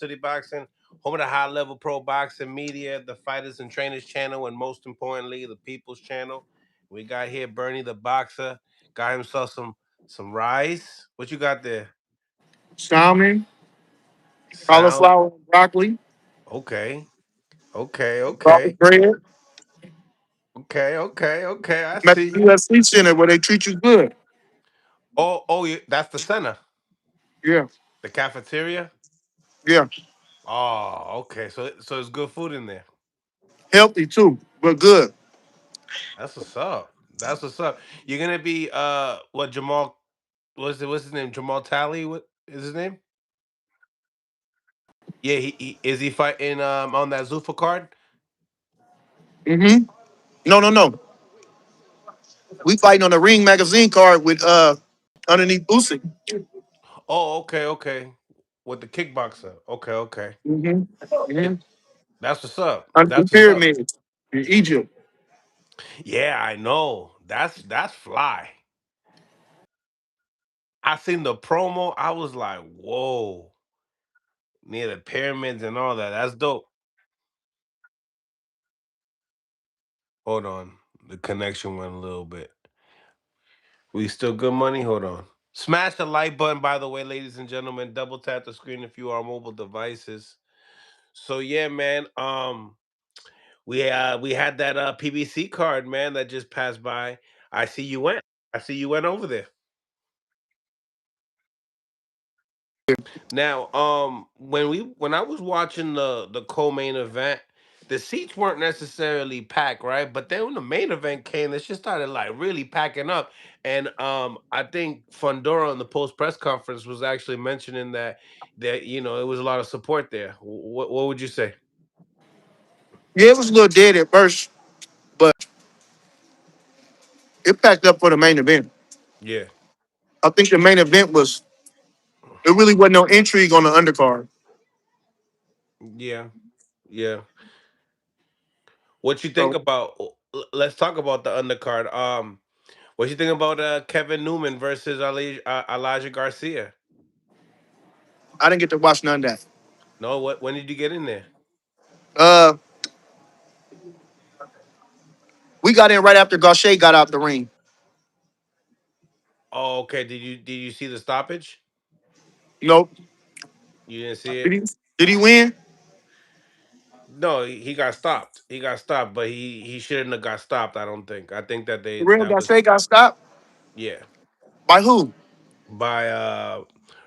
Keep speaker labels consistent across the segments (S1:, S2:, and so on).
S1: City Boxing, home of the high level pro boxing media, the Fighters and Trainers channel, and most importantly, the People's channel. We got here Bernie the boxer, got himself some rice. What you got there?
S2: salmon,
S1: Sound
S2: cauliflower, broccoli,
S1: okay, okay,
S2: garlic
S1: okay,
S2: bread.
S1: okay, okay, okay. I
S2: I'm at
S1: see
S2: the
S1: you.
S2: UFC Center where they treat you good.
S1: Oh, that's the center,
S2: Yeah,
S1: the cafeteria.
S2: yeah.
S1: Oh, okay. So it's good food in there.
S2: Healthy too, but good.
S1: That's what's up. That's what's up. You're gonna be what Jamal what's his name? Jamal Talley? What is his name? Yeah, he is he fighting on that Zufa card?
S2: Mm-hmm. No, no, no. We fighting on the Ring magazine card with underneath Usyk.
S1: Oh, okay, okay. With the kickboxer. Okay, okay.
S2: Mm-hmm.
S1: Yeah,
S2: Mm-hmm.
S1: that's what's up.
S2: Under the
S1: That's what's up.
S2: pyramids in Egypt.
S1: Yeah, I know. That's fly. I seen the promo. I was like, whoa, near the pyramids and all that. That's dope. Hold on. The connection went a little bit. We still good money? Hold on. Smash the like button, by the way, ladies and gentlemen. Double tap the screen if you are on mobile devices. So yeah, man. We had that PBC card, man, that just passed by. I see you went. I see you went over there. Now, when I was watching the co-main event, the seats weren't necessarily packed, right? But then when the main event came, it just started like really packing up. And I think Fundora on the post press conference was actually mentioning that it was a lot of support there. What would you say?
S2: Yeah, it was a little dead at first, but it packed up for the main event.
S1: Yeah,
S2: I think the main event was there really wasn't no intrigue on the undercard.
S1: yeah, yeah. What you think
S2: So
S1: about? Let's talk about the undercard. What you think about Kevin Newman versus Elijah Garcia?
S2: I didn't get to watch none of that.
S1: No, what? When did you get in there?
S2: Uh, we got in right after Gaucher got out the ring.
S1: Oh, okay. Did you see the stoppage?
S2: Nope.
S1: You didn't see
S2: Did
S1: it?
S2: he? Did he win?
S1: No, he got stopped. He got stopped, but he shouldn't have got stopped. I don't think. I think that
S2: The real
S1: that was
S2: Gaucher got stopped
S1: yeah
S2: by who?
S1: by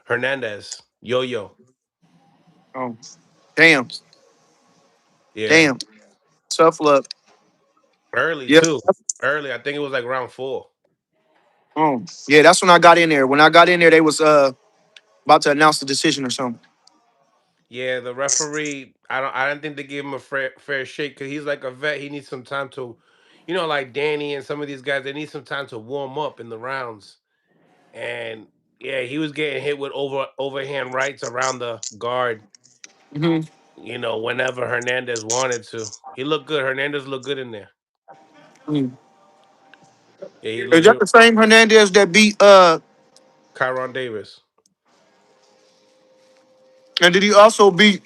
S1: Hernandez Yo Yo.
S2: Oh, damn,
S1: Yeah,
S2: damn. Tough luck.
S1: early
S2: Yeah.
S1: too. Early. I think it was like round four.
S2: Yeah. That's when I got in there. When I got in there, they was about to announce the decision or something.
S1: Yeah, the referee. I don't think they gave him a fair shake because he's like a vet. He needs some time to, like Danny and some of these guys. They need some time to warm up in the rounds. And yeah, he was getting hit with overhand rights around the guard.
S2: Hmm.
S1: Whenever Hernandez wanted to, he looked good. Hernandez looked good in there. Yeah, he
S2: Is
S1: looked
S2: that
S1: real.
S2: the same Hernandez that beat
S1: Kyron Davis.
S2: and did he also beat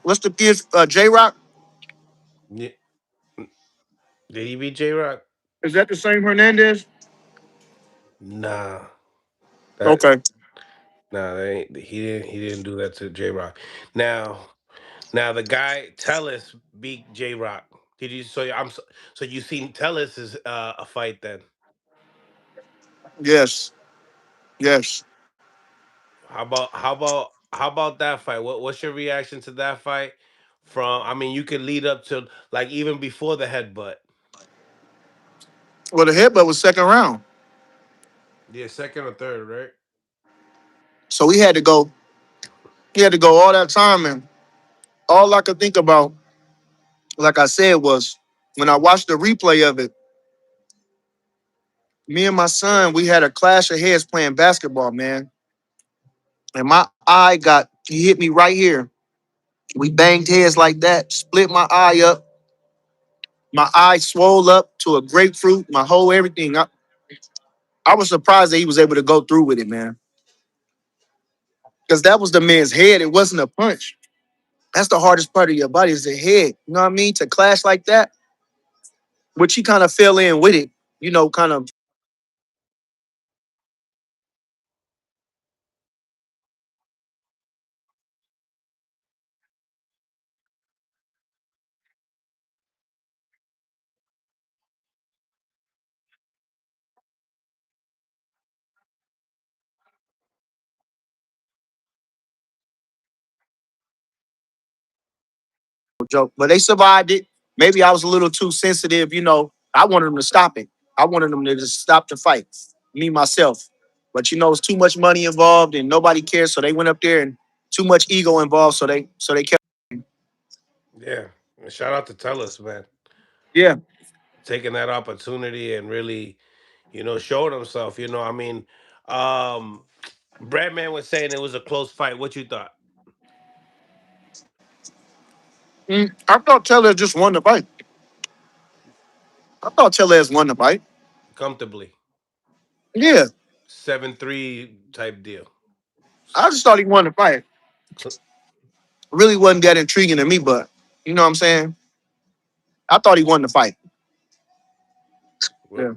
S2: what's the kid J Rock?
S1: Yeah. Did he beat J Rock?
S2: Is that the same Hernandez?
S1: Nah, that
S2: Okay.
S1: nah, that ain't, he didn't do that to J Rock. Now the guy Telis beat J Rock. Did you? So you seen Telis is a fight then?
S2: Yes. Yes.
S1: How about that fight? What's your reaction to that fight? I mean, you could lead up to like even before the headbutt.
S2: Well, the headbutt was second round,
S1: Yeah, second or third, right?
S2: so he had to go. He had to go all that time, and all I could think about, like I said, was when I watched the replay of it. Me and my son, we had a clash of heads playing basketball, man, and my eye got. He hit me right here. We banged heads like that, split my eye up. My eye swole up to a grapefruit. My whole everything. I was surprised that he was able to go through with it, man. because that was the man's head. It wasn't a punch. That's the hardest part of your body is the head. You know what I mean? To clash like that, which he kind of fell in with it. You know, kind of joke, but they survived it. Maybe I was a little too sensitive. You know, I wanted them to stop it. I wanted them to just stop the fight. Me myself, but you know, it's too much money involved and nobody cares. So they went up there and too much ego involved. So they kept.
S1: Yeah. And shout out to Telis, man,
S2: Yeah.
S1: taking that opportunity and really, showing himself. I mean, um, Bradman was saying it was a close fight. What you thought?
S2: I thought Taylor just won the fight. I thought Taylor won the fight.
S1: Comfortably.
S2: Yeah.
S1: 7-3 type deal.
S2: I just thought he won the fight. Really wasn't that intriguing to me, but you know what I'm saying? I thought he won the fight. Yeah.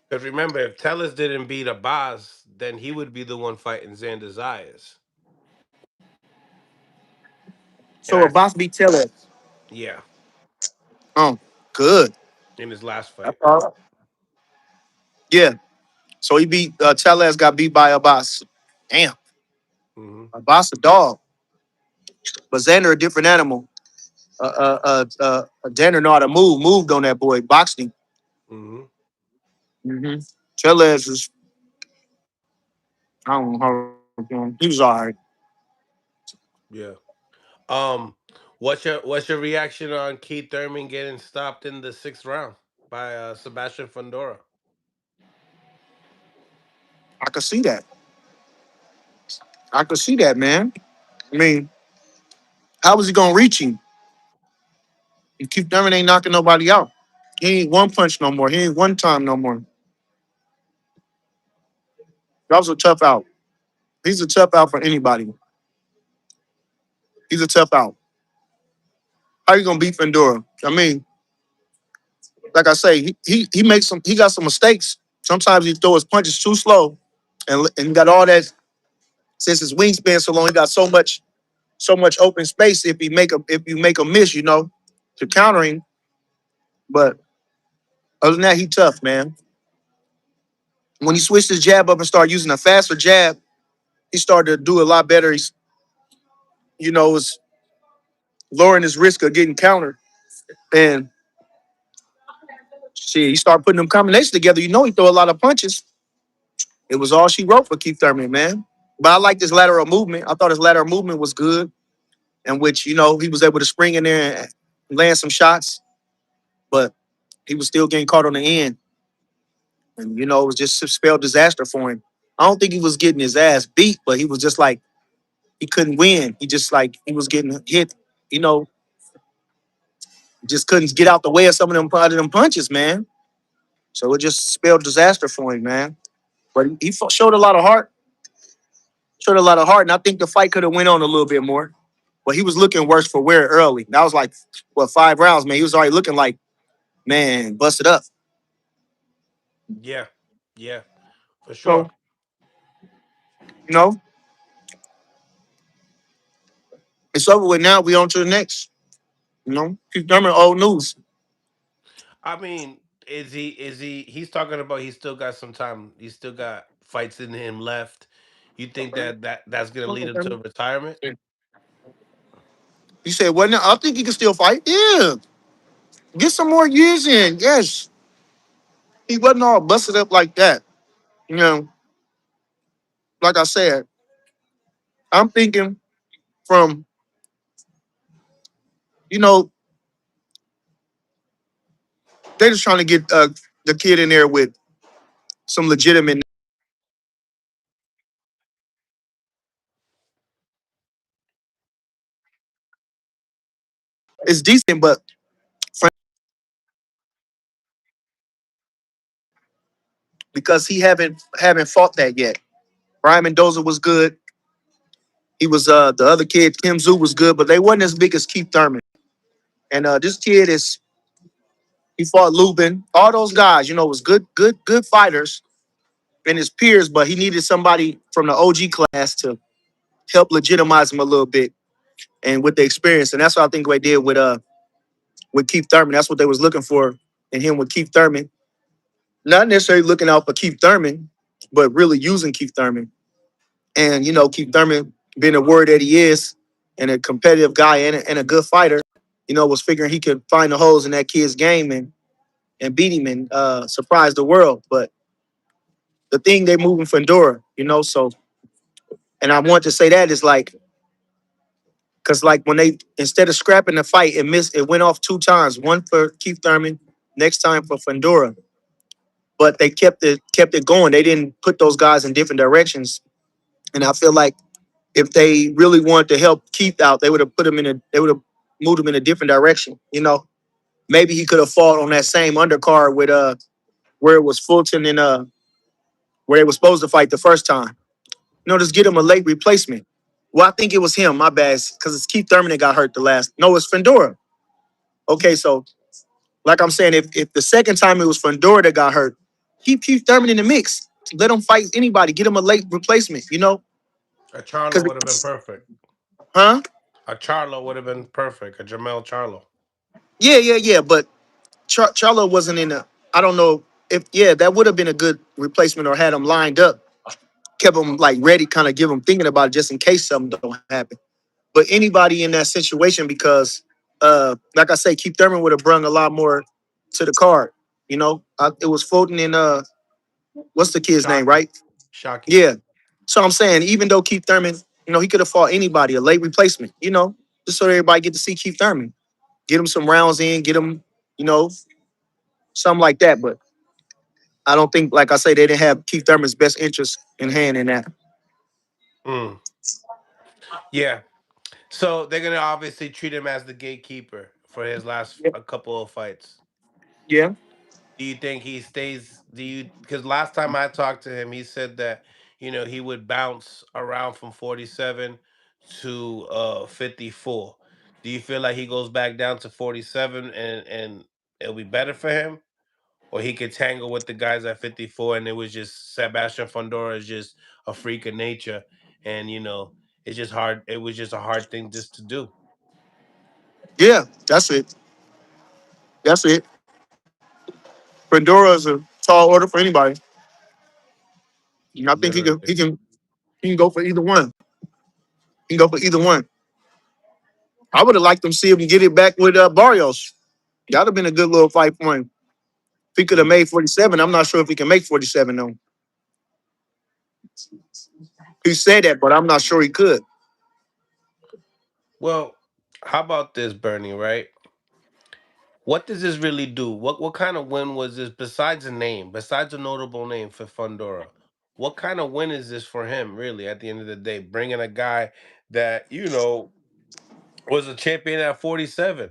S1: Because remember, if Telis didn't beat Abbas, then he would be the one fighting Xander Zayas. And
S2: So Abbas beat Taylor.
S1: yeah,
S2: Oh, good.
S1: in his last
S2: I
S1: fight.
S2: thought. Yeah. So he beat Tellez got beat by Abbas. Damn.
S1: Hmm.
S2: Abbas a dog. But Xander a different animal. Xander know how to moved on that boy, boxing.
S1: Hmm.
S2: Mm-hmm. Tellez is, I don't know how he was all right.
S1: Yeah. Um, what's your reaction on Keith Thurman getting stopped in the 6th round by Sebastian Fundora?
S2: I could see that. I could see that, man. I mean, how was he gonna reach him? You keep Thurman ain't knocking nobody out. He ain't one punch no more. He ain't one time no more. That was a tough out. He's a tough out for anybody. He's a tough out. How you gonna beat Fendura? I mean, like I say, he makes some. He got some mistakes. Sometimes he throw his punches too slow, and got all that. Since his wingspan so long, he got so much open space. If you make a miss, to counter him. But other than that, he tough, man. When he switched his jab up and started using a faster jab, he started to do a lot better. Was lowering his risk of getting countered. And shit, he started putting them combinations together. He throw a lot of punches. It was all she wrote for Keith Thurman, man. But I liked his lateral movement. I thought his lateral movement was good, in which, he was able to spring in there and land some shots, but he was still getting caught on the end. And, it was just a spell disaster for him. I don't think he was getting his ass beat, but he was just like, he couldn't win. He just like, he was getting hit, you know, just couldn't get out the way of some of them punches, man. So it just spelled disaster for him, man. But he showed a lot of heart, and I think the fight could have went on a little bit more. But he was looking worse for wear early. That was like, what, 5 rounds, man. He was already looking like, man, busted up.
S1: Yeah, yeah, for sure.
S2: So, you know, it's over with now. We on to the next. Keep Thurman, old news.
S1: I mean, he's talking about he still got some time. He still got fights in him left. You think that's gonna lead him to retirement?
S2: He said, well, now, I think he can still fight. Yeah. Get some more years in. Yes. He wasn't all busted up like that. You know, like I said, I'm thinking from, you know, they're just trying to get the kid in there with some legitimate. It's decent, but because he haven't fought that yet. Brian Mendoza was good. He was the other kid, Kim Zoo was good, but they wasn't as big as Keith Thurman. And this kid is he fought Lubin. All those guys, was good fighters and his peers, but he needed somebody from the OG class to help legitimize him a little bit and with the experience. And that's what I think they did with Keith Thurman. That's what they was looking for in him with Keith Thurman. Not necessarily looking out for Keith Thurman, but really using Keith Thurman. And Keith Thurman being the word that he is and a competitive guy and a good fighter, was figuring he could find the holes in that kid's game and beat him and surprise the world. But the thing they moving Fundora, so and I want to say that is like because like when they instead of scrapping the fight, it went off two times, one for Keith Thurman, next time for Fundora. But they kept it going. They didn't put those guys in different directions. And I feel like if they really wanted to help Keith out, they would have moved him in a different direction. Maybe he could have fought on that same undercard with where it was Fulton and where they were supposed to fight the first time. Just get him a late replacement. Well, I think it was him. My bad, because it's Keith Thurman that got hurt the last. No, it's Fendura. Okay, so like I'm saying, if the second time it was Fendura that got hurt, keep Keith Thurman in the mix. Let him fight anybody. Get him a late replacement.
S1: A Charlo would have been
S2: Because
S1: perfect.
S2: huh?
S1: A Charlo would have been perfect. A Jamel Charlo.
S2: Yeah. But Charlo wasn't in the. I don't know if that would have been a good replacement or had him lined up, kept him like ready, kind of give him thinking about it just in case something don't happen. But anybody in that situation, because like I say, Keith Thurman would have brung a lot more to the card. It was Fulton and what's the kid's name,
S1: Shocky.
S2: right?
S1: Shocky.
S2: Yeah. So I'm saying, even though Keith Thurman, he could have fought anybody, a late replacement, just so everybody get to see Keith Thurman, get him some rounds in, get him, you know, something like that. But I don't think, like I say, they didn't have Keith Thurman's best interest in hand in that.
S1: Mm. Yeah. So they're gonna obviously treat him as the gatekeeper for his last
S2: Yeah.
S1: a couple of fights.
S2: Yeah.
S1: Do you think he stays? Do you? Because last time I talked to him, he said that he would bounce around from 47 to 54. Do you feel like he goes back down to 47 and it'll be better for him, or he could tangle with the guys at 54 and it was just Sebastian Fundora is just a freak of nature and it's just hard. It was just a hard thing just to do.
S2: Yeah. That's it. That's it. Pandora is a tall order for anybody. And I think
S1: Literally.
S2: he can go for either one. He can go for either one. I would have liked him see him get it back with Barrios. That'd have been a good little fight for him. If he could have
S1: Mm.
S2: made 47, I'm not sure if he can make 47 though. He said that, but I'm not sure he could.
S1: Well, how about this, Bernie? Right? What does this really do? What kind of win was this besides a name, besides a notable name for Fundora? What kind of win is this for him, really, at the end of the day? Bringing a guy that, was a champion at 47,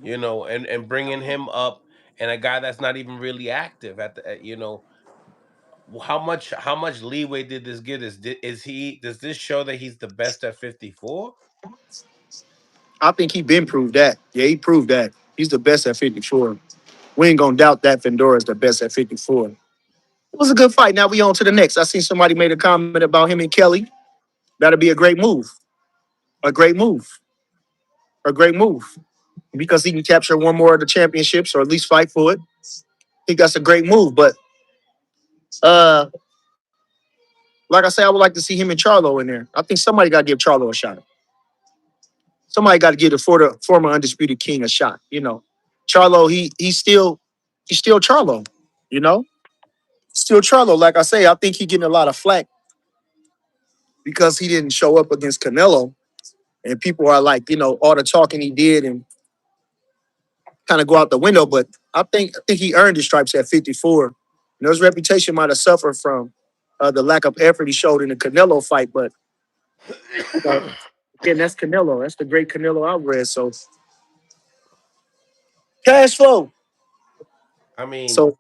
S1: and bringing him up and a guy that's not even really active how much leeway did this give us? Does this show that he's the best at 54?
S2: I think he been proved that. Yeah, he proved that. He's the best at 54. We ain't gonna doubt that Fendora is the best at 54. It was a good fight. Now we on to the next. I seen somebody made a comment about him and Kelly. That'll be a great move. A great move. A great move. Because he can capture one more of the championships or at least fight for it. I think that's a great move. But uh, like I say, I would like to see him and Charlo in there. I think somebody got to give Charlo a shot. Somebody got to give the former undisputed king a shot. Charlo, he's still Charlo. You know, still Charlo. Like I say, I think he getting a lot of flack because he didn't show up against Canelo, and people are like, all the talking he did and kind of go out the window. But I think he earned his stripes at 54. His reputation might have suffered from the lack of effort he showed in the Canelo fight, but you know, again, that's Canelo. That's the great Canelo Alvarez. So cash flow.
S1: I mean,
S2: So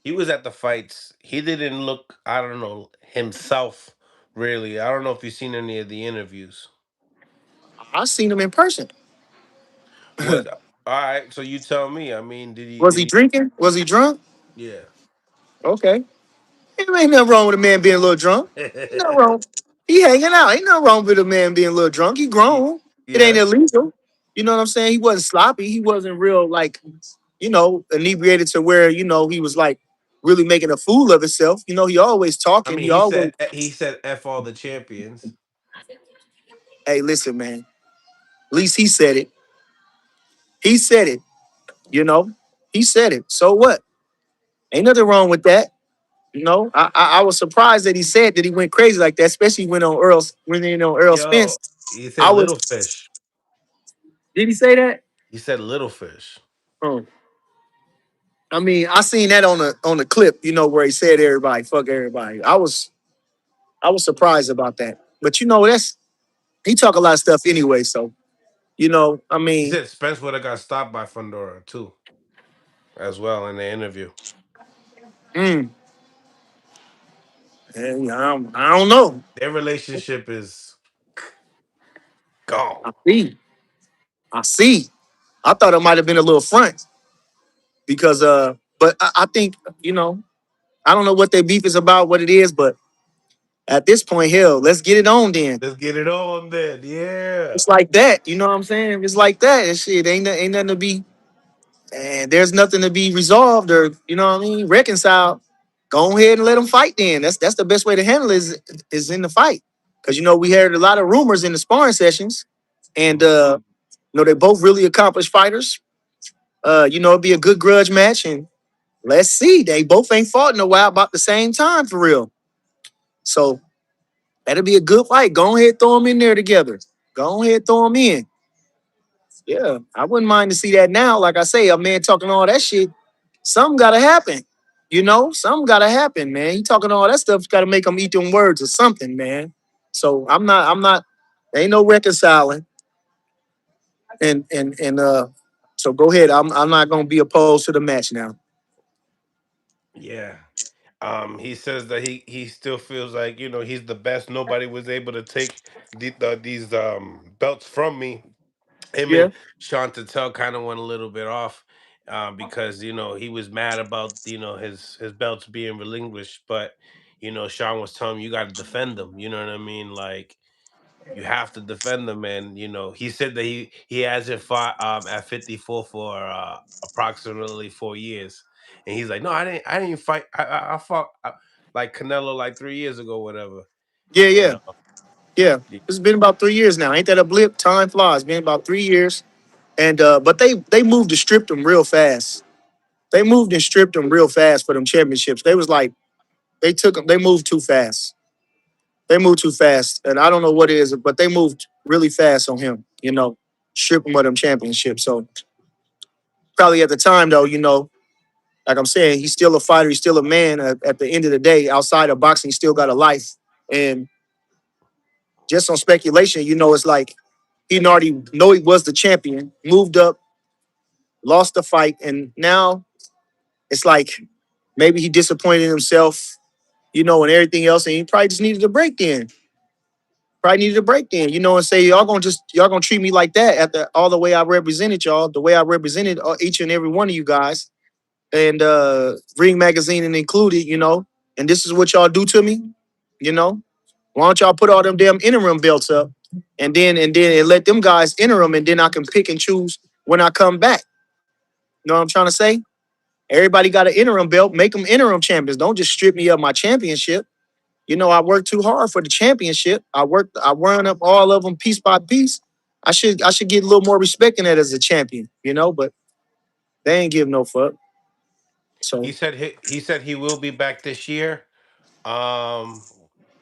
S1: he was at the fights. He didn't look, I don't know, himself Really, I don't know if you've seen any of the interviews.
S2: I seen him in person.
S1: What? All right, so you tell me. I mean, did he?
S2: Was
S1: Did
S2: he
S1: he?
S2: drinking? Was he drunk?
S1: Yeah.
S2: Okay. Ain't nothing wrong with a man being a little drunk. Ain't nothing wrong. He hanging out. Ain't nothing wrong with a man being a little drunk. He
S1: Y-
S2: grown. It ain't
S1: yes.
S2: illegal. You know what I'm saying? He wasn't sloppy. He wasn't real like, inebriated to where, he was like really making a fool of himself. He always
S1: I
S2: talking.
S1: mean,
S2: He always,
S1: he said f all the champions.
S2: hey, listen, man. At least he said it. He said it, you know. He said it. So what? Ain't nothing wrong with that. I was surprised that he said that he went crazy like that, especially when on Earl Spence.
S1: Yo, he
S2: I
S1: said
S2: was.
S1: little fish.
S2: Did he say that?
S1: He said little fish.
S2: Oh, I mean, I seen that on the clip, where he said everybody, fuck everybody. I was surprised about that. But that's he talk a lot of stuff anyway. So I
S1: He
S2: mean,
S1: said Spence would have got stopped by Fundora too, as well in the interview.
S2: mm, and I don't know.
S1: Their relationship is gone.
S2: I see. I see. I thought it might have been a little front because but I think I don't know what their beef is about, what it is, but at this point, hell, let's get it on then.
S1: Let's get it on then. Yeah.
S2: It's like that, you know what I'm saying? It's like that. And shit, ain't nothing to be, and there's nothing to be resolved or reconciled. Go ahead and let them fight. Then that's the best way to handle it is in the fight, because we heard a lot of rumors in the sparring sessions, and they're both really accomplished fighters. It'd be a good grudge match, and let's see. They both ain't fought in a while about the same time for real. So that'll be a good fight. Go ahead, throw them in there together. Go ahead, throw them in. Yeah, I wouldn't mind to see that now. Like I say, a man talking all that shit, something gotta happen. Something gotta happen, man. He talking all that stuff, gotta make him eat them words or something, man. So I'm not, ain't no reconciling. And so go ahead. I'm not gonna be opposed to the match now.
S1: Yeah. He says that he still feels like he's the best. Nobody was able to take these belts from me. Him
S2: Yeah.
S1: and Sean Tatel kind of went a little bit off because he was mad about his belts being relinquished, but Sean was telling him you got to defend them. You know what I mean? Like you have to defend them, and he said that he hasn't fought at 54 for approximately 4 years, and he's like, no, I didn't even fight. I fought like Canelo like 3 years ago, whatever,
S2: Yeah,
S1: and
S2: yeah, yeah. It's been about 3 years now. Ain't that a blip? Time flies. Been about 3 years. And but they moved to strip them real fast. They moved and stripped them real fast for them championships. They was like they took them. They moved too fast. They moved too fast, and I don't know what it is, but they moved really fast on him. Strip him of them championships. So probably at the time though, like I'm saying, he's still a fighter. He's still a man. At the end of the day, outside of boxing, he still got a life. And just on speculation, it's like he already know he was the champion, moved up, lost the fight, and now it's like maybe he disappointed himself, and everything else, and he probably just needed a break then. Probably needed a break then, and say y'all gonna treat me like that after all the way I represented y'all, the way I represented each and every one of you guys, and Ring Magazine and included, and this is what y'all do to me, you know. Why don't y'all put all them damn interim belts up, and then let them guys interim, and then I can pick and choose when I come back. You know what I'm trying to say? Everybody got an interim belt. Make them interim champions. Don't just strip me of my championship. I worked too hard for the championship. I run up all of them piece by piece. I should get a little more respect in that as a champion, but they ain't give no fuck. So
S1: he said he will be back this year. Um,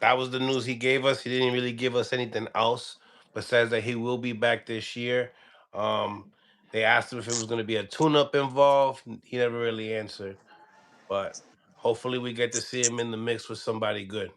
S1: that was the news he gave us. He didn't really give us anything else, but says that he will be back this year. Um, they asked him if it was going to be a tune-up involved. He never really answered, but hopefully we get to see him in the mix with somebody good.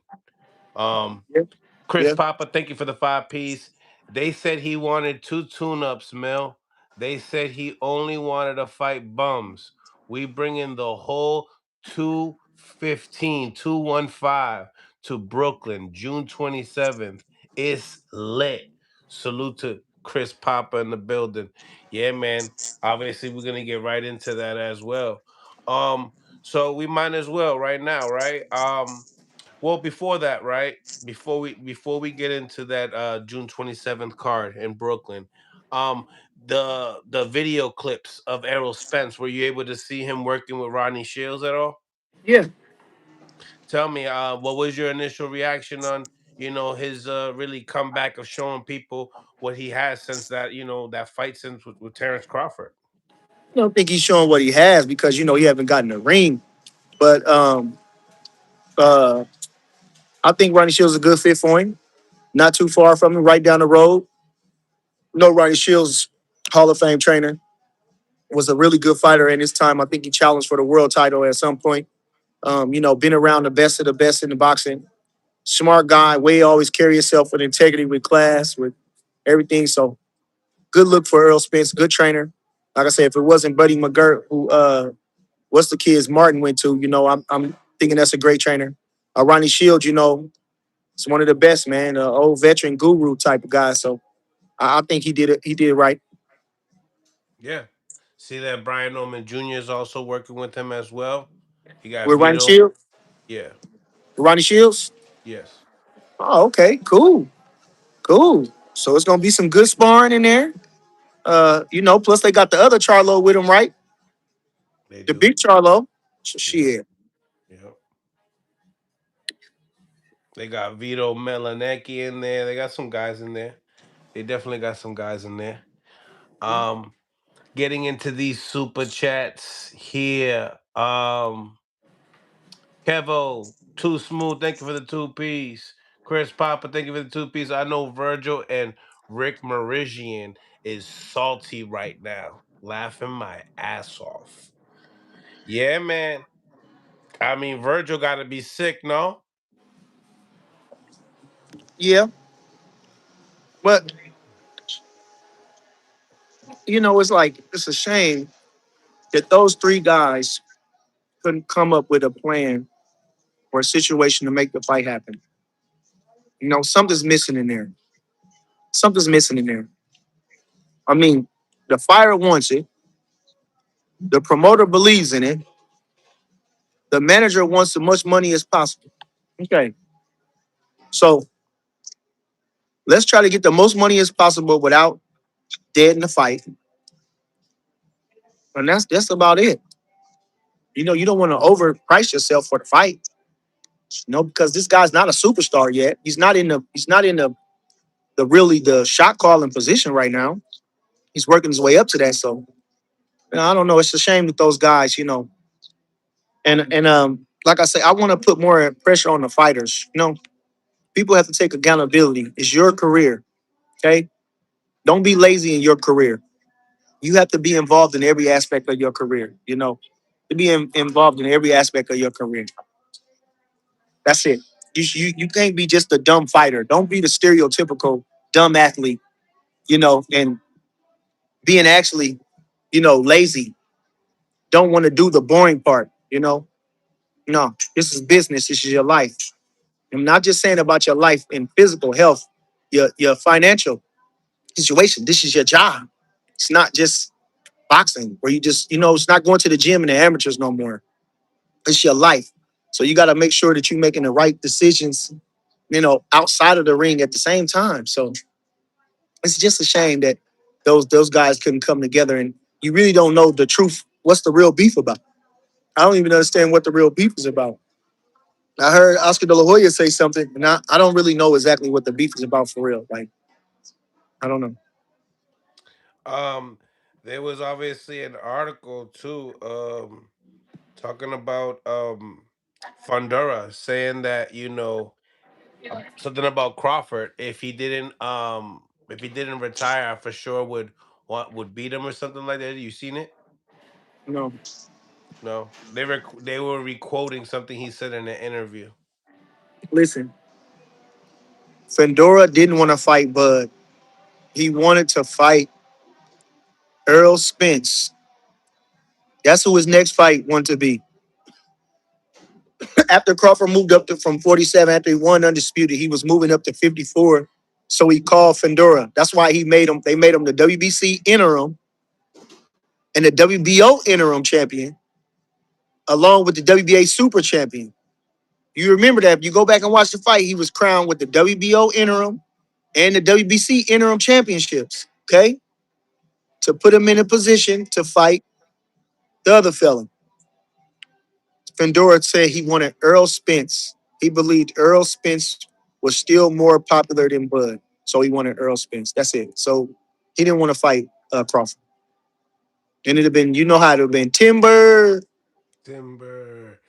S1: Um,
S2: yeah,
S1: Chris
S2: yeah,
S1: Papa, thank you for the 5 piece. They said he wanted two tune-ups, Mel. They said he only wanted to fight bums. We bring in the whole 215, 215. to Brooklyn, June 27th. It's lit. Salute to Chris Papa in the building. Yeah, man. Obviously, we're gonna get right into that as well. Um, so we might as well right now, right? Well, before that, right? Before we get into that June 27th card in Brooklyn, um, the video clips of Errol Spence, were you able to see him working with Rodney Shields at all?
S2: Yeah.
S1: Tell me, what was your initial reaction on his really comeback of showing people what he has since that fight since with Terrence Crawford?
S2: I don't think he's showing what he has because he haven't gotten a ring. But uh, I think Ronnie Shields is a good fit for him. Not too far from him, right down the road. Ronnie Shields, Hall of Fame trainer, was a really good fighter in his time. I think he challenged for the world title at some point. Been around the best of the best in the boxing. Smart guy, way always carry himself with integrity, with class, with everything. So good look for Errol Spence, good trainer. Like I said, if it wasn't Buddy McGirt, who what's the kids Martin went to, I'm thinking that's a great trainer. Ronnie Shields, it's one of the best, man. Old veteran guru type of guy. So I think he did it. He did it right
S1: Yeah. See that Brian Norman Jr. is also working with him as well. He got
S2: with Ronnie
S1: Vito.
S2: Shields.
S1: Yeah.
S2: Ronnie Shields.
S1: Yes.
S2: Oh, okay, cool, cool. So it's gonna be some good sparring in there. Plus they got the other Charlo with him, right?
S1: They
S2: The
S1: do.
S2: big Charlo. So
S1: Yep.
S2: shit.
S1: Yep. They got Vito Melanecki in there. They got some guys in there. They definitely got some guys in there. Um, Getting into these super chats here. Kevo, too smooth. Thank you for the two piece. Chris Papa, thank you for the two piece. I know Virgil and Rick Merizian is salty right now, laughing my ass off. Yeah, man. I mean, Virgil got to be sick, no?
S2: Yeah, but it's like it's a shame that those three guys couldn't come up with a plan or a situation to make the fight happen. Something's missing in there. Something's missing in there. I mean, the fighter wants it. The promoter believes in it. The manager wants as much money as possible. Okay, so let's try to get the most money as possible without dead in the fight, and that's about it. You don't want to overprice yourself for the fight. Because this guy's not a superstar yet. He's not in the really the shot calling position right now. He's working his way up to that. So I don't know. It's a shame that those guys, and like I say, I want to put more pressure on the fighters. People have to take accountability. It's your career. Okay. Don't be lazy in your career. You have to be involved in every aspect of your career. To be involved in every aspect of your career. That's it. You can't be just a dumb fighter. Don't be the stereotypical dumb athlete. And being actually, lazy. Don't want to do the boring part. No, this is business. This is your life. I'm not just saying about your life in physical health, your financial situation. This is your job. It's not just boxing where you just, it's not going to the gym and the amateurs no more. It's your life. So you got to make sure that you're making the right decisions, outside of the ring at the same time. So it's just a shame that those guys couldn't come together and you really don't know the truth. What's the real beef about? I don't even understand what the real beef is about. I heard Oscar De La Hoya say something, and I don't really know exactly what the beef is about for real. Like, I don't know.
S1: Um, there was obviously an article too, talking about Fundora saying that something about Crawford if he didn't retire, I for sure would beat him or something like that. You seen it?
S2: No,
S1: No, they were requoting something he said in an interview.
S2: listen, Fendura didn't want to fight Bud. He wanted to fight Errol Spence. That's who his next fight wanted to be. After Crawford moved up from 47, after he won undisputed, he was moving up to 54. So he called Fendura. That's why he made him. They made him the WBC interim and the WBO interim champion, along with the WBA super champion. You remember that? If you go back and watch the fight, he was crowned with the WBO interim and the WBC interim championships. Okay, to put him in a position to fight the other fella. Fundora said he wanted Errol Spence. He believed Errol Spence was still more popular than Bud, so he wanted Errol Spence. That's it. So he didn't want to fight Crawford. And it'd have been, you know how it'd have been Timber.
S1: Timber.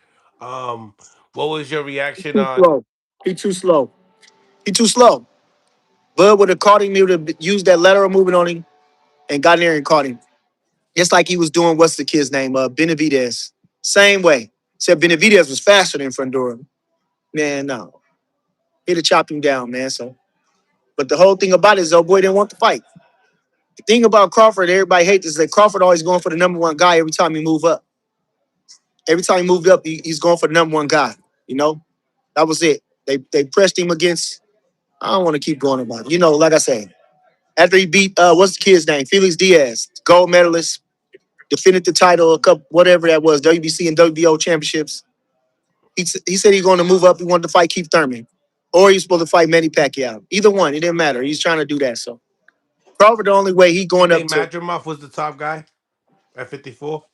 S1: Um, what was your reaction
S2: Too
S1: on?
S2: slow. He too slow. He too slow. Bud would have caught him. He would have used that lateral movement on him and got in there and caught him. Just like he was doing, what's the kid's name? Benavidez. Same way. Except Benavidez was faster than Fundora. Man, no. He'd have chopped him down, man. So, but the whole thing about it is, boy didn't want to fight. The thing about Crawford, everybody hates is that Crawford always going for the number one guy every time he move up. Every time he moved up, he's going for the number one guy. You know, that was it. They pressed him against. I don't want to keep going about it. You know, like I say, after he beat what's the kid's name? Felix Diaz, gold medalist, defended the title, a couple whatever that was, WBC and WBO championships. He said he's going to move up. He wanted to fight Keith Thurman, or he's supposed to fight Manny Pacquiao. Either one, it didn't matter. He's trying to do that. So Crawford, the only way he
S1: You
S2: going up
S1: think
S2: to.
S1: Madrimov was the top guy at 54?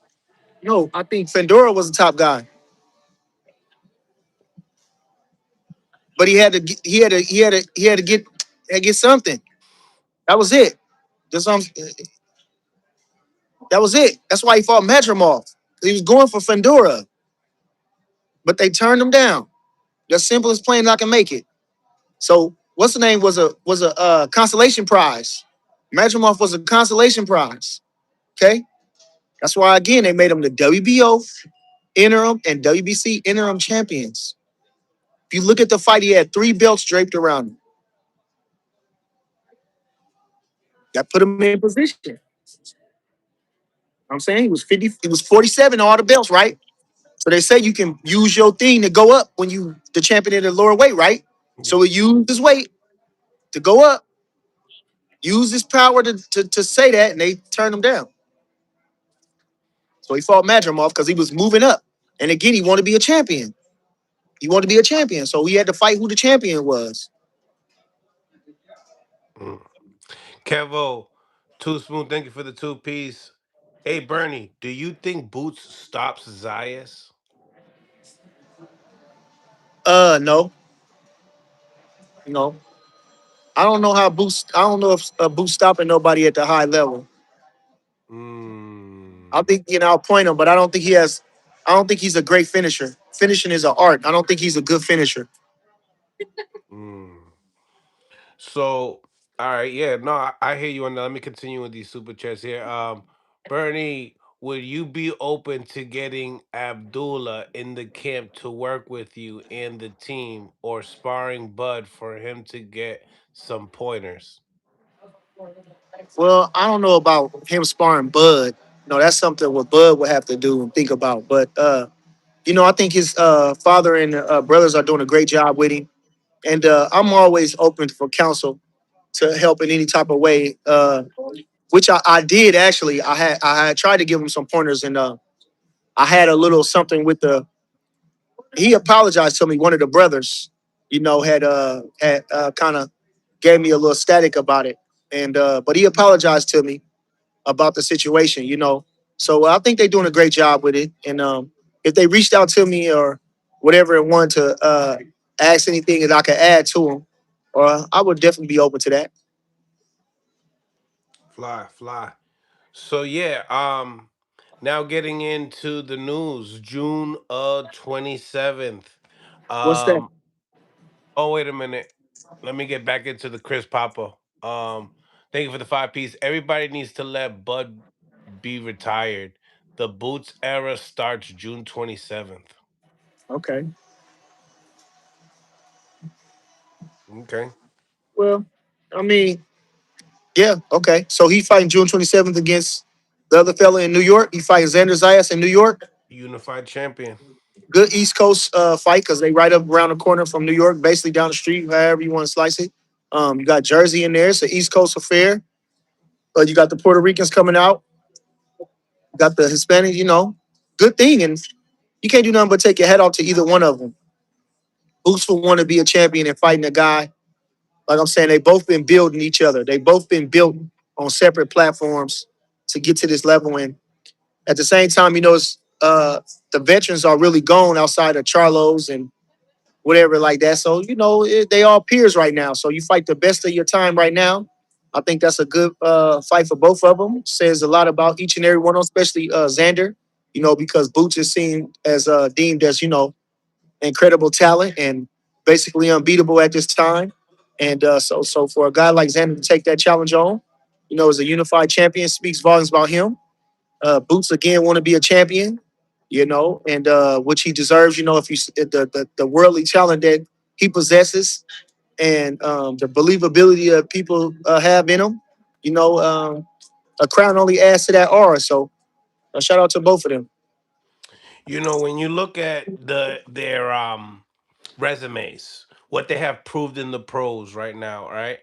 S2: No, I think Fendura was the top guy, but he had to get something. That was it. That's what that was it. That's why he fought Metrimov. He was going for Fendura, but they turned him down. The simplest plane I can make it. So what's the name was a consolation prize. Metrimov was a consolation prize. Okay, that's why again they made him the WBO interim and WBC interim champions. If you look at the fight, he had three belts draped around him. That put him in position. I'm saying he was 50, he was 47 all the belts, right? So they say you can use your thing to go up when you the champion at a lower weight, right? So
S1: Yeah.
S2: he used his weight to go up, use his power to say that, and they turned him down. So he fought Madrimov because he was moving up. And again, he wanted to be a champion. He wanted to be a champion. So he had to fight who the champion was.
S1: Mm. Kevo, Too Smooth, thank you for the two piece. Hey Bernie, do you think Boots stops Zayas?
S2: No, no. I don't know how Boost. I don't know if Boost stopping nobody at the high level. I
S1: Mm,
S2: think I'll point him, but I don't think he has. I don't think he's a great finisher. Finishing is an art. I don't think he's a good finisher.
S1: mm. So, all right, yeah, no, I hear you on that. Let me continue with these super chats here. Bernie, would you be open to getting Abdullah in the camp to work with you and the team, or sparring Bud for him to get some pointers?
S2: Well, I don't know about him sparring Bud. No, that's something what Bud would have to do and think about. But I think his father and brothers are doing a great job with him, and I'm always open for counsel to help in any type of way. Which I did actually. I had tried to give him some pointers, and I had a little something with the. He apologized to me. One of the brothers, had kind of gave me a little static about it, and but he apologized to me about the situation. So I think they're doing a great job with it. And if they reached out to me or whatever and wanted to ask anything that I could add to them, or I would definitely be open to that.
S1: Fly, fly. So yeah, now getting into the news, June 27th.
S2: What's that?
S1: Um, oh wait a minute. Let me get back into the Chris Papa. Thank you for the five piece. Everybody needs to let Bud be retired. The Boots era starts June 27th.
S2: Okay.
S1: Okay.
S2: Well, I mean, yeah, okay. So he fighting June 27th against the other fella in New York. He fighting Xander Zayas in New York.
S1: Unified champion.
S2: Good East Coast fight because they right up around the corner from New York, basically down the street, however you want to slice it. You got Jersey in there. It's an East Coast affair. You got the Puerto Ricans coming out. Got the Hispanic, good thing. And you can't do nothing but take your head off to either one of them. Boots will want to be a champion and fighting a guy. Like I'm saying, they both been building each other. They both been built on separate platforms to get to this level. And at the same time, the veterans are really gone outside of Charlos and whatever like that. So, they all peers right now. So you fight the best of your time right now. I think that's a good fight for both of them. Says a lot about each and every one of them, especially Xander, because Boots is seen as deemed as, incredible talent and basically unbeatable at this time. And so for a guy like Xander to take that challenge on, as a unified champion, speaks volumes about him. Boots again want to be a champion, and which he deserves. If you the worldly talent that he possesses and the believability that people have in him, you know, um, a crown only adds to that aura. So a shout out to both of them.
S1: When you look at their resumes, what they have proved in the pros right now, right?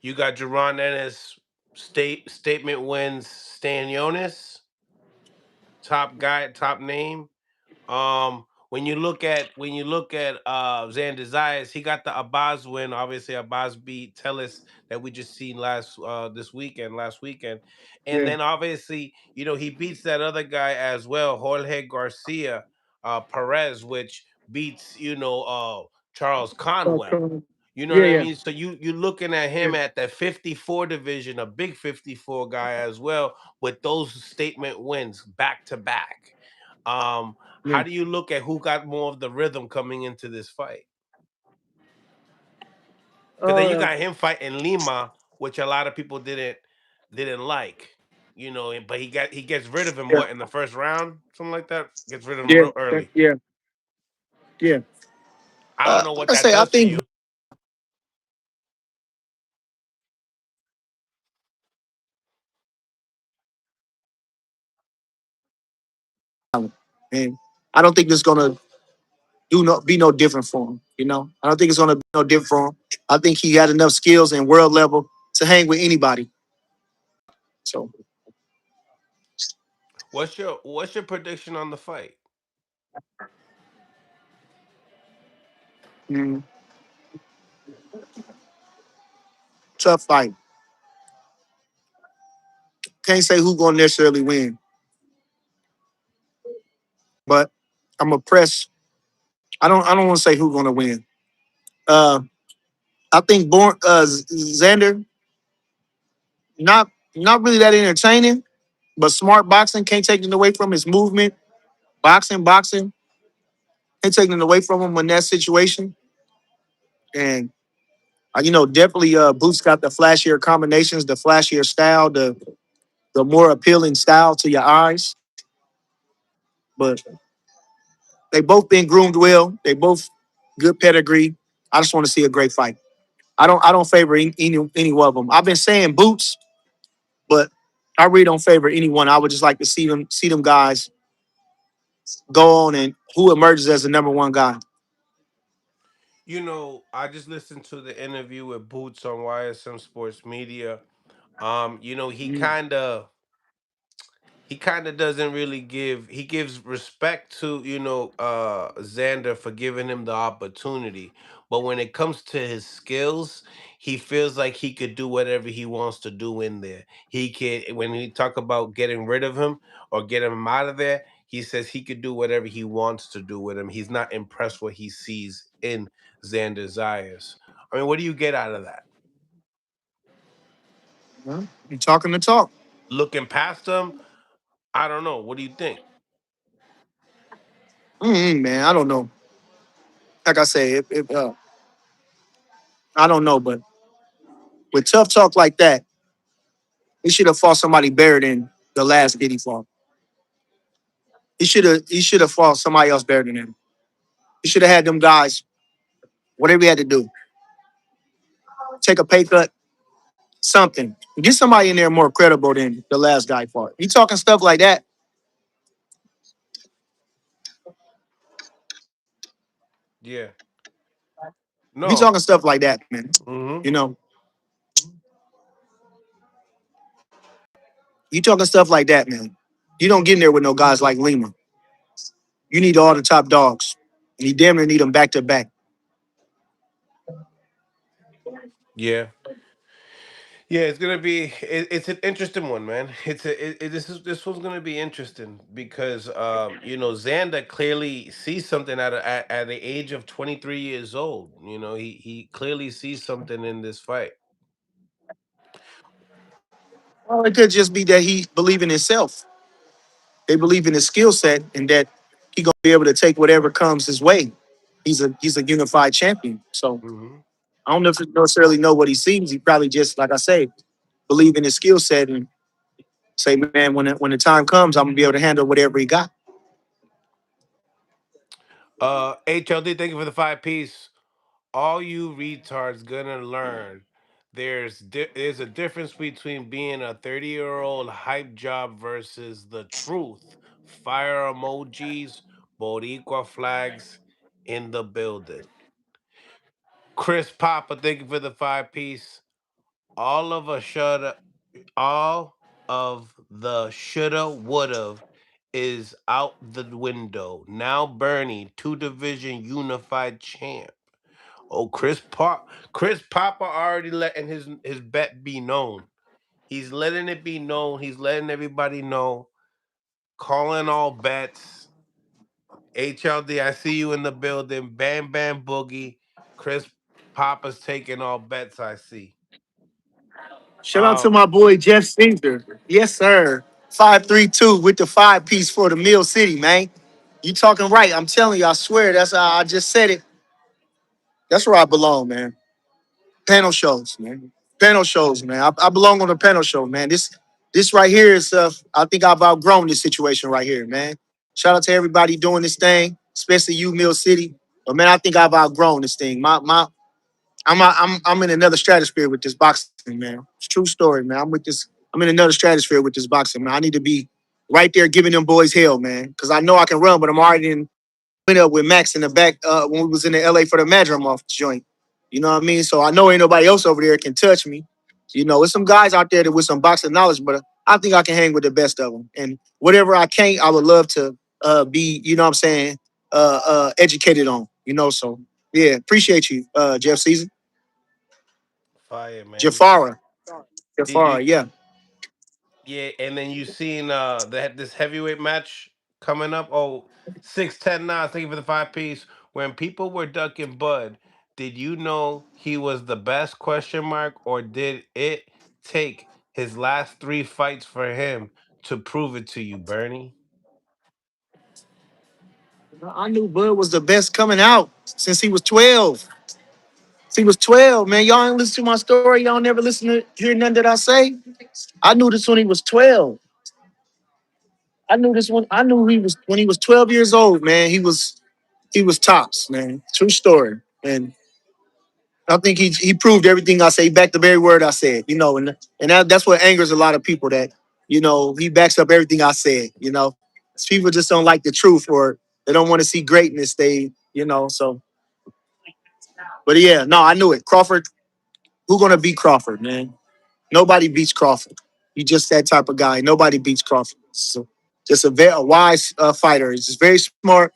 S1: You got Jaron Ennis statement wins Stanionis, top guy, top name. When you look at Xander Zayas, he got the Abaz win. Obviously, Abaz beat Telis that we just seen last weekend, and
S2: Yeah.
S1: then obviously he beats that other guy as well, Jorge Garcia Perez, which beats Charles Conway. You know what
S2: Yeah,
S1: I
S2: yeah,
S1: mean? So you looking at
S2: yeah,
S1: him at the 54 division, a big 54 guy as well, with those statement wins back to back. How
S2: yeah.
S1: do you look at who got more of the rhythm coming into this fight? Because then you
S2: Uh,
S1: got him fighting Lima, which a lot of people didn't like. But he gets rid of him
S2: yeah,
S1: what in the first round, something like that. Gets rid of him
S2: yeah,
S1: real early.
S2: yeah, yeah.
S1: I don't know
S2: Like
S1: what
S2: I
S1: that
S2: say, I
S1: does for
S2: think
S1: you.
S2: and I don't think it's gonna be no different for him. I don't think it's gonna be no different for him. I think he had enough skills and world level to hang with anybody. So
S1: What's your prediction on the fight?
S2: mm, tough fight. Can't say who's gonna necessarily win, but I'm a press. I don't want to say who's gonna win. Uh, I think Xander not really that entertaining, but smart boxing can't take it away from his movement. Boxing can't take it away from him in that situation. And definitely Boots got the flashier combinations, the flashier style, the more appealing style to your eyes. But they both been groomed well. They both good pedigree. I just want to see a great fight. I don't favor any one of them. I've been saying Boots, but I really don't favor anyone. I would just like to see them guys go on and who emerges as the number one guy.
S1: I just listened to the interview with Boots on YSM Sports Media.
S2: Mm.
S1: He kind of doesn't really he gives respect to Xander for giving him the opportunity, but when it comes to his skills, he feels like he could do whatever he wants to do in there. He could, when we talk about getting rid of him or getting him out of there, he says he could do whatever he wants to do with him. He's not impressed what he sees in Xander Zayas. I mean, what do you get out of that?
S2: Well, you talking the talk.
S1: Looking past him, I don't know. What do you think?
S2: Man, I don't know. Like I say, I don't know, but with tough talk like that, he should have fought somebody better than the last kid he fought. He should have fought somebody else better than him. He should have had them guys, whatever he had to do, take a pay cut, something. Get somebody in there more credible than the last guy fought. You talking stuff like that?
S1: Yeah.
S2: We
S1: No.
S2: talking stuff like that, man.
S1: Mm-hmm.
S2: You know, you talking stuff like that, man. You don't get in there with no guys like Lima. You need all the top dogs. And you damn near need them back to back.
S1: Yeah. Yeah, it's gonna be. It's an interesting one, man. This one's gonna be interesting because Xander clearly sees something at the age of 23 years old. He clearly sees something in this fight.
S2: Well, it could just be that he believe in himself. They believe in his skill set and that he gonna be able to take whatever comes his way. He's a unified champion. So
S1: Hmm.
S2: I don't know if he necessarily know what he sees. He probably just, like I say, believe in his skill set and say, man, when the time comes, I'm gonna be able to handle whatever he got.
S1: HLD, thank you for the 5 piece. All you retards gonna learn there's a difference between being a 30-year-old hype job versus the truth. Fire emojis, Boricua flags in the building. Chris Papa, thank you for the 5 piece. All of a shoulda, all of the shoulda woulda is out the window. Now Bernie, two division unified champ. Oh, Chris Papa already letting his bet be known. He's letting it be known. He's letting everybody know. Calling all bets. HLD, I see you in the building. Bam Bam Boogie. Chris Papa's taking all bets. I see.
S2: Shout out to
S1: Um,
S2: my boy Jeff Caesar. Yes, sir. 532 with the 5 piece for the Mill City, man. You talking right. I'm telling you, I swear that's how I just said it. That's where I belong, man. Panel shows, man. Panel shows, man. I belong on the panel show, man. This right here is I think I've outgrown this situation right here, man. Shout out to everybody doing this thing, especially you, Mill City. But man, I think I've outgrown this thing. I'm in another stratosphere with this boxing, man. It's a true story, man. I'm in another stratosphere with this boxing, man. I need to be right there giving them boys hell, man. Because I know I can run, but I'm already in went up with Max in the back when we was in the LA for the Madram off joint. You know what I mean? So I know ain't nobody else over there can touch me. You know, there's some guys out there that with some boxing knowledge, but I think I can hang with the best of them. And whatever I can't, I would love to be, you know what I'm saying, educated on. You know, so yeah, appreciate you, Jeff Season.
S1: fire, man.
S2: Jafara.
S1: Did you?
S2: Jafara, yeah.
S1: Yeah, and then you seen this heavyweight match coming up. Oh, 6'10" now. Thank you for the 5 piece. When people were ducking Bud, did you know he was the best question mark, or did it take his last three fights for him to prove it to you, Bernie?
S2: I knew Bud was the best coming out since he was 12. Since he was 12, man. Y'all ain't listen to my story. Y'all never listen to hear nothing that I say. I knew this when he was 12. I knew this one. I knew he was when he was 12 years old, man. He was tops, man. True story. And I think he proved everything I say. He backed the very word I said, you know, and that's what angers a lot of people that, you know, he backs up everything I said, you know. People just don't like the truth or they don't want to see greatness. They, you know, so but yeah, no, I knew it. Crawford, who gonna beat Crawford, man? Nobody beats Crawford. He just that type of guy. Nobody beats Crawford. So just a wise fighter. He's just very smart.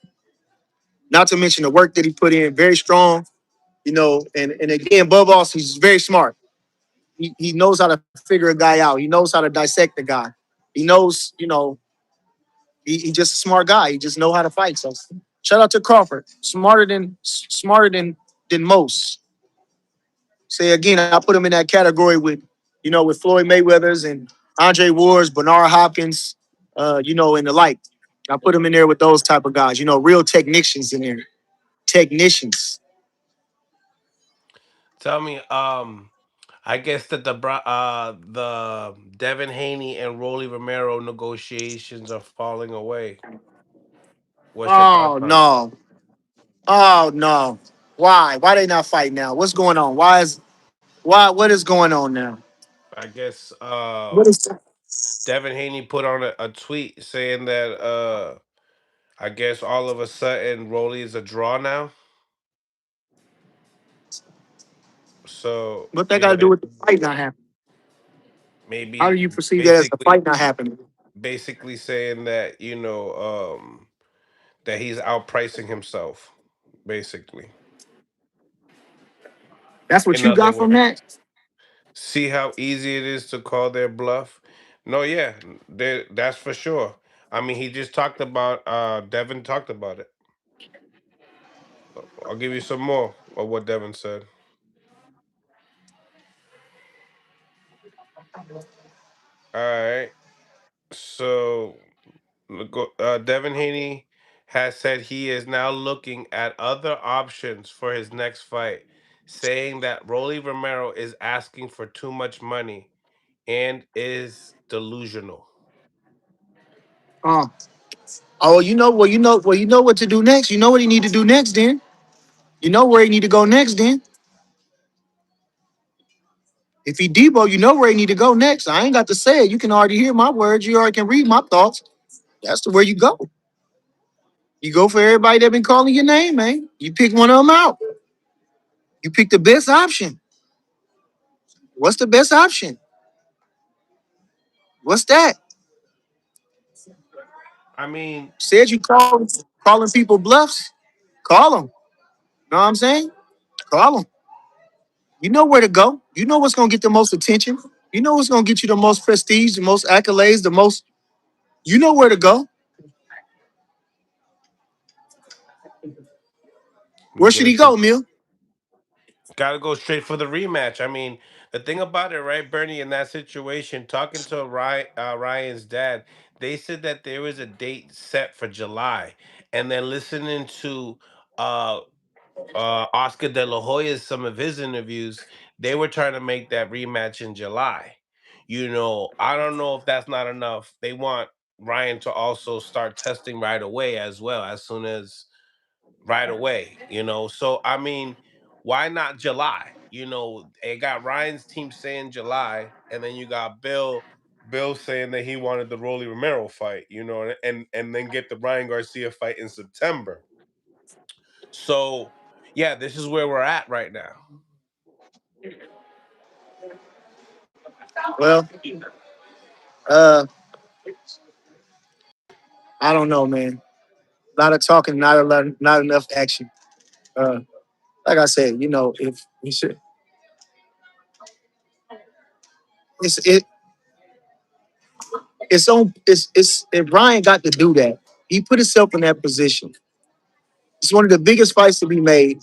S2: Not to mention the work that he put in, very strong, you know, and again, above all, he's very smart. He knows how to figure a guy out. He knows how to dissect the guy. He knows, you know, he just a smart guy. He just know how to fight. So shout out to Crawford. Smarter than most. Say again, I put him in that category with, you know, with Floyd Mayweather's and Andre Ward's, Bernard Hopkins, you know, and the like. I put him in there with those type of guys, you know, real technicians in there. Technicians.
S1: Tell me, I guess that the Devin Haney and Rolly Romero negotiations are falling away. What's your
S2: Oh
S1: thoughts on it?
S2: no. Oh no. Why? Why they not fighting now? What's going on? What is going on now?
S1: I guess
S2: What is
S1: Devin Haney put on a tweet saying that I guess all of a sudden Rolly is a draw now. So
S2: What that got to do with the fight not happening? How do
S1: maybe
S2: you perceive that as the
S1: basically
S2: fight not happening?
S1: saying that that he's outpricing himself, basically.
S2: That's what
S1: In
S2: you
S1: other
S2: got from
S1: words,
S2: that?
S1: see how easy it is to call their bluff. No, yeah, that's for sure. I mean, he just talked about Devin talked about it. I'll give you some more of what Devin said. All right. So Devin Haney has said he is now looking at other options for his next fight, saying that Rolly Romero is asking for too much money and is delusional.
S2: Uh, oh, you know what to do next. You know what he need to do next. Then you know where he need to go next. Then if he Debo, you know where he need to go next. I ain't got to say it. You can already hear my words. You already can read my thoughts. That's the where you go. You go for everybody that been calling your name, man. You pick one of them out. You pick the best option. What's the best option? What's that?
S1: I mean,
S2: Said you calling people bluffs. Call them. Know what I'm saying? Call them. You know where to go. You know what's gonna get the most attention. You know what's gonna get you the most prestige, the most accolades, the most. You know where to go. Where should he
S1: this is
S2: go, Mill?
S1: got to go straight for the rematch. I mean, the thing about it, right, Bernie, in that situation, talking to Ryan's dad, they said that there was a date set for July, and then listening to uh Oscar De La Hoya's some of his interviews, they were trying to make that rematch in July. I don't know if that's not enough. They want Ryan to also start testing right away as well, as soon as right away. So I mean, why not July? It got Ryan's team saying July, and then you got Bill saying that he wanted the Rolly Romero fight, and then get the Ryan Garcia fight in September. So yeah, this is where we're at right now.
S2: Well, uh, I don't know, man. A lot of talking, not enough action. Uh, like I said, if you should, it's it, it's on. It's if Ryan got to do that, he put himself in that position. It's one of the biggest fights to be made.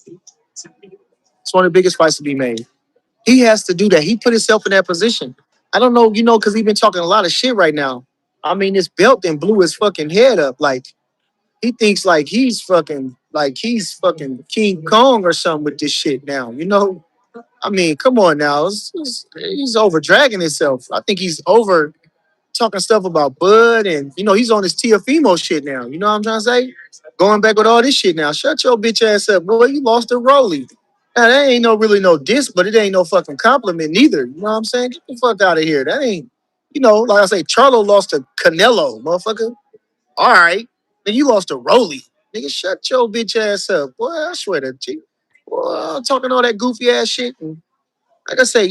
S2: It's one of the biggest fights to be made. He has to do that. He put himself in that position. I don't know, because he's been talking a lot of shit right now. I mean, this belt then blew his fucking head up. Like he thinks like he's fucking King Kong or something with this shit now. I mean, come on now. He's over dragging himself. I think he's over talking stuff about Bud and he's on his Tiafimo shit now. You know what I'm trying to say? Going back with all this shit now. Shut your bitch ass up, boy. You lost to Roly. Now that ain't really no diss, but it ain't no fucking compliment neither. You know what I'm saying? Get the fuck out of here. That ain't, like I say, Charlo lost to Canelo, motherfucker. All right. Then you lost to Roly. Nigga, shut your bitch ass up. Boy, I swear to you. Boy, talking all that goofy ass shit. And like I say,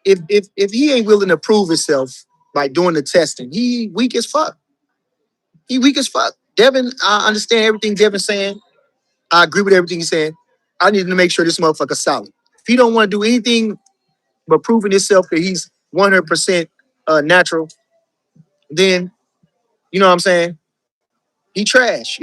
S2: if he ain't willing to prove himself by doing the testing, he weak as fuck. He weak as fuck. Devin, I understand everything Devin's saying. I agree with everything he's saying. I need to make sure this motherfucker's solid. If he don't want to do anything but proving himself that he's 100% natural, then you know what I'm saying? He trash.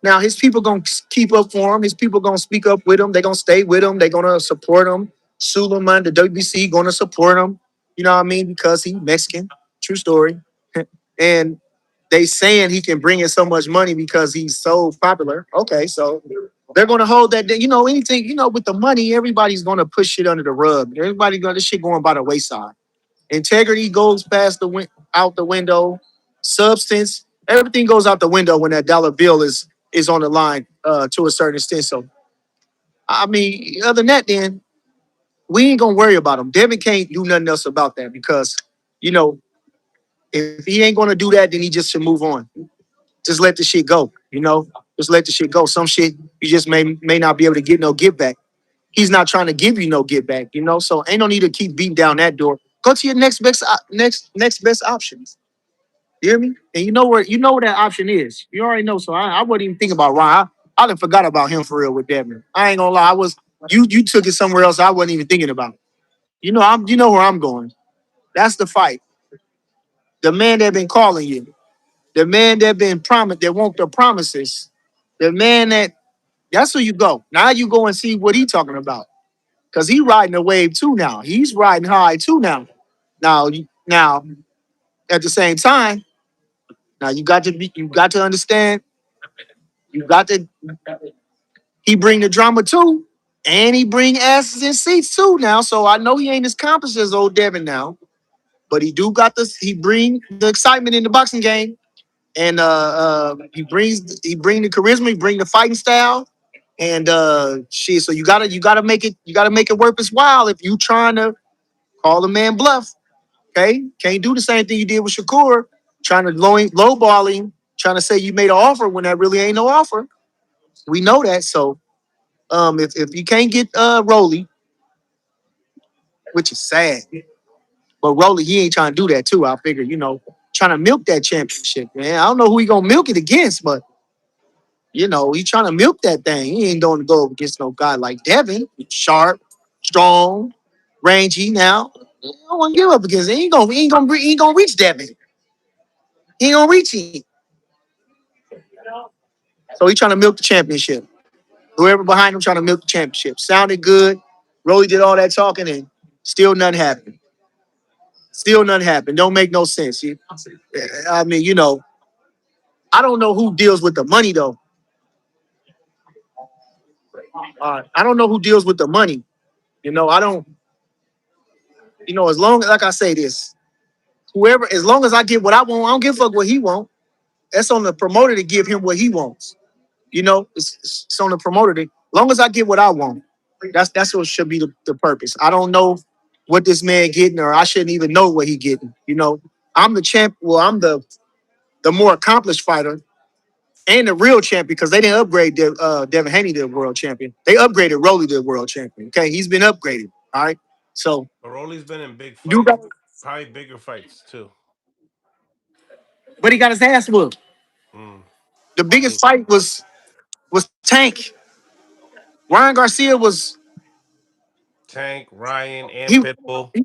S2: Now his people gonna keep up for him. His people gonna speak up with him. They gonna stay with him. They gonna support him. Suleiman, the WBC, gonna support him. You know what I mean? Because he Mexican. True story. And they saying he can bring in so much money because he's so popular. Okay, so they're gonna hold that. Anything. With the money, everybody's gonna push shit under the rug. Everybody got this shit going by the wayside. Integrity goes out the window. Substance, everything goes out the window when that dollar bill is on the line to a certain extent. So I mean, other than that, then we ain't gonna worry about him. Devin can't do nothing else about that because you know if he ain't gonna do that, then he just should move on. Just let the shit go. Just let the shit go. Some shit you just may not be able to get no get back. He's not trying to give you no get back, you know. So ain't no need to keep beating down that door. Go to your next best options. You hear me? And you know where that option is. You already know. So I wasn't even thinking about Ryan. I done forgot about him for real with Devin. I ain't gonna lie. I was you took it somewhere else I wasn't even thinking about. You know where I'm going. That's the fight. The man that been calling you. The man that been promised that want the promises. The man that's who you go. Now you go and see what he talking about. Cause he riding a wave too now. He's riding high too now. Now at the same time, now you got to understand, you got to he bring the drama too, and he bring asses and seats too now. So I know he ain't as accomplished as old Devin now, but he do got this. He bring the excitement in the boxing game, and he bring the charisma, he bring the fighting style, and shit. So you gotta make it worth his while if you trying to call the man bluff. Okay, can't do the same thing you did with Shakur, trying to lowball him, trying to say you made an offer when that really ain't no offer. We know that. So if you can't get Roly, which is sad, but Roly he ain't trying to do that too. I figure trying to milk that championship, man. I don't know who he gonna milk it against, but he trying to milk that thing. He ain't going to go against no guy like Devin, sharp, strong, rangy. Now, I don't want to give up against him. He ain't gonna reach Devin. He ain't gonna reach him. So he trying to milk the championship. Whoever behind him trying to milk the championship. Sounded good. Rolly did all that talking and still nothing happened. Still nothing happened. Don't make no sense. I mean, I don't know who deals with the money though. I don't know who deals with the money. I don't. As long as like I say this, whoever, as long as I get what I want, I don't give a fuck what he want. That's on the promoter to give him what he wants. It's on the promoter to. As long as I get what I want, that's what should be the purpose. I don't know what this man getting, or I shouldn't even know what he getting. I'm the champ. Well, I'm the more accomplished fighter and the real champion because they didn't upgrade Devin Haney to world champion. They upgraded Roly to world champion. Okay, he's been upgraded. All right, so
S1: Roly's been in big
S2: you
S1: fights,
S2: got,
S1: probably bigger fights too.
S2: but he got his ass whooped.
S1: Mm.
S2: The biggest fight was Tank. Ryan Garcia was
S1: Tank, Ryan, and
S2: he
S1: Pitbull.
S2: he,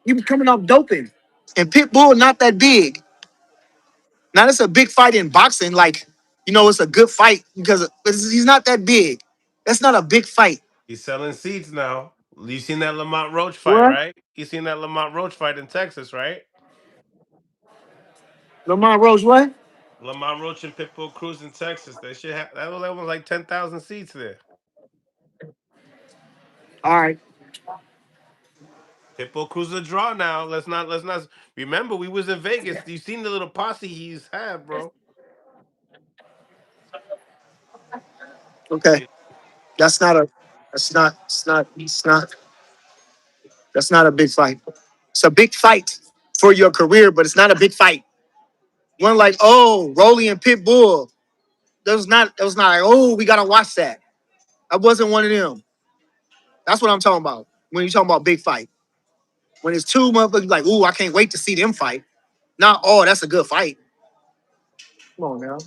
S2: he was coming off doping, and Pitbull not that big. Now that's a big fight in boxing. Like it's a good fight because he's not that big. That's not a big fight.
S1: He's selling seats now. You seen that Lamont Roach fight,
S2: What?
S1: right? You seen that Lamont Roach fight in Texas, right?
S2: Lamar Rose, what?
S1: Lamont Roach and Pitbull Cruz in Texas. They should have that was like 10,000 seats there.
S2: All right.
S1: Pitbull Cruz is a draw now. Let's not remember we was in Vegas. You seen the little posse he's had, bro.
S2: Okay.
S1: It,
S2: That's not a it's not that's not a big fight. It's a big fight for your career, but it's not a big fight. One like, oh, Rolly and Pitbull. That was not like, oh, we gotta watch that. I wasn't one of them. That's what I'm talking about. When you're talking about big fight. When it's two motherfuckers like, ooh, I can't wait to see them fight. Not, oh, that's a good fight. Come on now.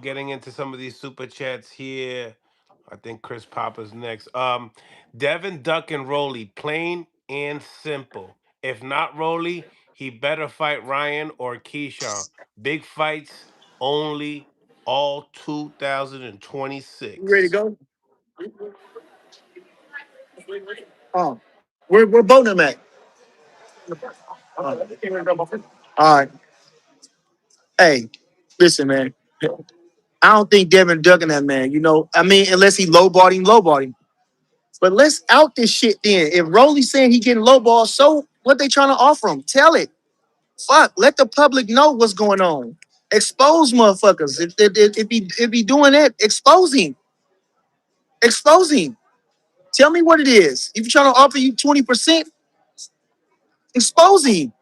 S1: getting into some of these super chats here. I think Chris Papa's next. Devin Duck and Roly, plain and simple. If not Roly, he better fight Ryan or Keyshawn. Big fights only, all
S2: You ready to
S1: 2026.
S2: go? Oh, we're both them at. All right. Hey, listen, man. I don't think Devin ducking that man. I mean, unless he lowballed him. But let's out this shit then. If Rolly's saying he getting lowball, so what they trying to offer him? Tell it. Fuck. Let the public know what's going on. Expose motherfuckers. If he doing that, expose him. Expose him. Tell me what it is. If you're trying to offer you 20%, expose him.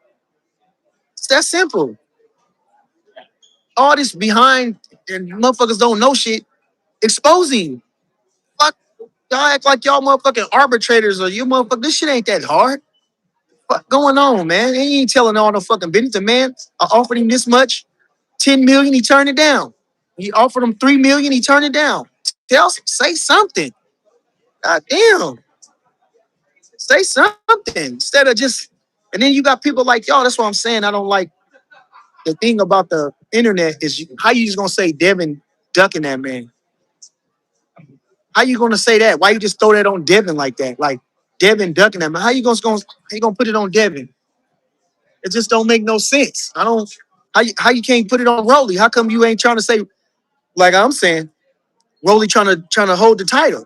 S2: It's that simple. All this behind and motherfuckers don't know shit. Exposing. Fuck. Y'all act like y'all motherfucking arbitrators or you motherfucker. This shit ain't that hard. What going on, man? He ain't telling all the fucking business. The man I offered him this much, 10 million, he turned it down. He offered him 3 million, he turned it down. Say something. God damn. Say something. Instead of just and then you got people like y'all. That's what I'm saying. I don't like the thing about the internet is how you just gonna say Devin ducking that man? How you gonna say that? Why you just throw that on Devin like that? Like Devin ducking that man. How you gonna put it on Devin? It just don't make no sense. I don't how you can't put it on Roly? How come you ain't trying to say like I'm saying Roly trying to hold the title?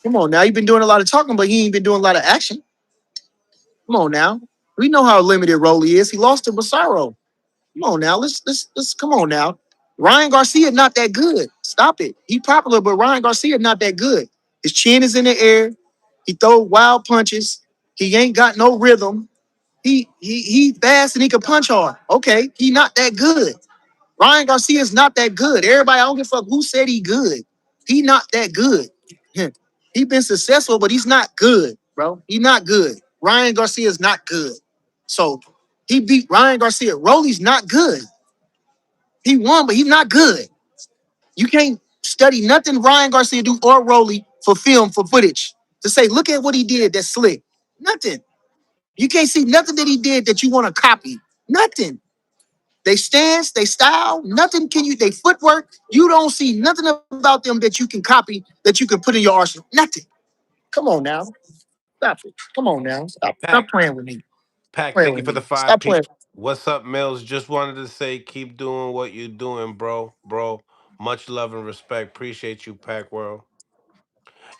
S2: Come on now, he been doing a lot of talking, but he ain't been doing a lot of action. Come on now, we know how limited Roly is. He lost to Basaro. Come on now, let's come on now. Ryan Garcia not that good. Stop it. He popular, but Ryan Garcia not that good. His chin is in the air. He throw wild punches. He ain't got no rhythm. He fast and he can punch hard. Okay, he not that good. Ryan Garcia is not that good. Everybody, I don't give a fuck who said he good. He not that good. He been successful, but he's not good, bro. He not good. Ryan Garcia is not good. So he beat Ryan Garcia. Rolly's not good. He won, but he's not good. You can't study nothing Ryan Garcia do or Rolly for film for footage to say, look at what he did that's slick. Nothing. You can't see nothing that he did that you want to copy. Nothing. They stance, they style, nothing can you, they footwork. You don't see nothing about them that you can copy, that you can put in your arsenal. Nothing. Come on now. Stop it. Come on now. Stop
S1: Pack,
S2: playing with me.
S1: Pack,
S2: Playing
S1: thank you
S2: with
S1: for the
S2: me.
S1: five
S2: Stop
S1: P.
S2: playing.
S1: What's up, Mills? Just wanted to say, keep doing what you're doing, bro. Much love and respect. Appreciate you, Pack World.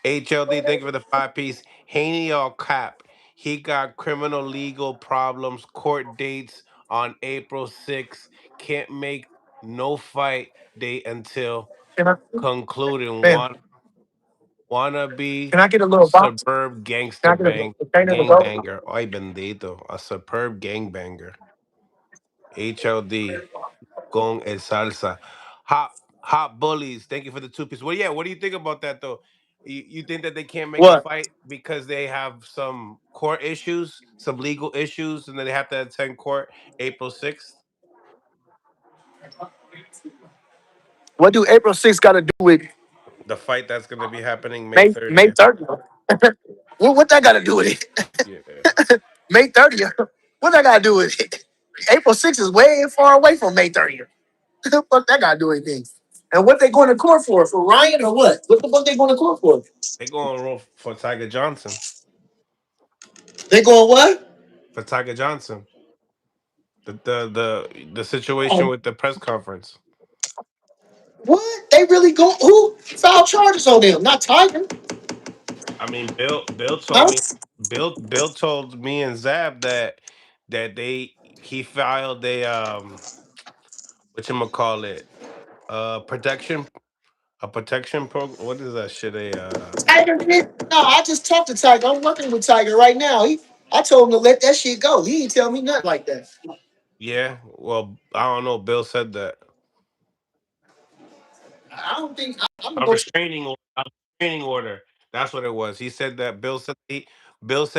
S1: HLD, thank you for the five-piece. Haney all cap. He got criminal legal problems, court dates on April 6th. Can't make no fight date until
S2: Can I,
S1: concluding.
S2: man,
S1: Wanna be
S2: can I get a little box?
S1: superb
S2: Can
S1: gangster
S2: I get a
S1: bang
S2: container to
S1: gang
S2: go?
S1: banger. Ay bendito. A superb gang banger. HLD. Gong and salsa. Hot bullies. Thank you for the two piece. Well, yeah, what do you think about that though? You think that they can't make a
S2: What?
S1: fight because they have some court issues, some legal issues, and then they have to attend court April 6th?
S2: What do April 6th got to do with
S1: The fight that's gonna be happening May
S2: May
S1: 30th.
S2: 30th? What that got to do with it?
S1: Yeah.
S2: May 30th. What that got to do with it? April 6th is way far away from May 30th. What that got to do with anything? And what they going to court for? For Ryan or what? What the fuck they going to court for?
S1: They going to roll for Tiger Johnson.
S2: They going what?
S1: For Tiger Johnson. The situation with the press conference.
S2: What? They really go? Who filed charges on them? Not Tiger.
S1: I mean, Bill told
S2: Huh?
S1: me Bill told me and Zab that he filed what you call it, protection, a protection program. What is that shit?
S2: Tiger did? No, I just talked to Tiger. I'm working with Tiger right now. I told him to let that shit go. He didn't tell me nothing like that.
S1: Yeah. Well, I don't know. Bill said that
S2: I don't think I'm gonna
S1: a
S2: go.
S1: restraining order. That's what it was. He said that Bill said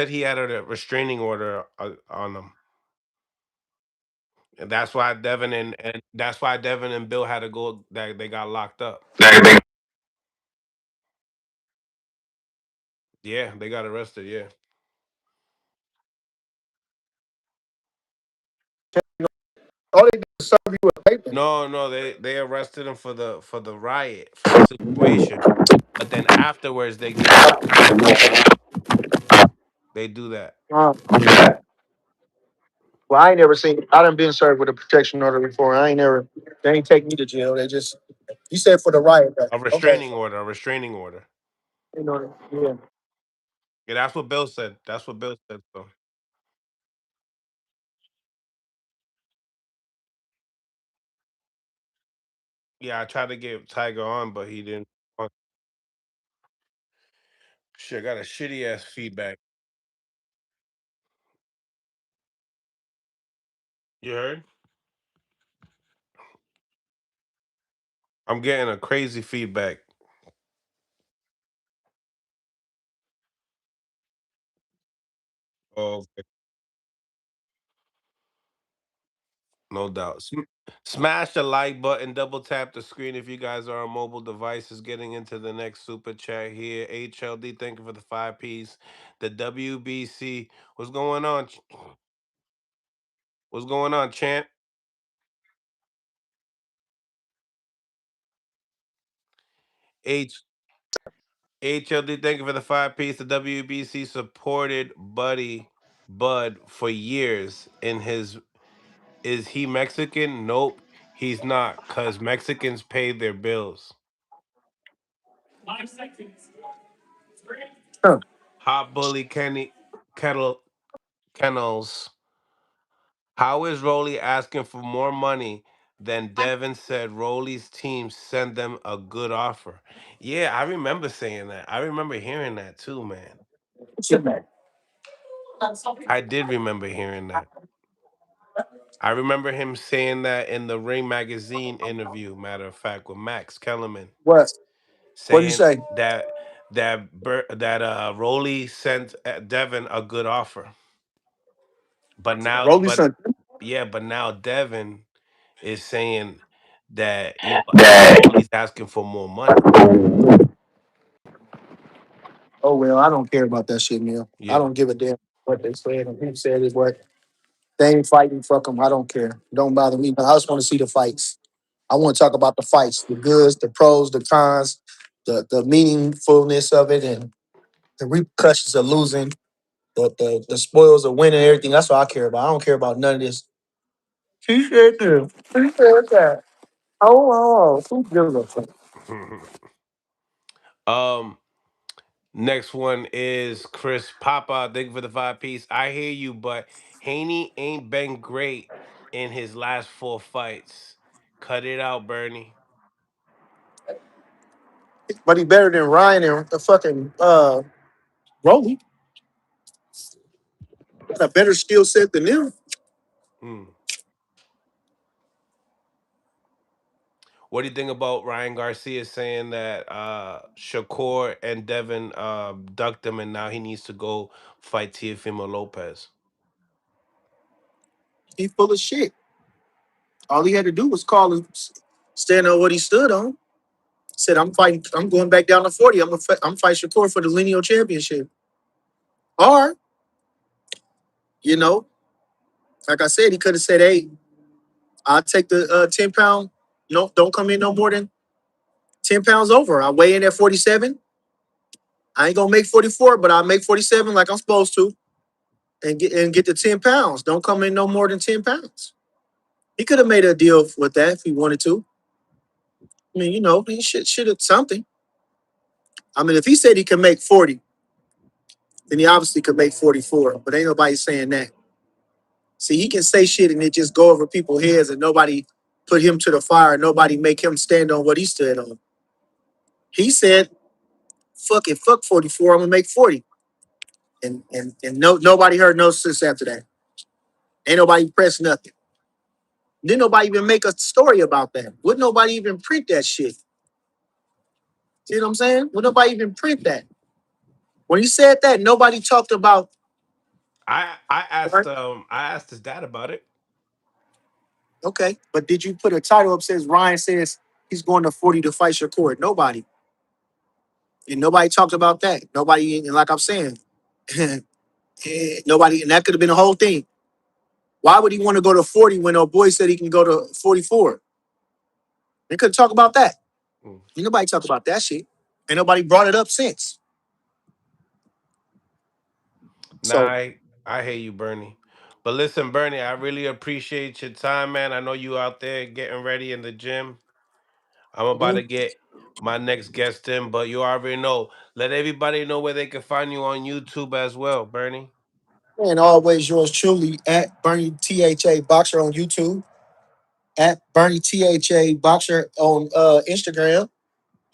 S1: he had a restraining order on him. And that's why Devin and Bill had to go. That they got locked up. Yeah, they got arrested. Yeah.
S2: All they do is serve you a paper.
S1: No, they arrested him for the riot, for the situation. But then afterwards they give him they do that.
S2: Well, I ain't never seen. I done been served with a protection order before. I ain't never. They ain't take me to jail. They just. You said for the riot, though.
S1: A
S2: Okay.
S1: restraining order, a restraining order.
S2: You know. Yeah.
S1: Yeah, that's what Bill said. That's what Bill said. So yeah, I tried to get Tiger on, but he didn't want- shit, got a shitty ass feedback. You heard? I'm getting a crazy feedback. Oh, okay. No doubt. Smash the like button, double tap the screen if you guys are on mobile devices. Getting into the next super chat here. HLD, thank you for the 5 piece. The WBC. What's going on? What's going on, champ? H HLD, thank you for the 5 piece. The WBC supported Buddy Bud for years in his. Is he Mexican? Nope, he's not, cause Mexicans pay their bills.
S2: Huh.
S1: Hot bully Kenny Kettle Kennels. How is Roly asking for more money than Devin said Roly's team sent them a good offer? Yeah, I remember saying that. I remember hearing that too, man. I did remember hearing that. I remember him saying that in the Ring magazine interview, matter of fact, with Max Kellerman,
S2: What? What did you
S1: saying
S2: say?
S1: that Roly sent Devin a good offer. But now,
S2: Rolly
S1: but
S2: son.
S1: yeah, but now Devin is saying that
S2: That.
S1: Rolly's asking for more money.
S2: Oh well, I don't care about that shit, Neil. I
S1: Yeah.
S2: don't give a damn what they said and who said it. What they ain't fighting, fuck them. I don't care. Don't bother me. But I just want to see the fights. I want to talk about the fights, the goods, the pros, the cons, the meaningfulness of it, and the repercussions of losing, the spoils of winning, everything. That's what I care about. I don't care about none of this. She said this. She said that. Oh, who gives a fuck?
S1: um. Next one is Chris Papa. Thank you for the 5 piece. I hear you, but Haney ain't been great in his last 4 fights. Cut it out, Bernie.
S2: But he better than Ryan and the fucking Rolly. Got a better skill set than them.
S1: Hmm. What do you think about Ryan Garcia saying that Shakur and Devin ducked him and now he needs to go fight Teofimo Lopez?
S2: He full of shit. All he had to do was call and stand on what he stood on. Said, "I'm fighting. I'm going back down to 40. I'm fight Shakur for the lineal championship." Or, you know, like I said, he could have said, "Hey, I'll take the 10 pound. No, don't come in no more than 10 pounds over. I weigh in at 47. I ain't gonna make 44, but I'll make 47 like I'm supposed to, and get the 10 pounds. Don't come in no more than 10 pounds." He could have made a deal with that if he wanted to. I mean, he should have something. I mean, if he said he could make 40, then he obviously could make 44. But ain't nobody saying that. See, he can say shit and it just go over people's heads and nobody put him to the fire. Nobody make him stand on what he stood on. He said, fuck it, fuck 44, I'm gonna make 40. And nobody heard no sense after that. Ain't nobody press nothing. Didn't nobody even make a story about that. Wouldn't nobody even print that shit? See what I'm saying? Would nobody even print that? When he said that, nobody talked about.
S1: I asked his dad about it.
S2: Okay, but did you put a title up says Ryan says he's going to 40 to fight Shakur? Nobody. And nobody talked about that. Nobody, and like I'm saying, nobody, and that could have been the whole thing. Why would he want to go to 40 when old boy said he can go to 44? They could talk about that.
S1: Hmm.
S2: Ain't nobody talked about that shit. Ain't nobody brought it up since.
S1: Nah,
S2: So,
S1: I hear you, Bernie. But listen, Bernie, I really appreciate your time, man. I know you out there getting ready in the gym. I'm about to
S2: mhm.
S1: get my next guest in, but you already know. Let everybody know where they can find you on YouTube as well, Bernie.
S2: And always yours truly at Bernie THA Boxer on YouTube, at Bernie THA Boxer on Instagram.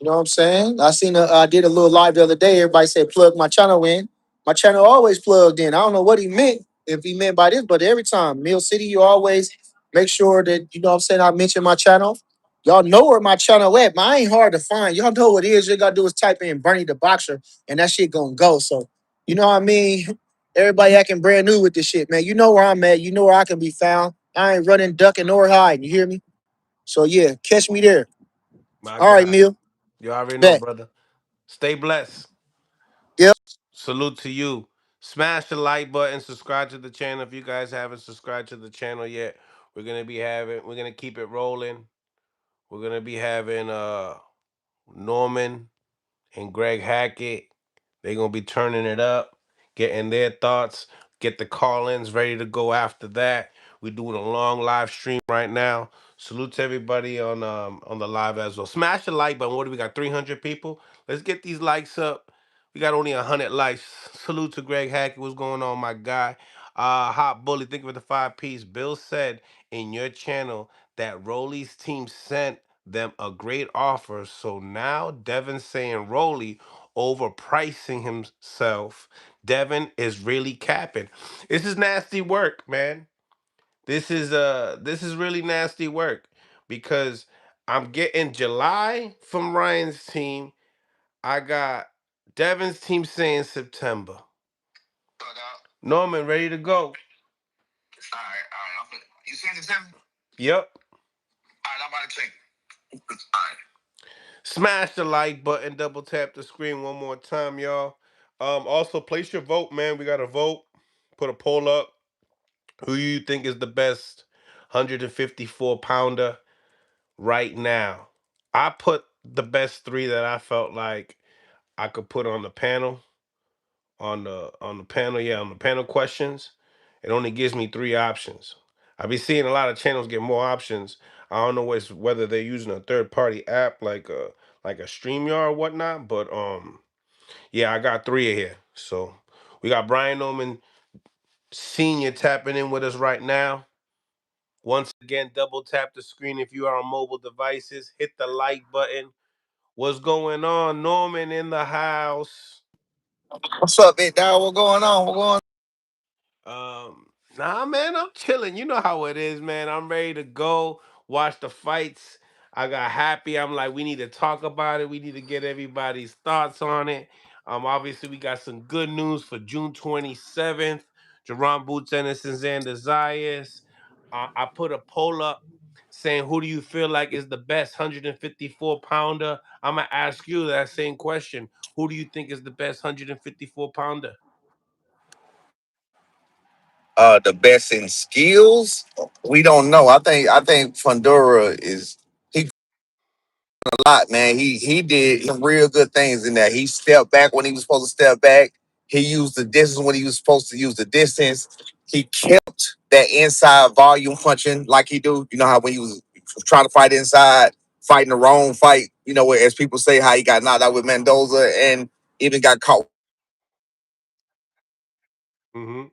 S2: You know what I'm saying? I did a little live the other day. Everybody said plug my channel in. My channel always plugged in. I don't know what he meant, if he meant by this, but every time, Mill City, you always make sure that, you know what I'm saying, I mention my channel. Y'all know where my channel at. Mine ain't hard to find. Y'all know what it is. You gotta do is type in Bernie the Boxer, and that shit gonna go. So, you know what I mean? Everybody acting brand new with this shit, man. You know where I'm at. You know where I can be found. I ain't running, ducking, or hiding. You hear me? So yeah, catch me there.
S1: My
S2: All right,
S1: God.
S2: Mill.
S1: You already know,
S2: Bet.
S1: brother. Stay blessed.
S2: Yep.
S1: Salute to you. Smash the like button, subscribe to the channel if you guys haven't subscribed to the channel yet. We're gonna keep it rolling. We're gonna be having Norman and Greg Hackett. They're gonna be turning it up, getting their thoughts, get the call-ins ready to go after that. We're doing a long live stream right now. Salute to everybody on the live as well. Smash the like button. What do we got? 300 people. Let's get these likes up. We got only 100 likes. Salute to Greg Hackett. What's going on, my guy? Hot Bully. Think of the 5 piece. Bill said in your channel that Roly's team sent them a great offer. So now Devin's saying Roly overpricing himself. Devin is really capping. This is nasty work, man. This is really nasty work because I'm getting July from Ryan's team. I got Devin's team saying September. Norman, ready to go. All right. You saying September? Yep. All right, I'm about to check. All right. Smash the like button, double tap the screen one more time, y'all. Also place your vote, man. We got a vote. Put a poll up. Who you think is the best 154 pounder right now? I put the best three that I felt like I could put on the panel. On the panel, yeah, on the panel questions. It only gives me three options. I be seeing a lot of channels get more options. I don't know whether they're using a third party app like a StreamYard or whatnot, but yeah, I got three here. So we got Brian Norman Senior tapping in with us right now. Once again, double tap the screen if you are on mobile devices. Hit the like button. What's going on, Norman in the house?
S2: What's up, big dog? What going on? What going
S1: Um, nah, man, I'm chilling. You know how it is, man. I'm ready to go watch the fights. I got happy. I'm like, we need to talk about it. We need to get everybody's thoughts on it. Obviously, we got some good news for June 27th. Jaron Boots, Ennis, and Xander Zayas. I put a poll up saying, who do you feel like is the best 154 pounder? I'm gonna ask you that same question. Who do you think is the best 154 pounder?
S2: the best in skills? We don't know. I think Fundora is he a lot, man. He did some real good things in that. He stepped back when he was supposed to step back. He used the distance when he was supposed to use the distance. He kept that inside volume punching like he do. You know how when he was trying to fight inside, fighting the wrong fight. You know, as people say, how he got knocked out with Mendoza and even got caught
S1: Mm-hmm.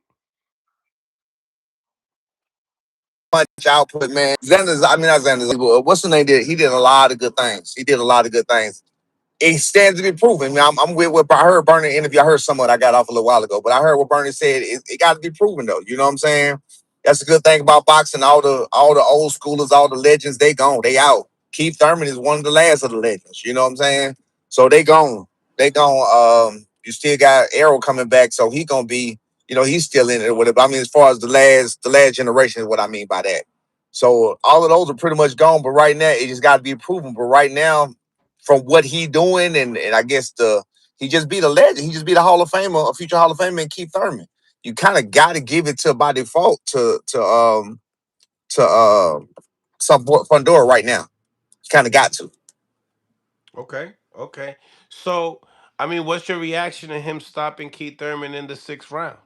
S2: punch output, man. Xander's, I mean not Xander's, what's the name did? He did a lot of good things. He did a lot of good things. It stands to be proven. I'm with what I heard Bernie interview. I heard someone I got off a little while ago, but I heard what Bernie said. It got to be proven though. You know what I'm saying? That's a good thing about boxing. All the old schoolers, all the legends, they gone. They out. Keith Thurman is one of the last of the legends. You know what I'm saying? So they gone. They gone. You still got Errol coming back, so he gonna be. You know, he's still in it or whatever. I mean, as far as the last generation is what I mean by that. So all of those are pretty much gone. But right now, it just got to be proven. But right now, from what he doing and I guess he just beat a legend. He just beat a Hall of Famer, a future Hall of Famer, and Keith Thurman. You kind of got to give it to by default to some Fundora right now. You kind of got to.
S1: Okay, okay. So, I mean, what's your reaction to him stopping Keith Thurman in the sixth round?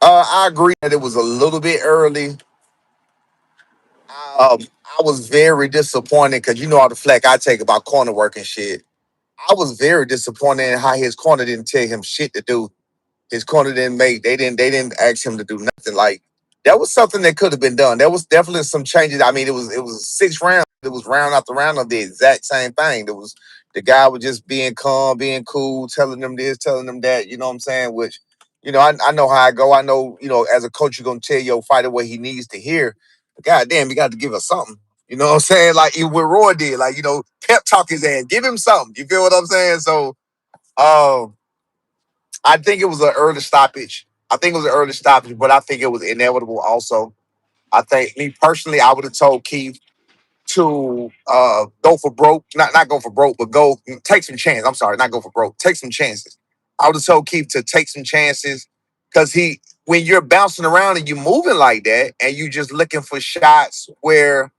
S2: I agree that it was a little bit early. I was very disappointed because you know all the flack I take about corner work and shit. I was very disappointed in how his corner didn't tell him shit to do. His corner didn't make. They didn't ask him to do nothing. Like that was something that could have been done. There was definitely some changes. I mean, it was 6 rounds. It was round after round of the exact same thing. There was the guy was just being calm, being cool, telling them this, telling them that. You know what I'm saying? Which, I know how I go. I know, as a coach, you're gonna tell your fighter what he needs to hear. But God damn, you got to give us something.
S3: You know what I'm saying? Like even what Roy did, like, pep talk his ass, give him something. You feel what I'm saying? So um I think it was an early stoppage. I think it was an early stoppage, but I think it was inevitable also. I think me personally, I would have told Keith to go for broke, not go for broke, but go take some chances. I'm sorry, not go for broke, take some chances. I would have told Keith to take some chances because when you're bouncing around and you're moving like that, and you just looking for shots where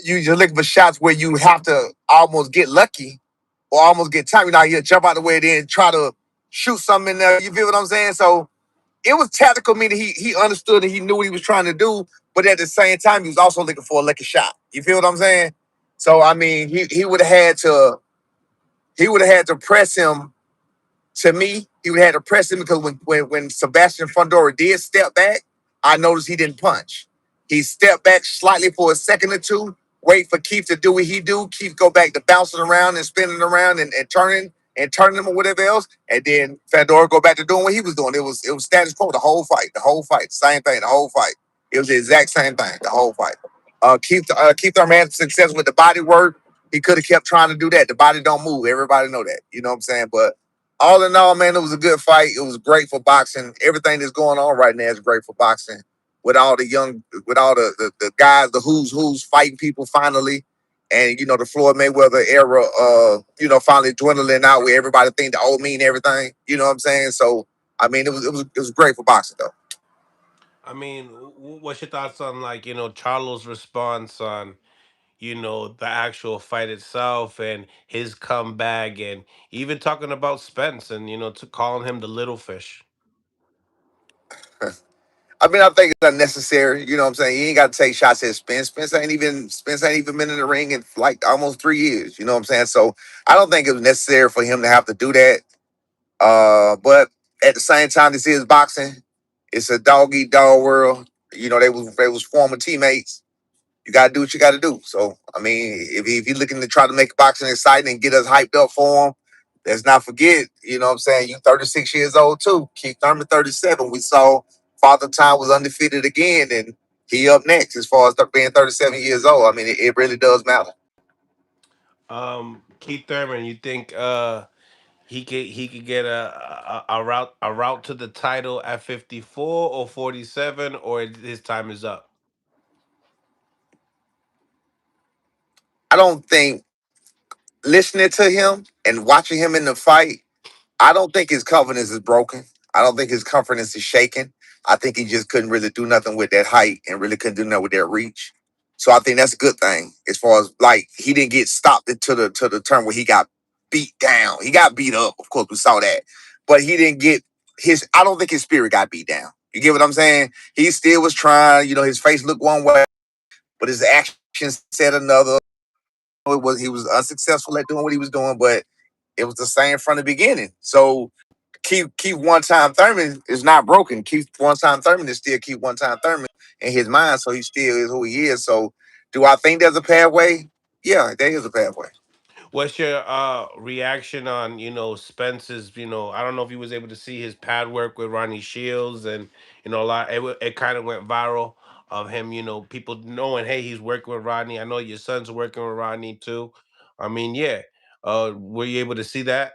S3: you have to almost get lucky or almost get time. You jump out the way, then try to shoot something in there. You feel what I'm saying? So it was tactical, meaning he understood and he knew what he was trying to do, but at the same time, he was also looking for a lucky shot. You feel what I'm saying? So I mean, he would have had to press him. To me, he would have had to press him because when Sebastian Fundora did step back, I noticed he didn't punch. He stepped back slightly for a second or two, wait for Keith to do what he do. Keith go back to bouncing around and spinning around and turning him or whatever else, and then Fendora go back to doing what he was doing. It was status quo the whole fight, same thing, the whole fight. It was the exact same thing, the whole fight. Keith Thurman had success with the body work. He could have kept trying to do that. The body don't move. Everybody know that. You know what I'm saying? But all in all, man, it was a good fight. It was great for boxing. Everything that's going on right now is great for boxing. With all the guys, the who's fighting people finally, and the Floyd Mayweather era, finally dwindling out where everybody think the old mean everything. You know what I'm saying? So I mean, it was great for boxing though.
S1: I mean, what's your thoughts on, like, Charlo's response on, the actual fight itself and his comeback, and even talking about Spence and, to calling him the little fish.
S3: I mean, I think it's unnecessary. You know what I'm saying? You ain't got to take shots at Spence. Spence ain't even been in the ring in like almost 3 years. You know what I'm saying? So I don't think it was necessary for him to have to do that. But at the same time, this is boxing. It's a dog eat dog world. They was former teammates. You gotta do what you gotta do. So I mean, if you're looking to try to make boxing exciting and get us hyped up for him, let's not forget. You know what I'm saying? You 36 years old too. Keith Thurman 37. We saw Father Time was undefeated again, and he up next as far as being 37 years old. I mean, it really does matter.
S1: Keith Thurman, you think he could get a route to the title at 54 or 47, or his time is up?
S3: I don't think listening to him and watching him in the fight, I don't think his confidence is broken. I don't think his confidence is shaken. I think he just couldn't really do nothing with that height and really couldn't do nothing with that reach. So I think that's a good thing as far as like he didn't get stopped to the turn where he got beat down. He got beat up, of course, we saw that. But he didn't get I don't think his spirit got beat down. You get what I'm saying? He still was trying, his face looked one way, but his actions said another. He was unsuccessful at doing what he was doing, but it was the same from the beginning. So Keith one time Thurman is not broken. Keith one time Thurman is still Keith one time Thurman in his mind, so he still is who he is. So do I think there's a pathway? Yeah, there is a pathway.
S1: What's your reaction on, Spence's, I don't know if he was able to see his pad work with Ronnie Shields, and, a lot, it kind of went viral of him, people knowing, hey, he's working with Rodney. I know your son's working with Rodney too. I mean, yeah. Were you able to see that?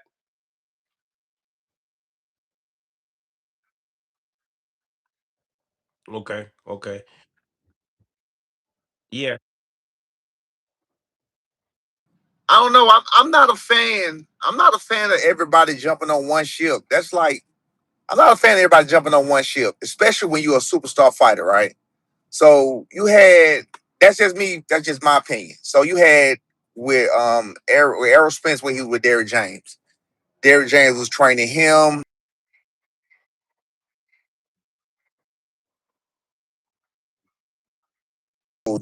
S1: Okay, okay. Yeah.
S3: I don't know. I'm not a fan. I'm not a fan of everybody jumping on one ship. That's like I'm not a fan of everybody jumping on one ship, especially when you're a superstar fighter, right? So you had that's just me. That's just my opinion. So you had Errol Spence when he was with Derrick James. Derrick James was training him.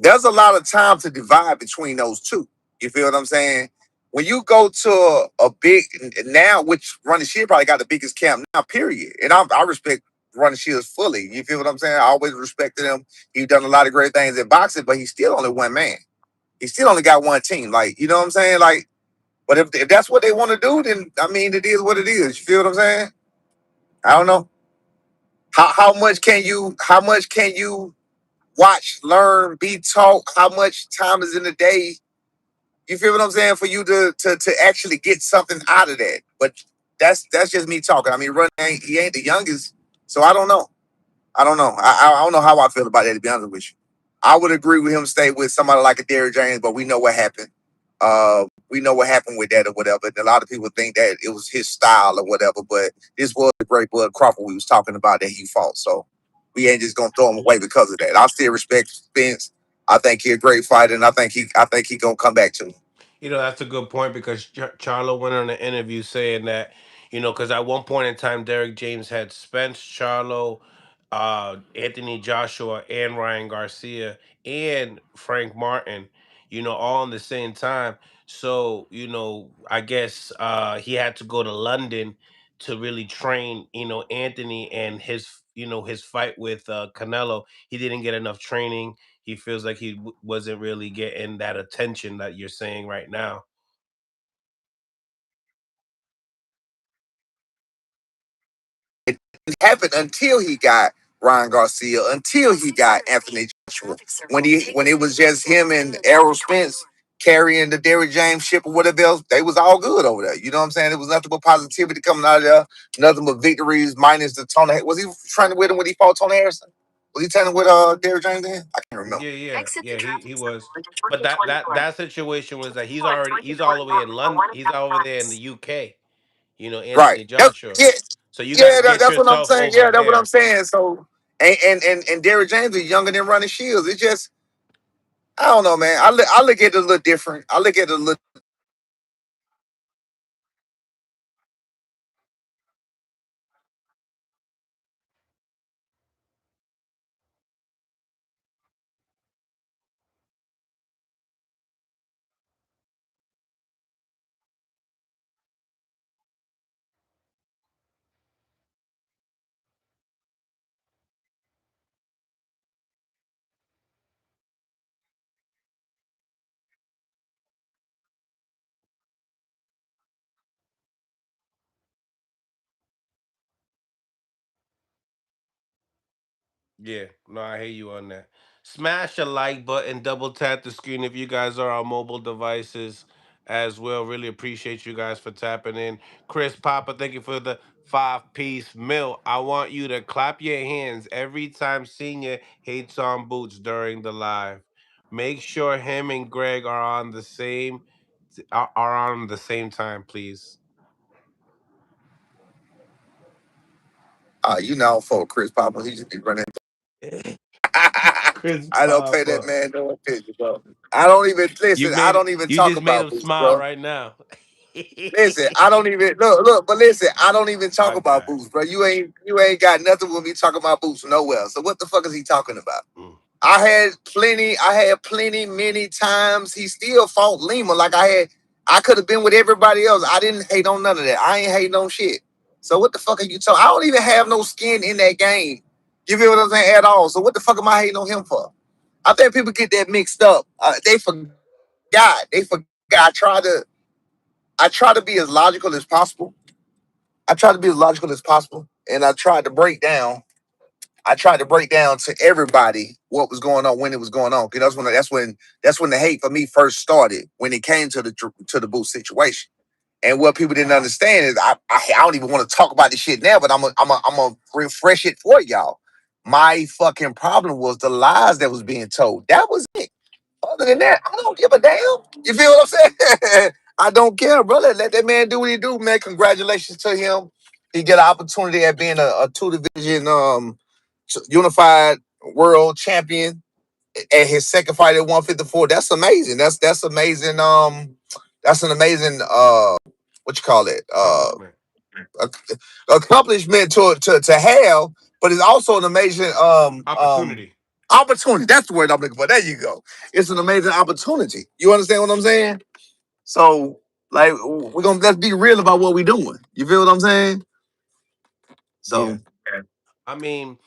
S3: There's a lot of time to divide between those two. You feel what I'm saying? When you go to a big now, which Ronnie Shield probably got the biggest camp now, period. And I respect Ronnie Shields fully. You feel what I'm saying? I always respected him. He's done a lot of great things in boxing, but he's still only one man. He still only got one team. Like, you know what I'm saying? Like, but if that's what they want to do, then I mean, it is what it is. You feel what I'm saying? I don't know. How much can you watch, learn, be taught how much time is in the day. You feel what I'm saying? For you to actually get something out of that. But that's just me talking. I mean, Run ain't he ain't the youngest, so I don't know. I don't know. I don't know how I feel about that. To be honest with you, I would agree with him stay with somebody like a Derrick James, but we know what happened. We know what happened with that or whatever. And a lot of people think that it was his style or whatever, but this was the great Bud Crawford we was talking about that he fought. So we ain't just gonna throw him away because of that. I still respect Spence. I think he a great fighter, and I think he gonna come back to me.
S1: That's a good point because Charlo went on an interview saying that, because at one point in time, Derek James had Spence, Charlo, Anthony Joshua, and Ryan Garcia, and Frank Martin, all in the same time. So, I guess he had to go to London to really train, Anthony and his fight with Canelo. He didn't get enough training. He feels like he wasn't really getting that attention that you're saying right now.
S3: Happened until he got Ryan Garcia, until he got Anthony Joshua. When it was just him and Errol Spence carrying the Derrick James ship or whatever else, they was all good over there. You know what I'm saying? It was nothing but positivity coming out of there, nothing but victories minus the Tony. Was he training with him when he fought Tony Harrison? Was he training with Derrick James then? I can't remember.
S1: Yeah, yeah. He was, but that situation was that he's all the way in London. He's over there in the UK.
S3: Right.
S1: Anthony Joshua.
S3: Yeah,
S1: So you got to
S3: yeah,
S1: get
S3: that's what I'm
S1: yourself
S3: saying.
S1: over
S3: Yeah, that's what I'm
S1: there.
S3: saying. So and Derrick James is younger than Running Shields. It's just I don't know, man. I look at it a little different. I look at it a little.
S1: Yeah, no, I hear you on that. Smash a like button, double tap the screen if you guys are on mobile devices as well. Really appreciate you guys for tapping in. Chris Papa, thank you for the 5-piece meal. I want you to clap your hands every time Senior hates on Boots during the live. Make sure him and Greg are on the same time, please.
S3: You know, for Chris Papa, he just be running.
S1: Chris
S3: I don't pay that
S1: Papa.
S3: man no attention, bro. I don't even
S1: You
S3: listen. I
S1: made
S3: don't even
S1: you
S3: talk
S1: just made
S3: about
S1: him
S3: boots,
S1: smile
S3: bro.
S1: right now.
S3: Listen, I don't even look, but listen, I don't even talk
S1: My
S3: about
S1: guy.
S3: boots, bro. You ain't got nothing with me talking about boots nowhere. So what the fuck is he talking about?
S1: Mm.
S3: I had plenty many times he still fought Lima. I could have been with everybody else. I didn't hate on none of that. I ain't hating on shit. So what the fuck are you talking? I don't even have no skin in that game. You feel what I'm saying? At all. So what the fuck am I hating on him for? I think people get that mixed up. They forgot. They forgot. I try to be as logical as possible. I try to be as logical as possible. And I tried to break down to everybody what was going on when it was going on. Because that's when the hate for me first started when it came to the boost situation. And what people didn't understand is I don't even want to talk about this shit now, but I'm a refresh it for y'all. My fucking problem was the lies that was being told. That was it. Other than that, I don't give a damn. You feel what I'm saying? I don't care, brother. Let that man do what he do, man. Congratulations to him. He get an opportunity at being a two division unified world champion at his second fight at 154. That's amazing. That's amazing. That's an amazing what you call it
S1: Accomplishment.
S3: ac- accomplishment to have, but it's also an amazing
S1: Opportunity.
S3: opportunity. That's the word I'm looking for. There you go. It's an amazing opportunity. You understand what I'm saying? So like let's be real about what we're doing. You feel what I'm saying?
S1: Yeah.
S3: So
S1: I mean,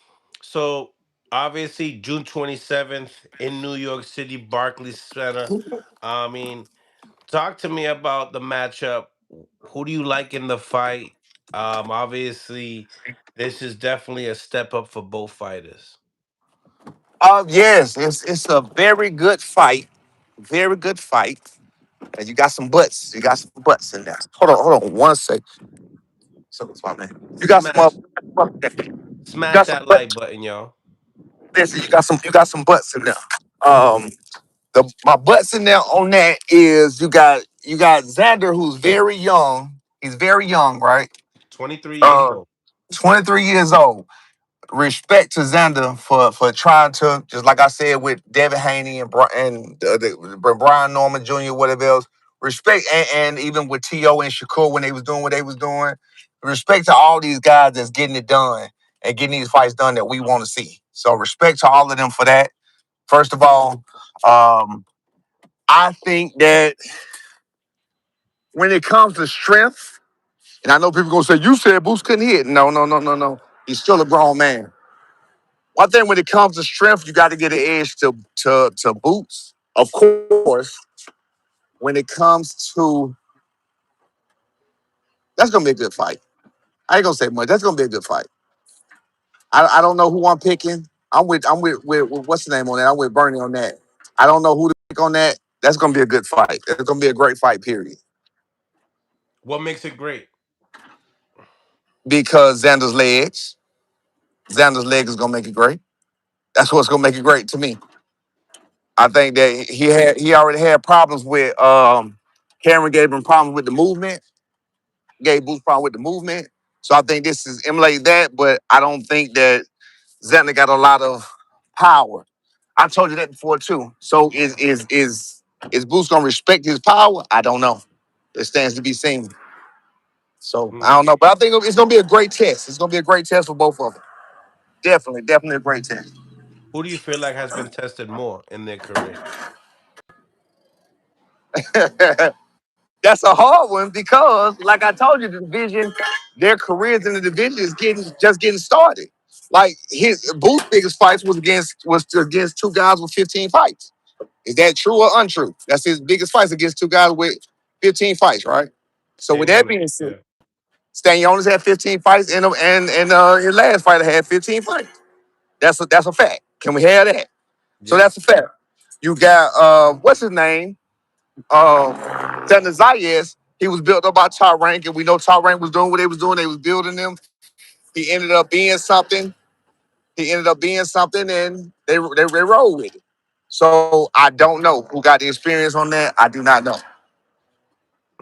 S1: so obviously June 27th in New York City, Barclays Center. I mean, talk to me about the matchup. Who do you like in the fight? Obviously, this is definitely a step up for both fighters.
S3: Yes, it's a very good fight. Very good fight. And you got some butts. You got some butts in there. Hold on one sec. So what's my man? You got some
S1: Smash,
S3: you
S1: smash
S3: got some
S1: that like
S3: butts.
S1: button, y'all.
S3: Listen, you got some butts in there. Um my butts in there on that is you got Xander who's very young. He's very young, right?
S1: 23 years
S3: Uh
S1: old.
S3: 23 years old. Respect to Xander for trying to, just like I said with Devin Haney and Brian Norman Jr. whatever else. Respect and even with T.O. and Shakur when they was doing what they was doing. Respect to all these guys that's getting it done and getting these fights done that we want to see. So respect to all of them for that. First of all, um, I think that when it comes to strength, and I know people gonna say you said Boots couldn't hit. No, no, no, no, no. He's still a grown man. One thing when it comes to strength, you got to get an edge to Boots. Of course, when it comes to that's gonna be a good fight. I ain't gonna say much. That's gonna be a good fight. I don't know who I'm picking. I'm with what's the name on that? I'm with Bernie on that. I don't know who to pick on that. That's gonna be a good fight. It's gonna be a great fight. Period.
S1: What makes it great?
S3: Because Xander's leg is gonna make it great. That's what's gonna make it great to me. I think that he already had problems with Cameron gave him problems with the movement, gave Boots problem with the movement. So I think this is emulate that, but I don't think that Xander got a lot of power. I told you that before too. So is Boots gonna respect his power? I don't know. It stands to be seen. So I
S1: Mm.
S3: don't know, but I think it's gonna be a great test. It's gonna be a great test for both of them. Definitely a great test.
S1: Who do you feel like has been tested more in their career?
S3: That's a hard one because, like I told you, the division, their careers in the division is getting started. Like his Booth's biggest fights was against two guys with 15 fights. Is that true or untrue? That's his biggest fights against two guys with 15 fights, right? So with that
S1: Stanionis.
S3: being said,
S1: Yeah.
S3: Stanionis had 15 fights and his last fighter had 15 fights. That's a fact. Can we have that? So
S1: Yeah.
S3: that's a fact. You got what's his name? um Xander Zayas, he was built up by Top Rank, and we know Top Rank was doing what they was doing. They was building them. He ended up being something. And they rolled with it. So I don't know who got the experience on that. I do not know. It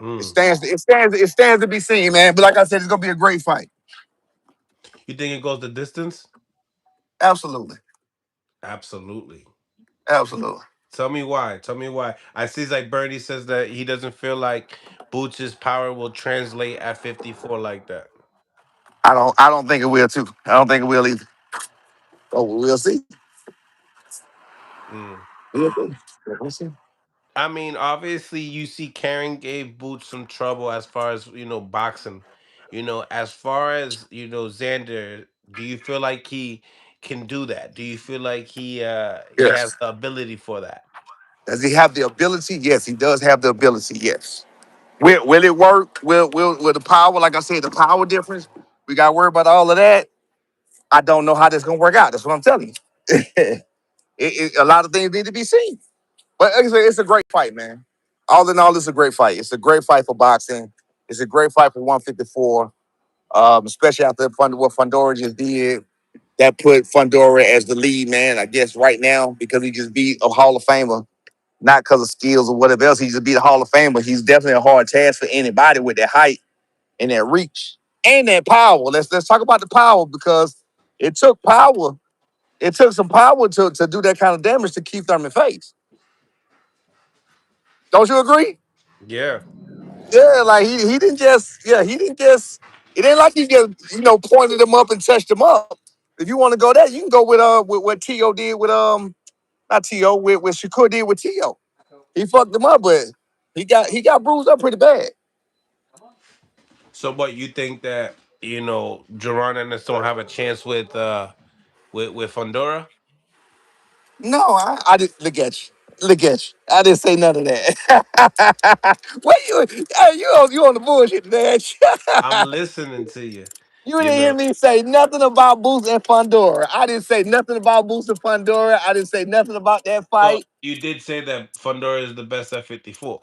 S1: Mm.
S3: stands. It stands. It stands to be seen, man. But like I said, it's gonna be a great fight.
S1: You think it goes the distance?
S3: Absolutely,
S1: Absolutely.
S3: absolutely.
S1: Tell me why. Tell me why. I see like Bernie says that he doesn't feel like Boots' power will translate at 54 like that.
S3: I don't think it will too. I don't think it will either. Oh, we'll see.
S1: Mm.
S3: We'll see. We'll see.
S1: I mean, obviously, you see, Karen gave Boots some trouble as far as boxing. As far as Xander, do you feel like he can do that? Do you feel like he has
S3: Yes.
S1: the ability for that?
S3: Does he have the ability? Yes, he does have the ability. Yes. Will it work? Will the power, like I said, the power difference? We got to worry about all of that. I don't know how this gonna work out. That's what I'm telling you. A lot of things need to be seen. But like I said, it's a great fight, man. All in all, it's a great fight. It's a great fight for boxing. It's a great fight for 154. Especially after what Fundora just did. That put Fundora as the lead man, I guess, right now because he just beat a Hall of Famer, not because of skills or whatever else. He just beat a Hall of Famer. He's definitely a hard task for anybody with that height and that reach and that power. Let's talk about the power because it took power. It took some power to do that kind of damage to keep Thurman face. Don't you agree?
S1: Yeah.
S3: Yeah, like he didn't just it ain't like he just pointed him up and touched him up. If you want to go there, you can go with what T.O. did with not T.O. with Shakur did with T.O. He fucked him up, but he got bruised up pretty bad.
S1: So, what you think that Jaron and us don't have a chance with Fundora?
S3: No, I didn't look at you. Look at you. I didn't say none of that. What you? Hey, you on the bullshit today, ain't you?
S1: I'm listening to you.
S3: You
S1: You
S3: didn't hear
S1: know,
S3: me say nothing about Boots and Fundora. I didn't say nothing about Boots and Fundora. I didn't say nothing about that
S1: well,
S3: fight.
S1: you did say that Fundora is the best at 54.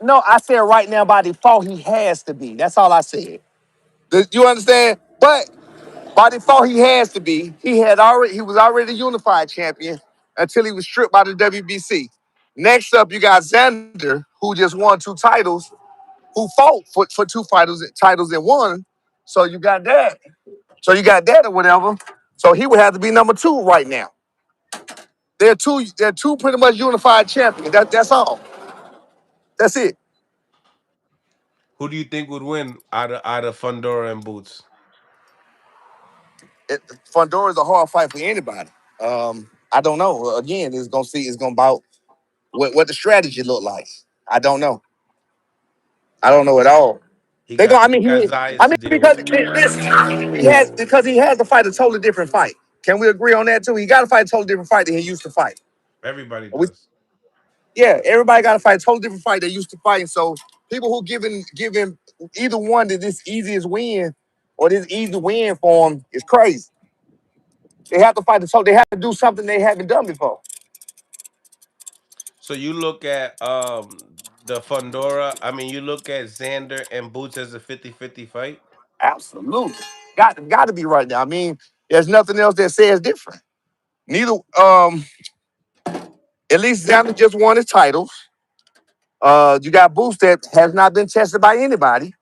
S3: No, I said right now by default he has to be. That's all I said. You understand? But by default he has to be. He was already the unified champion until he was stripped by the WBC. Next up, you got Xander, who just won 2 titles, who fought for 2 titles and won. So you got that. So you got that or whatever. So he would have to be number 2 right now. They're two pretty much unified champions. That's all. That's it.
S1: Who do you think would win out of Fundora and Boots?
S3: Fundora is a hard fight for anybody. I don't know. Again, it's gonna about what the strategy look like. I don't know. I don't know at all. They go.
S1: He got Zayas
S3: I
S1: to
S3: mean,
S1: deal
S3: because
S1: with.
S3: he has to fight a totally different fight. Can we agree on that too? He got to fight a totally different fight than he used to fight.
S1: Everybody
S3: We,
S1: does.
S3: yeah, everybody got to fight a totally different fight they used to fight. So people who giving either one that this easiest win or this easy win for them is crazy. They have to fight the They have to do something they haven't done before.
S1: So you look at the Fundora. I mean, you look at Xander and Boots as a 50-50 fight.
S3: Absolutely, got to be right now. I mean, there's nothing else that says different. Neither. At least Xander just won his titles. You got Boost that has not been tested by anybody.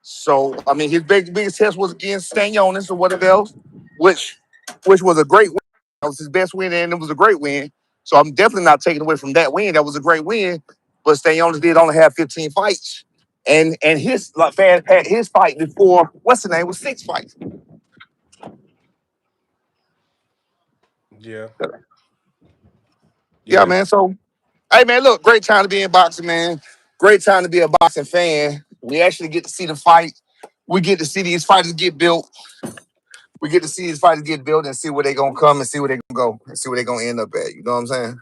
S3: So I mean, his biggest test was against Stanionis or whatever else, which which was a great win. That was his best win, and it was a great win. So I'm definitely not taking away from that win. That was a great win. But Stanionis did only have 15 fights, and his like fan had his fight before what's the name was 6 fights.
S1: Yeah,
S3: Yeah,
S1: yeah,
S3: man. So hey, man, look, great time to be in boxing, man. Great time to be a boxing fan. We actually get to see the fight. We get to see these fighters get built. We get to see these fighters get built and see where they gonna come and see where they gonna go and see where they gonna end up at. You know what I'm saying?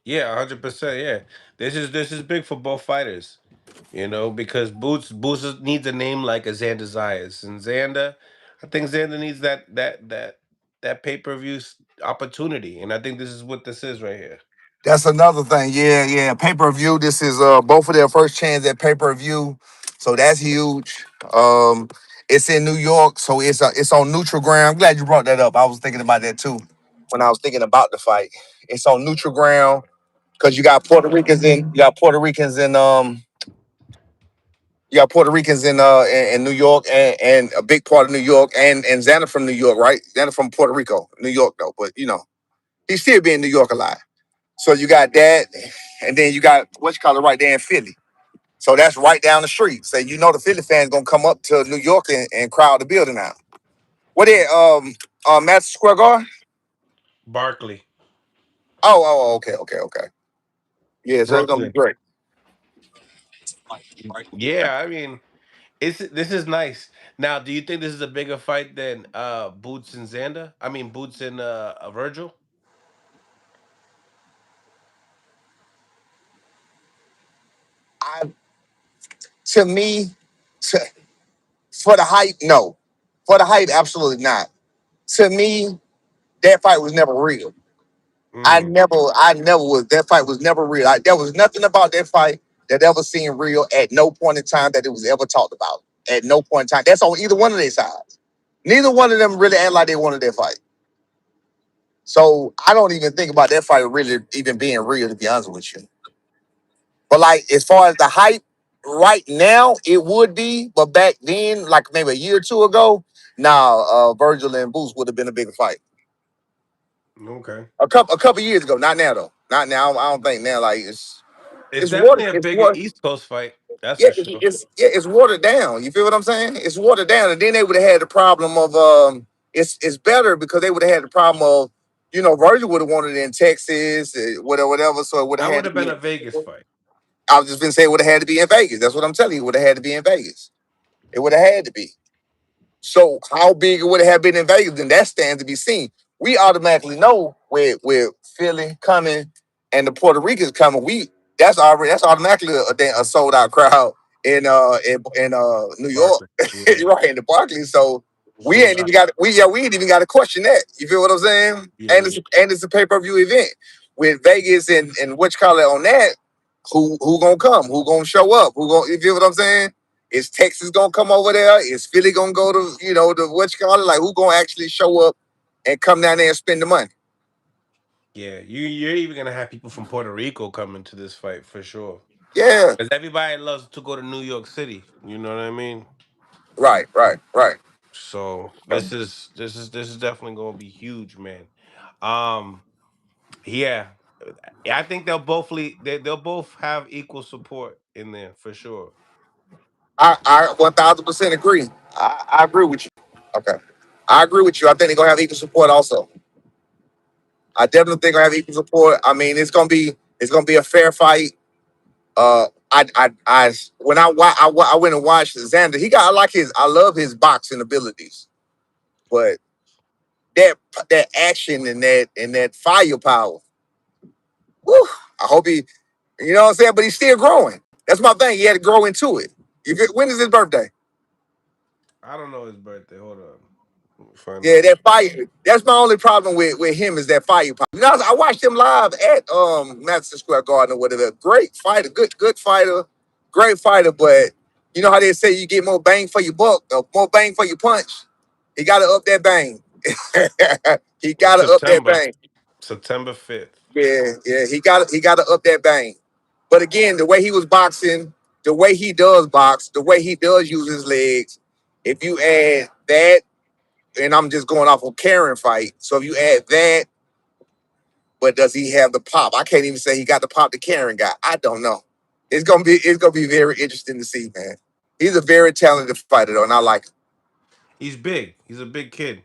S1: yeah, 100%. Yeah, this is big for both fighters. Because needs a name like a Xander Zayas, and I think Xander needs that pay-per-view opportunity, and I think this is what this is right here.
S3: That's another thing. Yeah, yeah. Pay per view. This is both of their first chance at pay per view, so that's huge. It's in New York, so it's on neutral ground. I'm glad you brought that up. I was thinking about that too when I was thinking about the fight. It's on neutral ground because you got Puerto Ricans in New York and a big part of New York and Xander from New York, right? Xander from Puerto Rico, New York though, but he still be in New York a lot. So you got that, and then you got what you call it right there in Philly. So that's right down the street. So the Philly fans gonna come up to New York and crowd the building out. What is Madison Square Garden?
S1: Barkley,
S3: Okay, okay, okay. Yeah, so it's gonna be
S1: Brooklyn.
S3: great.
S1: Yeah, I mean, this is nice. Now, do you think this is a bigger fight than Boots and Xander? I mean, Boots and Virgil.
S3: I to me, to, for the hype, no. For the hype, absolutely not. To me, that fight was never real.
S1: Mm,
S3: I never was. That fight was never real. There was nothing about that fight that ever seemed real at no point in time that it was ever talked about. At no point in time. That's on either one of their sides. Neither one of them really act like they wanted that fight. So I don't even think about that fight really even being real, to be honest with you. But like as far as the hype, right now it would be, but back then, like maybe a year or two ago, nah, Virgil and Boost would have been a bigger fight.
S1: okay,
S3: A couple years ago, not now though. Not now. I don't think now. Like
S1: it's
S3: it's water.
S1: definitely a
S3: It's
S1: bigger
S3: water.
S1: East Coast fight. That's
S3: Yeah,
S1: for sure.
S3: it's watered down. You feel what I'm saying? It's watered down, and then they would have had the problem of it's better because they would have had the problem of Virgil would have wanted it in Texas, whatever. So it would have
S1: That
S3: had
S1: would
S3: to
S1: have
S3: be.
S1: been a Vegas fight.
S3: I was just gonna say it would have had to be in Vegas. That's what I'm telling you. It would have had to be in Vegas. It would have had to be. So how big it would have been in Vegas, then that stands to be seen. We automatically know with Philly coming and the Puerto Ricans coming, that's automatically a sold out crowd in New York,
S1: Barkley. Yeah,
S3: right in the Barclays. So
S1: so that
S3: we ain't even got to question that. You feel what I'm saying?
S1: yeah, yeah,
S3: And it's a pay per view event with Vegas and what you call it on that. Who gonna come? Who gonna show up? Who gonna you feel what I'm saying? Is Texas gonna come over there? Is Philly gonna go to the what you call it? Like who gonna actually show up and come down there and spend the money?
S1: yeah. You're even gonna have people from Puerto Rico coming to this fight for sure.
S3: Yeah,
S1: Because everybody loves to go to New York City. You know what I mean?
S3: right.
S1: So this is definitely gonna be huge, man. Um, yeah, I think they'll both have equal support in there for sure.
S3: I 1000% agree. I agree with you. Okay. I agree with you. I think they're gonna have equal support also. I definitely think they're gonna have equal support. I mean, it's gonna be a fair fight. I when I went and watched Xander, I like I love his boxing abilities, but that that action and that firepower. Whew, I hope you know what I'm saying. But he's still growing. That's my thing. He had to grow into it. When is his birthday?
S1: I don't know his birthday. Hold on, let me find
S3: Yeah,
S1: out.
S3: that fire. That's my only problem with him is that firepower. You know, I watched him live at Madison Square Garden or whatever. Great fighter, good fighter, great fighter. But you know how they say you get more bang for your buck, more bang for your punch. He got to up that bang. He got to up that
S1: September
S3: bang.
S1: September 5th.
S3: Yeah. He got to up that bang. But again, the way he was boxing, the way he does box, the way he does use his legs. If you add that and I'm just going off of Karen fight. So if you add that, but does he have the pop? I can't even say he got the pop the Karen got. I don't know. It's gonna be very interesting to see, man. He's a very talented fighter though, and I like him.
S1: He's big. He's a big kid.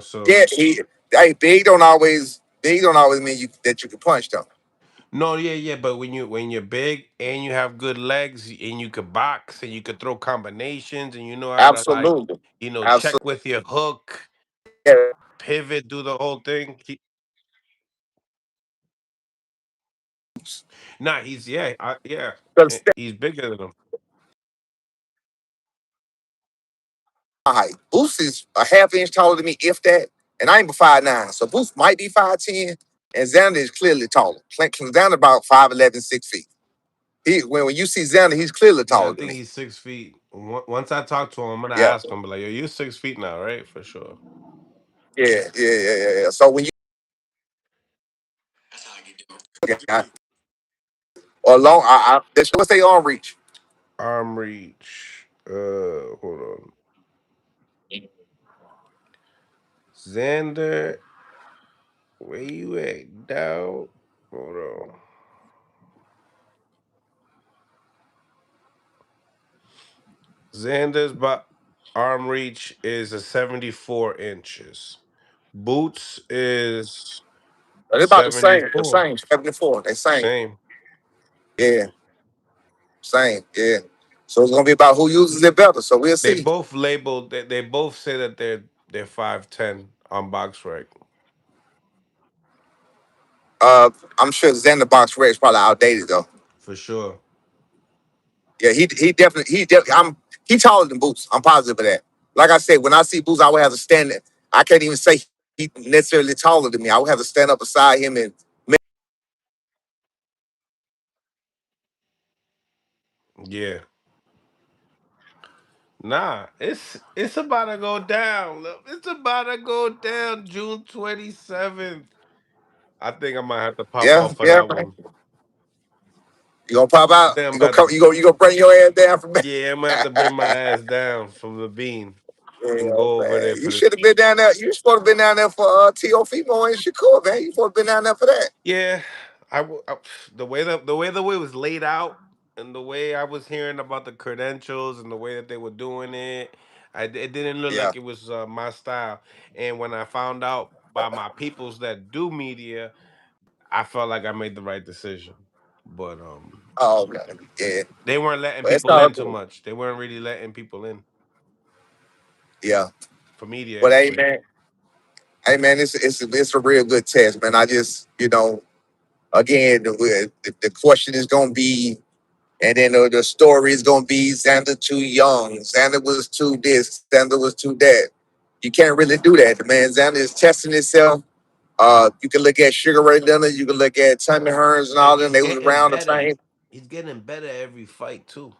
S1: So
S3: Yeah, hey, big don't always mean that you can punch though.
S1: no, yeah, yeah. But when you're big and you have good legs and you could box and you could throw combinations and you know how to like,
S3: Absolutely,
S1: check
S3: absolutely.
S1: with your hook,
S3: Yeah,
S1: pivot, do the whole thing. Nah, he's yeah, yeah.
S3: because
S1: He's bigger than him.
S3: height. Boost is a half inch taller than me, if that, and I ain't but 5'9". So Boost might be 5'10", and Xander is clearly taller. Xander about 5'11", 6 feet. When you see Xander, he's clearly
S1: Yeah, I
S3: taller than
S1: think
S3: me.
S1: he's 6 feet. Once I talk to him, I'm gonna
S3: Yeah,
S1: ask him, but like, yo, you're 6 feet now, right? For sure.
S3: yeah. So when you yeah, or long, let's say arm reach.
S1: Arm reach. Hold on. Xander, where you at, dog? Hold on. Xander's arm reach is a 74 inches. Boots is
S3: They're about the same. The
S1: 74.
S3: same. 74. They same.
S1: Same.
S3: Yeah, same. Yeah. So it's gonna be about who uses it better. So we'll
S1: They
S3: see.
S1: both labeled. They both say that they're 5'10" on box rec
S3: I'm sure Xander box rate is probably outdated though.
S1: for sure.
S3: Yeah, he taller than Boots. I'm positive of that. Like I said, when I see Boots, I would have to stand there. I can't even say he necessarily taller than me. I would have to stand up beside him and
S1: Yeah. Nah, it's about to go down. Look, it's about to go down June 27th. I think I might have to pop
S3: yeah,
S1: out for
S3: yeah,
S1: that
S3: man.
S1: one.
S3: You gonna pop
S1: I
S3: out?
S1: think I'm
S3: You gonna
S1: about to.
S3: come? You gonna bring your ass down from back?
S1: Yeah, I'm gonna have to bring my ass down from the bean and
S3: Yeah,
S1: go over
S3: man.
S1: there
S3: You
S1: for this.
S3: should have been down there. You supposed to have been down there for T.O. Fimo and Shakur, man. You supposed to have been down there for that.
S1: Yeah, the way it was laid out and the way I was hearing about the credentials and the way that they were doing it, it didn't look
S3: Yeah.
S1: like it was my style. And when I found out by my peoples that do media, I felt like I made the right decision. But
S3: Oh, okay. Yeah.
S1: they weren't letting
S3: But it's
S1: people
S3: all
S1: in too
S3: good.
S1: much. They weren't really letting people in
S3: Yeah.
S1: for media
S3: But
S1: anyway.
S3: hey man, it's a real good test, man. I just again the question is gonna be And then the story is gonna be Xander too young, Xander was too this, Xander was too that. You can't really do that, man. Xander is testing himself. You can look at Sugar Ray Leonard, you can look at Tommy Hearns and
S1: And
S3: all them.
S1: he's
S3: They was
S1: getting
S3: around the
S1: better.
S3: same.
S1: He's getting better every fight too.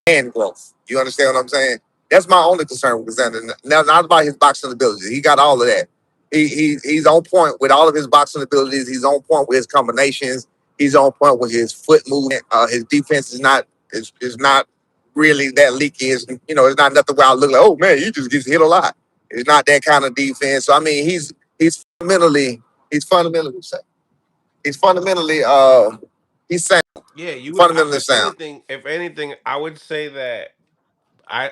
S3: And growth. You understand what I'm saying? That's my only concern with Xander. Now, not about his boxing abilities. He got all of that. He's on point with all of his boxing abilities. He's on point with his combinations. He's on point with his foot movement. His defense is not really that leaky. It's not nothing where I look like, oh man, he just gets hit a lot. It's not that kind of defense. So I mean, he's fundamentally he's fundamentally he's sound,
S1: Yeah, you would.
S3: fundamentally sound.
S1: If anything, I would say that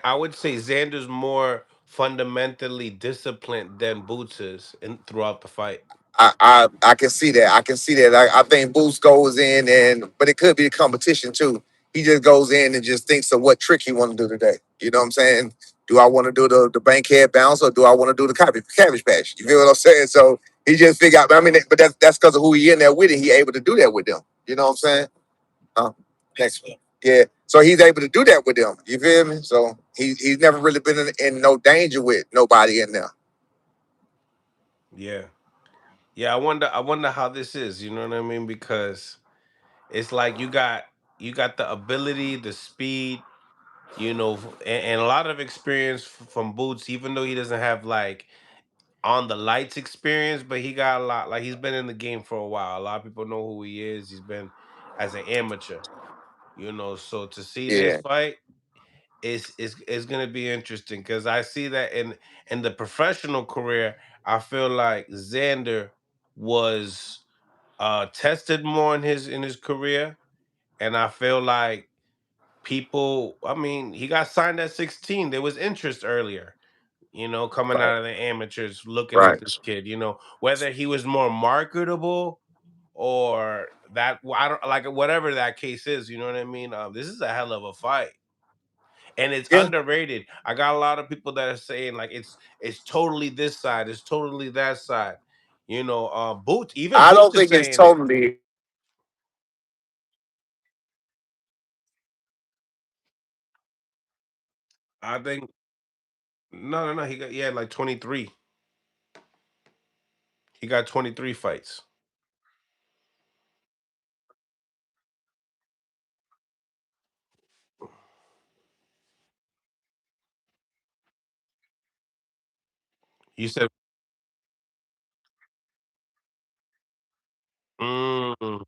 S1: I would say Xander's more fundamentally disciplined than Boots is in throughout the fight.
S3: I can see that. I can see that. I think Boost goes in but it could be a competition too. He just goes in and just thinks of what trick he want to do today. You know what I'm saying? Do I want to do the bankhead bounce or do I want to do the cabbage patch? You feel what I'm saying? So he just figure out. I mean, but that's because of who he in there with, and he able to do that with them. You know what I'm saying? Uh, Next one. Yeah. So he's able to do that with them. You feel me? So he's never really been in no danger with nobody in there.
S1: Yeah, yeah. I wonder how this is. You know what I mean? Because it's like you got the ability, the speed, and a lot of experience from Boots. Even though he doesn't have like on the lights experience, but he got a lot. Like he's been in the game for a while. A lot of people know who he is. He's been as an amateur. So to see this
S3: Yeah.
S1: fight is gonna be interesting because I see that in the professional career, I feel like Xander was tested more in his career, and I feel like people. I mean, he got signed at 16. There was interest earlier. Coming
S3: Right.
S1: out of the amateurs, looking at this
S3: Right.
S1: kid. Whether he was more marketable or that. Well, I don't like whatever that case is. You know what I mean? This is a hell of a fight and it's
S3: Yeah.
S1: underrated. I got a lot of people that are saying like it's totally this side, it's totally that side. Boots, even
S3: I
S1: Boots
S3: don't
S1: is
S3: think it's
S1: saying it.
S3: totally.
S1: I think no, no, no. He had like 23. He got 23 fights. You said, mm,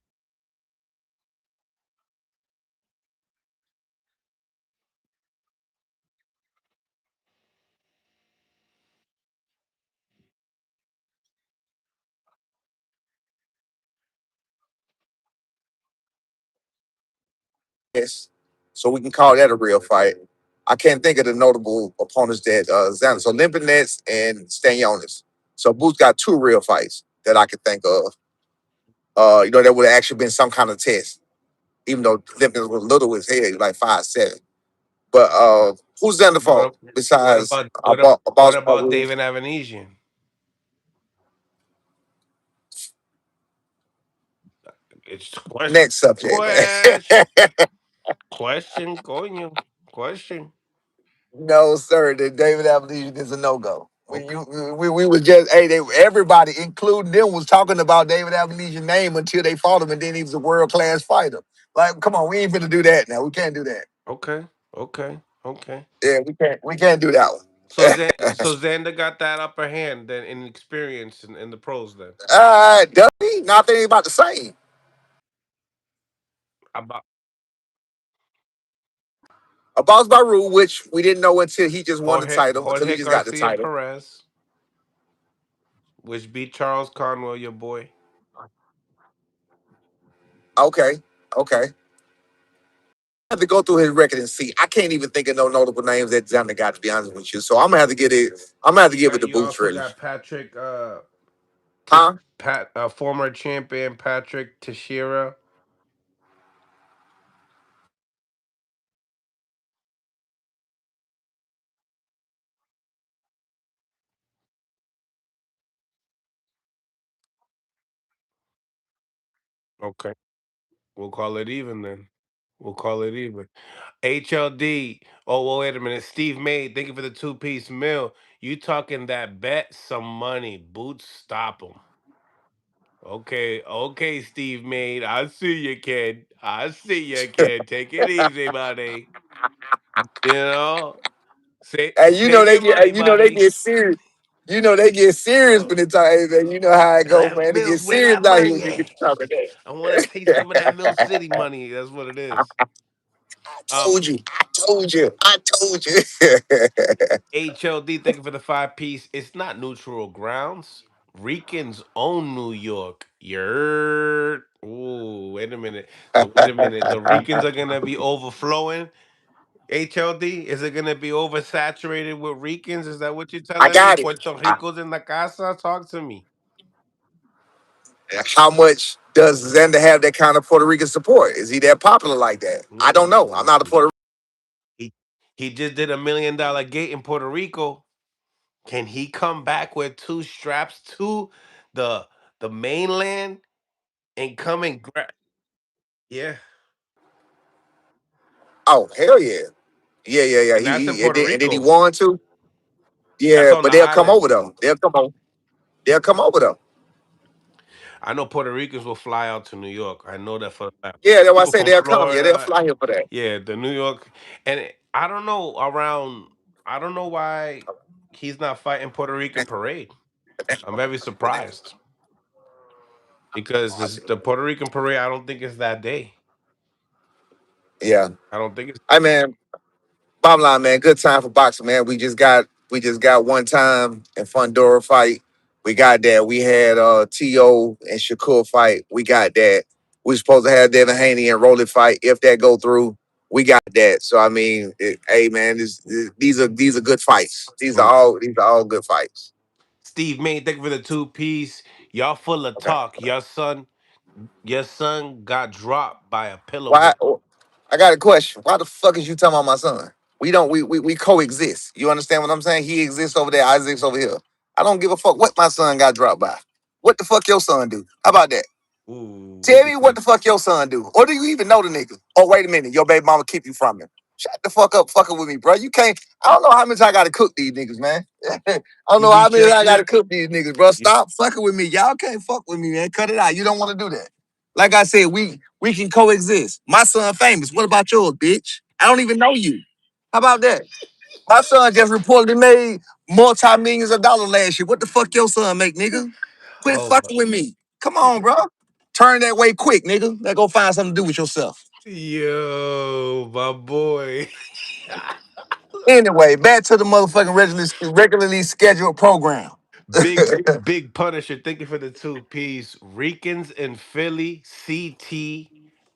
S3: Yes. So we can call that a real fight. I can't think of the notable opponents that Xander. So Limpinets and Stanionis. So Booth got two real fights that I could think of. That would have actually been some kind of test, even though Limpinets was little as hell, he was like 5'7". But who's Xander
S1: what
S3: fought
S1: ab-
S3: besides a
S1: what
S3: boss
S1: about David Avanesian? It's question,
S3: Next subject, man.
S1: question, question, coño, question.
S3: No, sir. The David Aberdeen is a no go.
S1: Okay,
S3: We was just everybody, including them, was talking about David Aberdeen's name until they fought him, and then he was a world class fighter. Like, come on, we ain't finna do that now. We can't do that.
S1: okay, okay, okay.
S3: Yeah, we can't do that
S1: So
S3: one.
S1: Xander got that upper hand then in experience in the pros then.
S3: Does he? No, I think he's about the same.
S1: About
S3: About Baru, which we didn't know until he just won the title, until he
S1: Jorge
S3: just got the
S1: Garcia
S3: title.
S1: Perez, which beat Charles Conwell, your boy.
S3: Okay, okay. I have to go through his record and see. I can't even think of no notable names that Xander got, to be honest with you. So I'm gonna have to get it. I'm gonna have to give it the
S1: You
S3: boots,
S1: also
S3: really.
S1: got Patrick
S3: Huh?
S1: former champion Patrick Teixeira. Okay, we'll call it even then. We'll call it even. HLD. Oh, well, wait a minute. Steve May, thank you for the two-piece meal. You talking that bet some money. Boots, stop him. Okay, okay, Steve May. I see you, kid. I see you, kid. Take it easy, buddy. You know,
S3: And
S1: save your money,
S3: they
S1: buddy.
S3: get serious. You know they get serious when
S1: Oh,
S3: they talk. Hey, man, you know how it go, man. They get
S1: Where
S3: serious
S1: that
S3: out here
S1: money
S3: when they
S1: at?
S3: get to talking
S1: I want to taste some of that Mill City
S3: that.
S1: money. That's what it is. Um,
S3: Told you. I told you. I told you.
S1: HLD, thank you for the five piece. It's not neutral grounds. Ricans own New York. Yer. Ooh, wait a minute. So wait a minute. The Ricans are gonna be overflowing. HLD, is it gonna be oversaturated with Ricans? Is that what you're
S3: I
S1: telling me?
S3: got it.
S1: Puerto Rico's in la casa. Talk to me.
S3: How much does Xander have that kind of Puerto Rican support? Is he that popular like that? I don't know. I'm not a
S1: Ooh.
S3: Puerto
S1: He he just did $1 million gate in Puerto Rico. Can he come back with two straps to the the mainland and come and grab? Yeah,
S3: Oh, hell yeah. Yeah, yeah, yeah.
S1: and that's in
S3: And
S1: Puerto
S3: then he
S1: Rico.
S3: won too.
S1: That's
S3: Yeah,
S1: on
S3: but
S1: the
S3: they'll come
S1: island.
S3: over though. They'll come over. They'll come over though.
S1: I know Puerto Ricans will fly out to New York. I know that for a fact.
S3: Yeah, that's why I
S1: People
S3: say
S1: from
S3: they'll come. Yeah, they'll
S1: Florida,
S3: fly here for that.
S1: yeah, the New York, and I don't know around. I don't know why he's not fighting Puerto Rican parade. I'm very surprised because the Puerto Rican parade. I don't think it's that day.
S3: Yeah.
S1: I don't think it's.
S3: I mean, bottom line, man, good time for boxing, man. We just got one time in Fundora fight. We got that. We had T.O. and Shakur fight. We got that. We supposed to have Devin Haney and Roly fight. If that go through, we got that. So I mean, hey man, these are good fights. These are all good fights.
S1: Steve May, thank you for the two-piece. Y'all full of
S3: Okay.
S1: talk. Your son got dropped by a pillow
S3: Why?
S1: boy.
S3: I got a question. Why the fuck is you talking about my son? We don't. We coexist. You understand what I'm saying? He exists over there. I exist over here. I don't give a fuck what my son got dropped by. What the fuck your son do? How about that?
S1: Ooh, we
S3: Tell
S1: could
S3: me what
S1: take
S3: the fuck your son do. Or do you even know the nigga? Oh, wait a minute. Your baby mama keep you from him. Shut the fuck up fucking with me, bro. You can't. I don't know how many times I gotta cook these niggas, man. I don't
S1: you
S3: know how
S1: beat
S3: many
S1: your
S3: times I gotta
S1: shit.
S3: cook these niggas, bro.
S1: You,
S3: Stop fucking with me. Y'all can't fuck with me, man. Cut it out. You don't want to do that. Like I said, we can coexist. My son famous. What about yours, bitch? I don't even know you. How about that? My son just reportedly made multi-millions of dollars last year. What the fuck your son make, nigga? Quit
S1: oh my,
S3: fucking with me. Come on, bro. Turn that way quick, nigga. Now go find something to do with yourself.
S1: yo, my boy.
S3: Anyway, back to the motherfucking regularly scheduled program.
S1: Big Punisher. Thank you for the two-piece. Ricans in Philly, CT,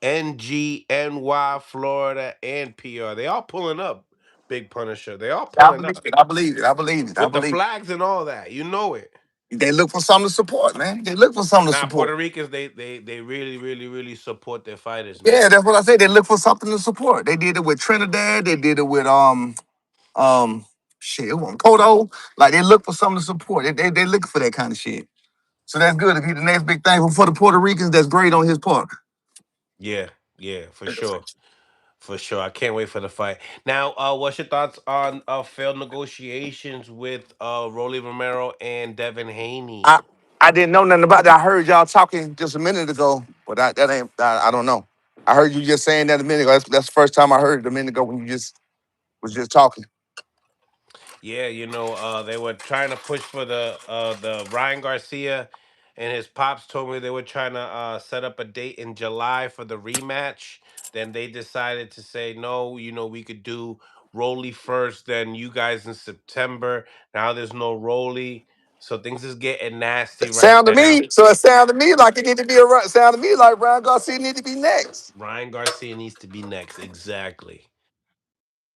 S1: NG, NY, Florida, and PR. They all pulling up. Big Punisher. They all
S3: I
S1: pulling
S3: believe
S1: up
S3: it. I believe it. I believe it. I
S1: with the
S3: believe it.
S1: flags and all that. You know it.
S3: They look for something to support, man. They look for something to
S1: Now
S3: support.
S1: Puerto Ricans, they really, really, really support their fighters, man.
S3: Yeah, that's what I said. They look for something to support. They did it with Trinidad. They did it with um shit, it wasn't Kodo. Like they look for something to support. They look for that kind of shit. So that's good. If he the next big thing for the Puerto Ricans, that's great on his part.
S1: Yeah, yeah, for sure. For sure. I can't wait for the fight. Now, what's your thoughts on failed negotiations with Rolly Romero and Devin
S3: I
S1: Haney?
S3: I didn't know nothing about that. I heard y'all talking just a minute ago, but that ain't. I don't know. I heard you just saying that a minute ago. That's the first time I heard it a minute ago when you just was just talking.
S1: Yeah, they were trying to push for the Ryan Garcia, and his pops told me they were trying to set up a date in July for the rematch. Then they decided to say no. We could do Rolly first, then you guys in September. Now there's no Rolly, so things is getting nasty right
S3: Sound to
S1: now.
S3: me. So it sounded to me like it need to be sound to me like Ryan Garcia need to be next.
S1: Ryan Garcia needs to be next. Exactly.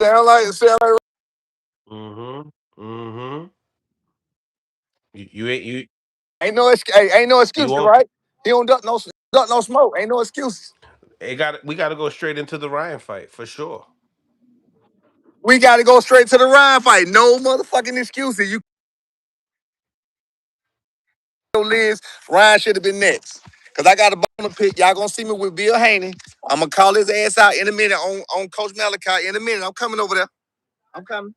S3: Sound like
S1: Mm-hmm. Mm-hmm. You ain't you
S3: ain't no
S1: you
S3: excuse,
S1: won't.
S3: right? He don't duck no smoke. Ain't no excuses.
S1: We got to go straight into the Ryan fight for sure.
S3: We got to go straight to the Ryan fight. No motherfucking excuses. You Liz, Ryan should have been next. Cause I got a bone to pick. Y'all gonna see me with Bill Haney. I'm gonna call his ass out in a minute on Coach Malachi. In a minute, I'm coming over there. I'm coming.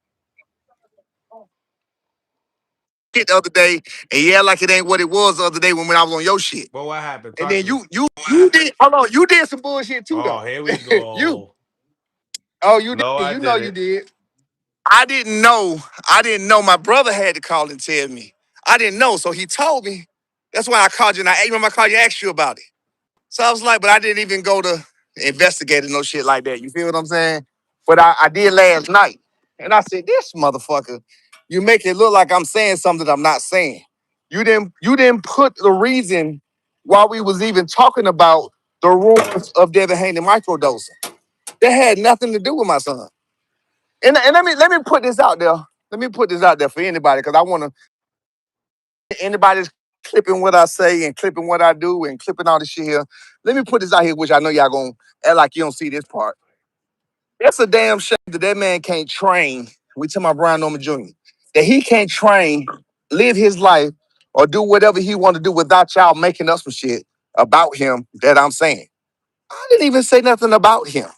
S3: Shit the other day, and yeah, like it ain't what it was the other day when I was on your shit.
S1: But what happened?
S3: And
S1: Talk
S3: then
S1: to me.
S3: you did hold on, you did some bullshit too
S1: Oh,
S3: though.
S1: here we
S3: you
S1: go.
S3: you
S1: No,
S3: did,
S1: I
S3: you know
S1: did
S3: you
S1: it.
S3: did. I didn't know. I didn't know. My brother had to call and tell me. I didn't know, so he told me. That's why I called you. And I remember I called you, asked you about it. So I was like, but I didn't even go to investigate no shit like that. You feel what I'm saying? But I did last night, and I said, this motherfucker, you make it look like I'm saying something that I'm not saying. You didn't put the reason why we was even talking about the rumors of Devin Haney microdosing. That had nothing to do with my son. And let me put this out there. Let me put this out there for anybody because I want to anybody's clipping what I say and clipping what I do and clipping all this shit here. Let me put this out here, which I know y'all gonna act like you don't see this part. That's a damn shame that that man can't train. We tell my Brian Norman Jr. that he can't train, live his life, or do whatever he want to do without y'all making up some shit about him that I'm saying. I didn't even say nothing about him.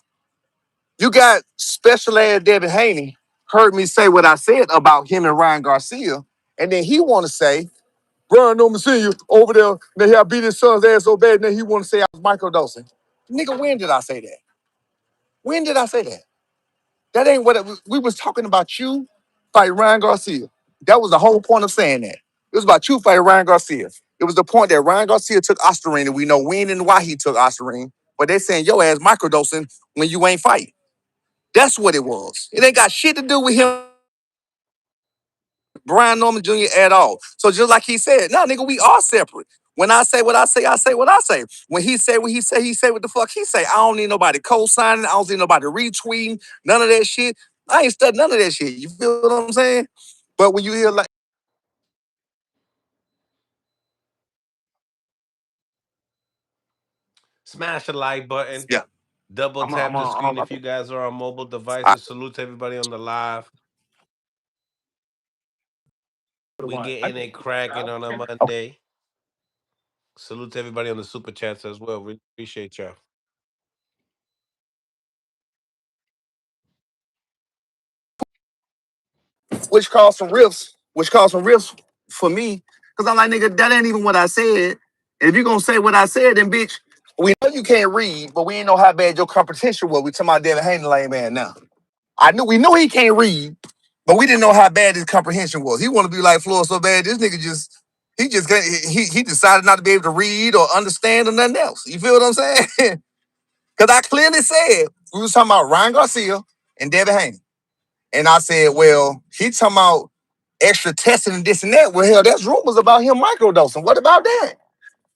S3: You got special ed Devin Haney heard me say what I said about him and Ryan Garcia, and then he want to say, Brian Norman Sr. over there, that he beat his son's ass so bad, and then he want to say I was microdosing. Nigga, when did I say that? When did I say that? That ain't what we was talking about you fight Ryan Garcia. That was the whole point of saying that. It was about you fighting Ryan Garcia. It was the point that Ryan Garcia took Ostarine, and we know when and why he took Ostarine, but they saying your ass microdosing when you ain't fighting. That's what it was. It ain't got shit to do with him, Brian Norman Jr. at all. So just like he said, no, nigga, we are separate. When I say what I say what I say. When he say what the fuck he say. I don't need nobody co-signing. I don't need nobody retweeting. None of that shit. I ain't studying none of that shit. You feel what I'm saying? But when you hear like,
S1: Smash the like button.
S3: yeah,
S1: Double
S3: I'm a, I'm
S1: tap
S3: a,
S1: the
S3: I'm
S1: screen
S3: a,
S1: if you guys are on mobile
S3: I,
S1: devices. Salute to everybody on the live. We getting it cracking on a Monday. Salute to everybody on the super chats as well. We appreciate y'all.
S3: which caused some rifts for me. Cause I'm like, nigga, that ain't even what I said. And if you gonna say what I said, then bitch, we know you can't read, but we ain't know how bad your competition was. We talking about Devin Haney lame man now. We knew he can't read, but we didn't know how bad his comprehension was. He want to be like Floyd so bad. This nigga he decided not to be able to read or understand or nothing else. You feel what I'm saying? Because I clearly said we was talking about Ryan Garcia and Devin Haney, and I said, well, he talking about extra testing and this and that. Well, hell, there's rumors about him microdosing. What about that?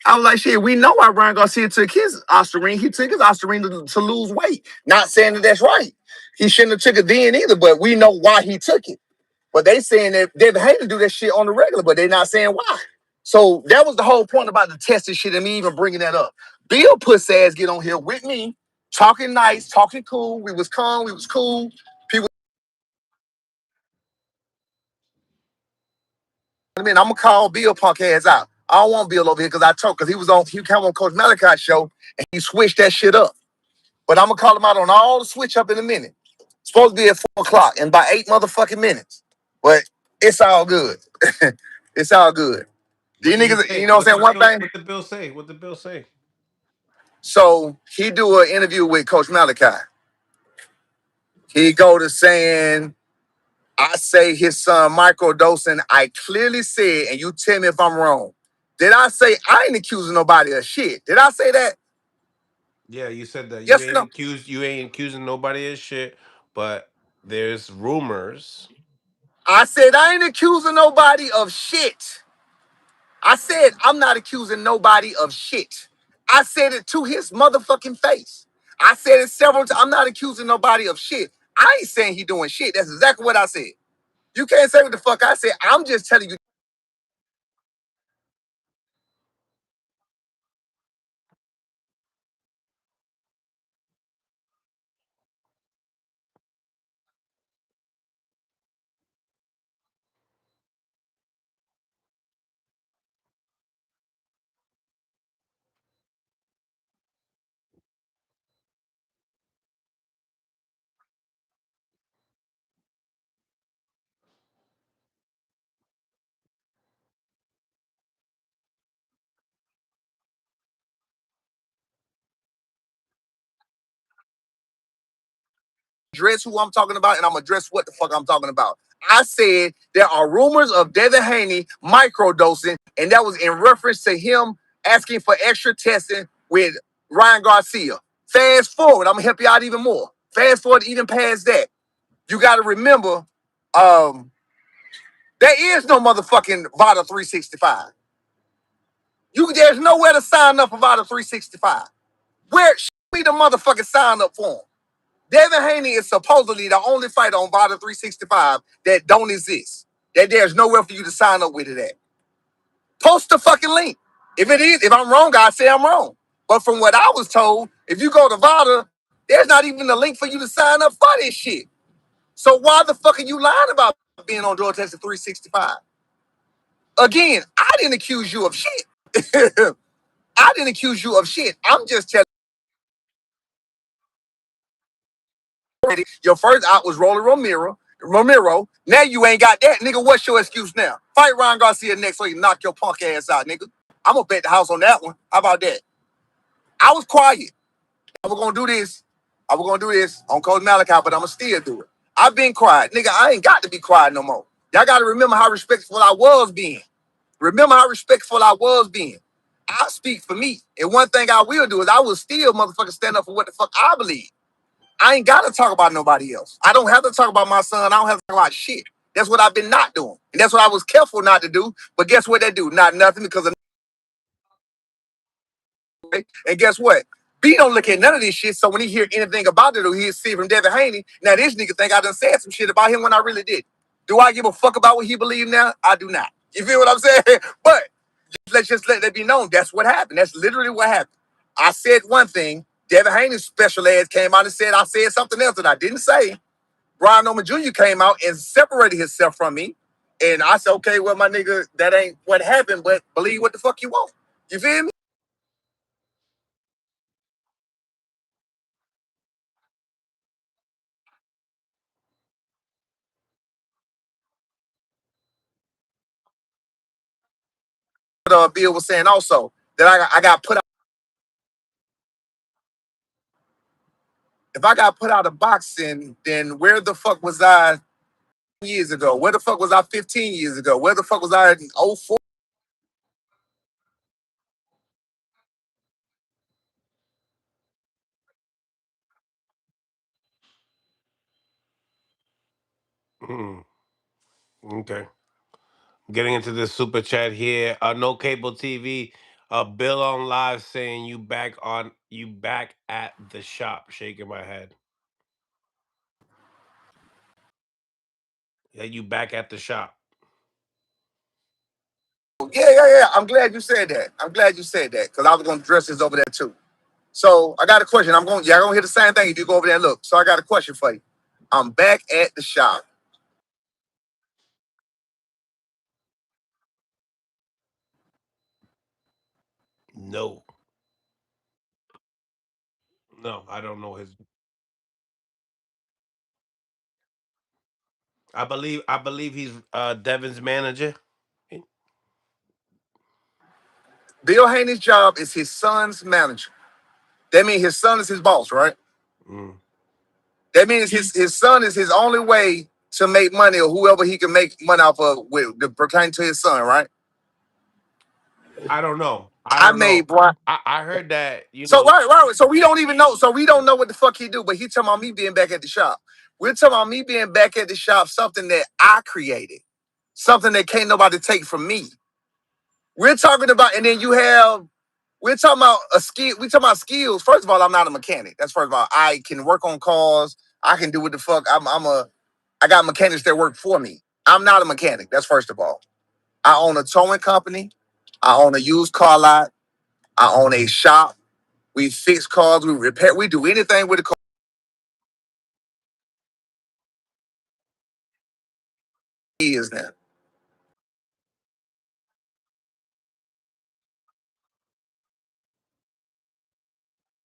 S3: I was like, shit, we know why Ryan Garcia took his Ostarine. He took his Ostarine to lose weight. Not saying that that's right. He shouldn't have took it then either, but we know why he took it. But they saying that David Hayden do that shit on the regular, but they not saying why. So that was the whole point about the testing shit and me even bringing that up. Bill puss ass get on here with me, talking nice, talking cool. We was calm, we was cool. People, I mean, I'm gonna call Bill punk ass out. I don't want Bill over here because he came on Coach Malachi's show and he switched that shit up. But I'm gonna call him out on all the switch up in a minute. Supposed to be at 4 o'clock in about 8 motherfucking minutes. But it's all good. It's all good.
S1: What
S3: These
S1: did he
S3: niggas,
S1: say?
S3: you know what I'm saying? One thing.
S1: What the bill say? What the bill say?
S3: So he do an interview with Coach Malachi. He go to saying, I say his son microdosing. I clearly said, and you tell me if I'm wrong. Did I say I ain't accusing nobody of shit? Did I say that?
S1: Yeah, you said that
S3: Yes or no?
S1: you ain't accusing nobody of shit, but there's rumors.
S3: I said I ain't accusing nobody of shit. I said I'm not accusing nobody of shit. I said it to his motherfucking face. I said it several times. I'm not accusing nobody of shit. I ain't saying he doing shit. That's exactly what I said. You can't say what the fuck I said. I'm just telling you. address who I'm talking about, and I'm gonna address what the fuck I'm talking about. I said there are rumors of Devin Haney microdosing, and that was in reference to him asking for extra testing with Ryan Garcia. Fast forward, I'm gonna help you out even more. Fast forward even past that. You gotta remember, um, there is no motherfucking Vada 365. There's nowhere to sign up for Vada 365. Where show me the motherfucking sign up form? Devin Haney is supposedly the only fighter on Vada 365 that don't exist. That there's nowhere for you to sign up with it at. Post the fucking link. If it is, if I'm wrong, I say I'm wrong. But from what I was told, if you go to Vada, there's not even a link for you to sign up for this shit. So why the fuck are you lying about being on Drug Test 365? Again, I didn't accuse you of shit. I didn't accuse you of shit. I'm just telling you, your first out was Rolly Romero. Romero. Now you ain't got that, nigga. What's your excuse now? Fight Ryan Garcia next so you knock your punk ass out, nigga. I'm gonna bet the house on that one. How about that? I was quiet. I was gonna do this. I was gonna do this on Coach Malachi, but I'm gonna still do it. I've been quiet, nigga. I ain't got to be quiet no more. Y'all gotta remember how respectful I was being. Remember how respectful I was being. I speak for me. And one thing I will do is I will still motherfucking stand up for what the fuck I believe. I ain't got to talk about nobody else. I don't have to talk about my son. I don't have to talk about shit. That's what I've been not doing. And that's what I was careful not to do. But guess what they do? Not nothing because of. And guess what? B don't look at none of this shit. So when he hear anything about it or he see from Devin Haney, now this nigga think I done said some shit about him when I really did. Do I give a fuck about what he believe now? I do not. You feel what I'm saying? But just let that be known. That's what happened. That's literally what happened. I said one thing. Devin Haney's special ass came out and said I said something else that I didn't say. Brian Norman Jr. came out and separated himself from me. And I said, okay, well, my nigga, that ain't what happened, but believe what the fuck you want. You feel me? Bill was saying also that I got put out. If I got put out of boxing, then where the fuck was I years ago? Where the fuck was I 15 years ago? Where the fuck was I in '04?
S1: Mm, okay. Getting into the super chat here. No cable TV. Bill on live saying you back at the shop. Shaking my head. Yeah, you back at the shop.
S3: Yeah. I'm glad you said that. I'm glad you said that because I was gonna address this over there too. So I got a question. Y'all gonna hear the same thing if you go over there and look. So I got a question for you. I'm back at the shop.
S1: No, no, I don't know his. I believe he's Devin's manager.
S3: Bill Haney's job is his son's manager. That means his son is his boss, right?
S1: Mm.
S3: That means his son is his only way to make money or whoever he can make money off of with pertaining to his son, right?
S1: I don't know. I
S3: I
S1: don't know.
S3: made Brian.
S1: I heard that
S3: So right. So we don't even know. So we don't know what the fuck he do. But he talking about me being back at the shop. We're talking about me being back at the shop, something that I created, something that can't nobody take from me. We're talking about, and then you have. We're talking about a skill. We talking about skills. First of all, I'm not a mechanic. That's first of all. I can work on cars. I can do what the fuck. I got mechanics that work for me. I'm not a mechanic. That's first of all. I own a towing company. I own a used car lot. I own a shop. We fix cars. We repair. We do anything with the car is now.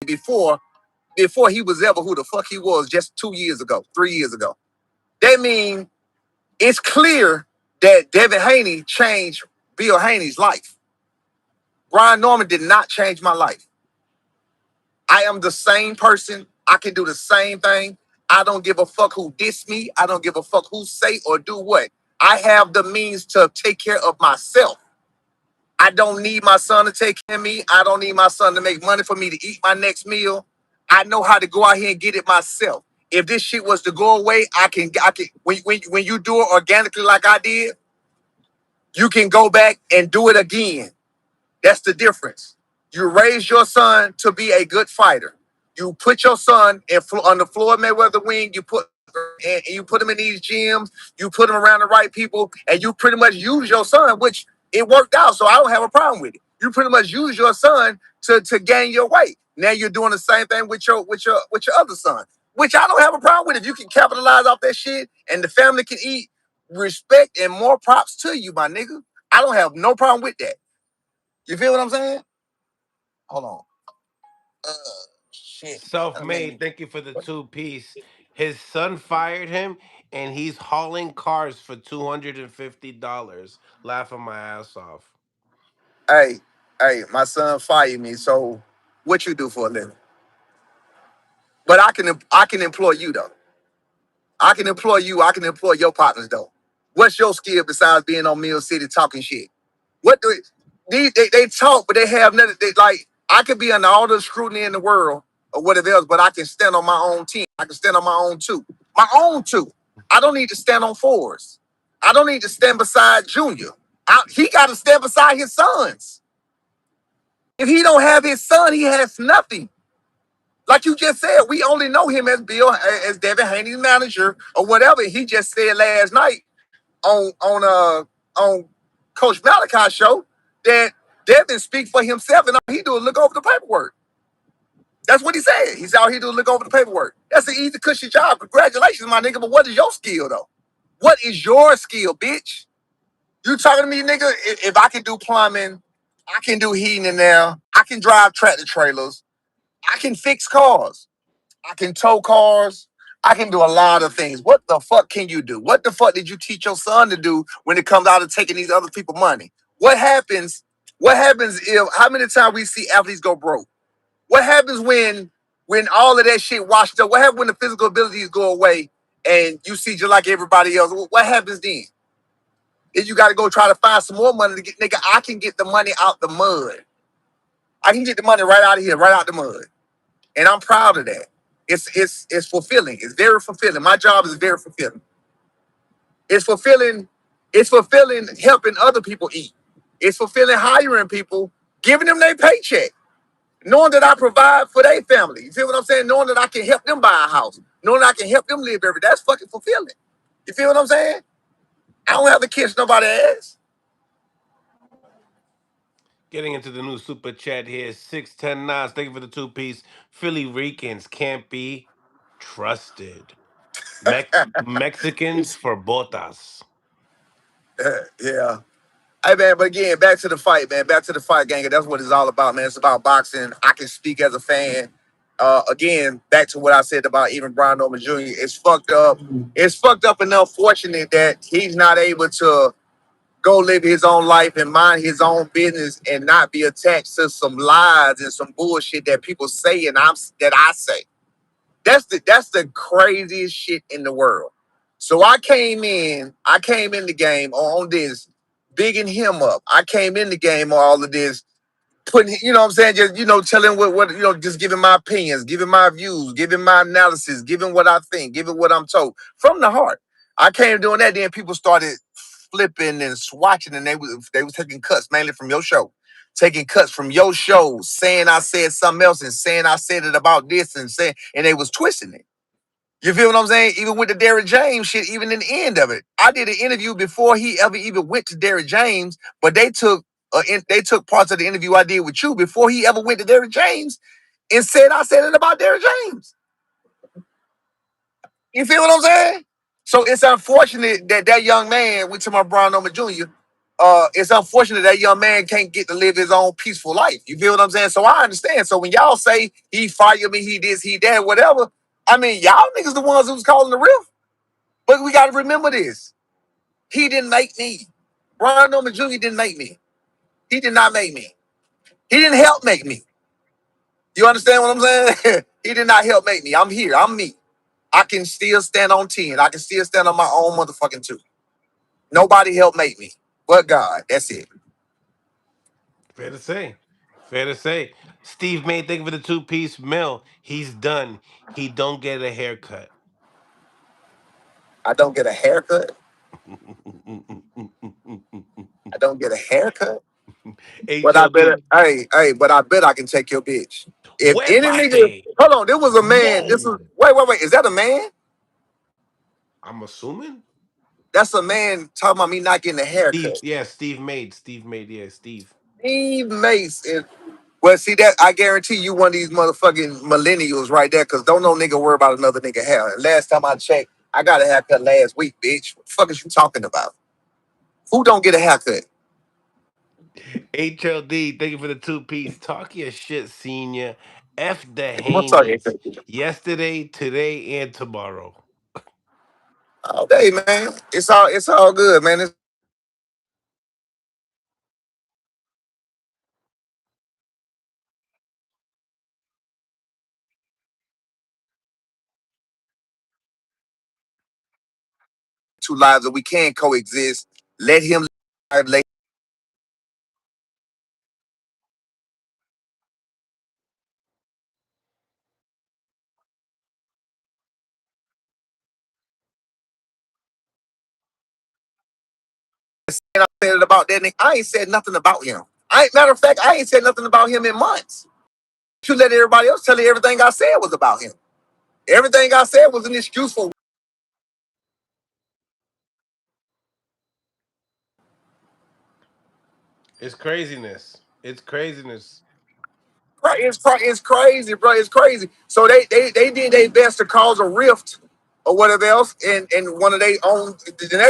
S3: Before, before he was ever who the fuck he was just 2 years ago, 3 years ago. That means it's clear that Devin Haney changed Bill Haney's life. Brian Norman did not change my life. I am the same person. I can do the same thing. I don't give a fuck who diss me. I don't give a fuck who say or do what. I have the means to take care of myself. I don't need my son to take care of me. I don't need my son to make money for me to eat my next meal. I know how to go out here and get it myself. If this shit was to go away, I can. When you do it organically like I did, you can go back and do it again. That's the difference. You raise your son to be a good fighter. You put your son on the Floyd Mayweather wing. You put him in these gyms. You put him around the right people, and you pretty much use your son, which it worked out. So I don't have a problem with it. You pretty much use your son to gain your weight. Now you're doing the same thing with your other son, which I don't have a problem with. If you can capitalize off that shit and the family can eat, respect and more props to you, my nigga. I don't have no problem with that. You feel what I'm saying? Hold on. Uh, shit. I made
S1: Self-made.
S3: me.
S1: Thank you for the two-piece. His son fired him, and he's hauling cars for $250. Laughing my ass off.
S3: Hey, hey, my son fired me. So, what you do for a living? But I can employ you though. I can employ you. I can employ your partners though. What's your skill besides being on Mill City talking shit? What do they talk, but they have nothing. They like I could be under all the scrutiny in the world or whatever else, but I can stand on my own team. I can stand on my own two. My own two. I don't need to stand on fours. I don't need to stand beside Junior. He got to stand beside his sons. If he don't have his son, he has nothing. Like you just said, we only know him as Devin Haney's manager or whatever. He just said last night on Coach Malachi's show that Devin speak for himself and all he do is look over the paperwork. That's what he said. He's all he do is look over the paperwork. That's an easy, cushy job. Congratulations, my nigga. But what is your skill though? What is your skill, bitch? You talking to me, nigga? If I can do plumbing, I can do heating in there. I can drive tractor trailers. I can fix cars. I can tow cars. I can do a lot of things. What the fuck can you do? What the fuck did you teach your son to do when it comes out of taking these other people money? What happens? What happens if how many times we see athletes go broke? What happens when all of that shit washed up? What happens when the physical abilities go away and you see just like everybody else? What happens then? If you got to go try to find some more money to get, nigga, I can get the money out the mud. I can get the money right out of here, right out the mud. And I'm proud of that. It's fulfilling. It's very fulfilling. My job is very fulfilling. It's fulfilling. It's fulfilling helping other people eat. It's fulfilling hiring people, giving them their paycheck, knowing that I provide for their family. You feel what I'm saying? Knowing that I can help them buy a house, knowing I can help them live every day. That's fucking fulfilling. You feel what I'm saying? I don't have to kiss nobody's ass.
S1: Getting into the new super chat here, 610 Nas. Thank you for the two-piece. Philly Ricans can't be trusted. Mexicans for botas.
S3: Yeah. Hey man, but again, back to the fight, man. Back to the fight, gang. That's what it's all about, man. It's about boxing. I can speak as a fan. Again, back to what I said about even Brian Norman Jr. It's fucked up. It's fucked up and unfortunate that he's not able to go live his own life and mind his own business and not be attached to some lies and some bullshit that people say and I say. That's the craziest shit in the world. So I came in the game on this, bigging him up. I came in the game on all of this, putting, you know what I'm saying, just, telling what just giving my opinions, giving my views, giving my analysis, giving what I think, giving what I'm told from the heart. I came doing that, then people started flipping and swatching, and they was taking cuts mainly from your show. Taking cuts from your show, saying I said something else and saying I said it about this and they was twisting it. You feel what I'm saying? Even with the Derrick James shit, even in the end of it, I did an interview before he ever even went to Derrick James, but they took parts of the interview I did with you before he ever went to Derrick James and said I said it about Derrick James. You feel what I'm saying? So it's unfortunate that that young man went to my Brian Norman Jr. It's unfortunate that young man can't get to live his own peaceful life. You feel what I'm saying? So I understand. So when y'all say he fired me, he this, he that, whatever, I mean, y'all niggas the ones who was calling the riff. But we got to remember this. He didn't make me. Brian Norman Jr. didn't make me. He did not make me. He didn't help make me. You understand what I'm saying? He did not help make me. I'm here. I'm me. I can still stand on 10. I can still stand on my own motherfucking two. Nobody helped make me but God. That's it.
S1: Fair to say. Fair to say. Steve May, thank you for the two-piece meal. He's done. He don't get a haircut.
S3: I don't get a haircut. I don't get a haircut. But I bet,
S1: HLD.
S3: but I bet I can take your bitch. If any nigga,
S1: Huevate.
S3: hold on, there was a man. This is
S1: Whoa.
S3: wait. Is that a man?
S1: I'm assuming.
S3: That's a man talking about me not getting a
S1: Steve,
S3: haircut.
S1: yeah, Steve made. Steve made, yeah, Steve.
S3: Steve Mace. Well, see that I guarantee you one of these motherfucking millennials right there, cause don't no nigga worry about another nigga hair. And last time I checked, I got a haircut last week, bitch. What the fuck is you talking about? Who don't get a haircut?
S1: HLD, thank you for the two-piece. Talk your shit, senior. F the
S3: What's up,
S1: Haneys. Yesterday, today, and tomorrow.
S3: all day, man. It's all good, man. It's two lives that we can coexist. Let him live. I said about that nigga. I ain't said nothing about him. Matter of fact, I ain't said nothing about him in months. You let everybody else tell you everything I said was about him. Everything I said was an excuse for.
S1: It's craziness. It's craziness.
S3: It's crazy, bro. It's crazy. So they did their best to cause a rift or whatever else, and one of their own.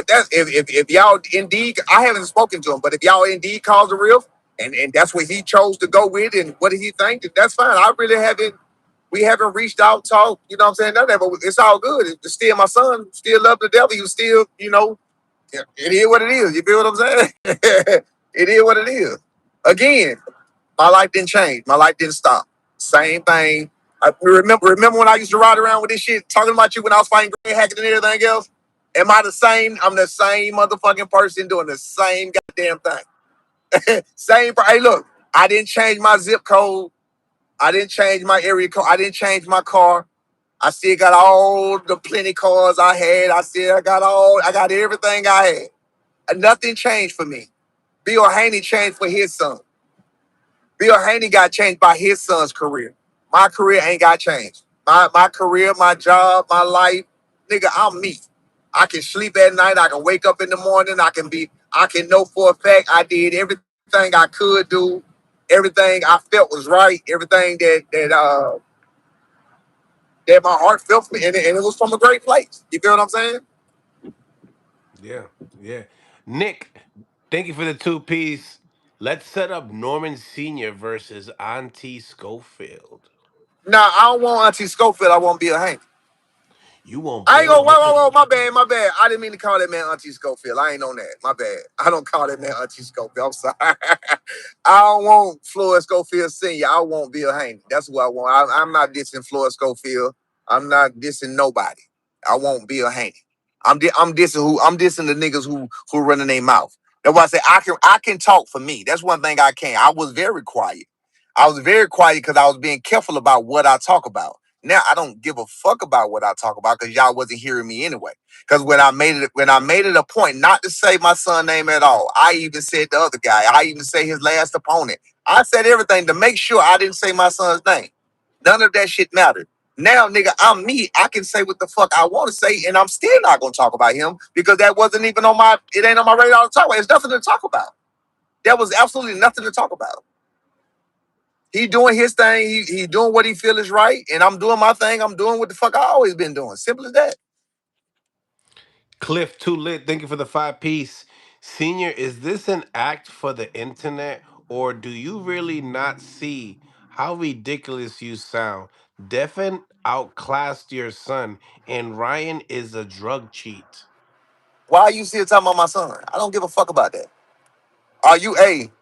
S3: That's if y'all indeed, I haven't spoken to him, but if y'all indeed cause a rift, and that's what he chose to go with, and what did he think? That's fine. I really haven't. We haven't reached out, talked. You know what I'm saying? None of that, but it's all good. It's still my son. Still love the devil. He was still, it is what it is. You feel what I'm saying? It is what it is. Again, my life didn't change. My life didn't stop. Same thing. I remember when I used to ride around with this shit, talking about you when I was fighting Greg Hackett and everything else. Am I the same? I'm the same motherfucking person doing the same goddamn thing. Same. Hey, look, I didn't change my zip code. I didn't change my area code. I didn't change my car. I still got all the plenty cars I had. I got everything I had. And nothing changed for me. Bill Haney changed for his son. Bill Haney got changed by his son's career. My career ain't got changed. My career, my job, my life, nigga, I'm me. I can sleep at night. I can wake up in the morning. I can know for a fact I did everything I could do, everything I felt was right, everything that my heart felt for me, and it was from a great place. You feel what I'm saying?
S1: Yeah, yeah. Nick, thank you for the two-piece. Let's set up Norman Sr. versus Auntie Schofield.
S3: Now I don't want Auntie Schofield. I want Bill Hank.
S1: You want
S3: I ain't
S1: Bill
S3: gonna. Whoa,
S1: Haney.
S3: my bad. I didn't mean to call that man Auntie Schofield. I ain't on that. My bad. I don't call that man Auntie Schofield. I'm sorry. I don't want Floyd Schofield Senior. I want Bill Haney. That's who I want. I'm not dissing Floyd Schofield. I'm not dissing nobody. I want Bill Haney. I'm dissing the niggas who running their mouth. That's why I say I can talk for me. That's one thing I can. I was very quiet. I was very quiet because I was being careful about what I talk about. Now I don't give a fuck about what I talk about because y'all wasn't hearing me anyway. Because when I made it a point not to say my son name at all, I even said the other guy. I even say his last opponent. I said everything to make sure I didn't say my son's name. None of that shit mattered. Now, nigga, I'm me. I can say what the fuck I want to say, and I'm still not gonna talk about him because that wasn't even on my. It ain't on my radar to talk about. There's nothing to talk about. There was absolutely nothing to talk about. He doing his thing. He doing what he feel is right, and I'm doing my thing. I'm doing what the fuck I always been doing. Simple as that.
S1: Cliff Too Lit, thank you for the five-piece. Senior, is this an act for the internet, or do you really not see how ridiculous you sound? Devin outclassed your son, and Ryan is a drug cheat.
S3: Why are you still talking about my son? I don't give a fuck about that.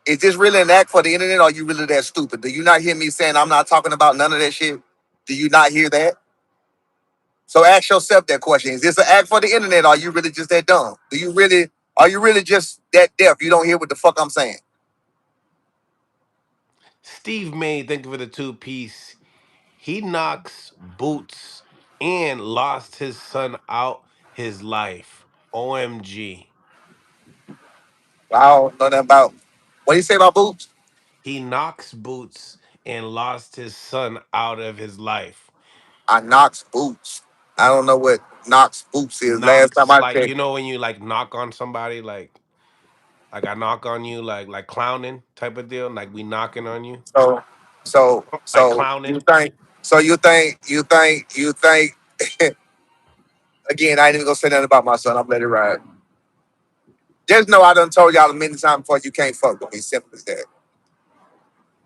S3: Is this really an act for the internet or are you really that stupid? Do you not hear me saying I'm not talking about none of that shit? Do you not hear that? So ask yourself that question. Is this an act for the internet? Or are you really just that dumb? Are you really just that deaf? You don't hear what the fuck I'm saying?
S1: Steve May, thank you for the two piece. He knocks boots and lost his son out his life. OMG.
S3: I don't know nothing about what do you say about boots?
S1: He knocks boots and lost his son out of his life.
S3: I knocks boots. I don't know what knocks boots is. Last time
S1: Knocks
S3: I
S1: like
S3: checked.
S1: you know when you like knock on somebody like I knock on you like clowning type of deal like we knocking on you
S3: So
S1: like
S3: so you
S1: clowning.
S3: think you think again, I ain't even gonna say nothing about my son. I'm letting it ride. Just know I done told y'all a million times before you can't fuck with me. Simple as that.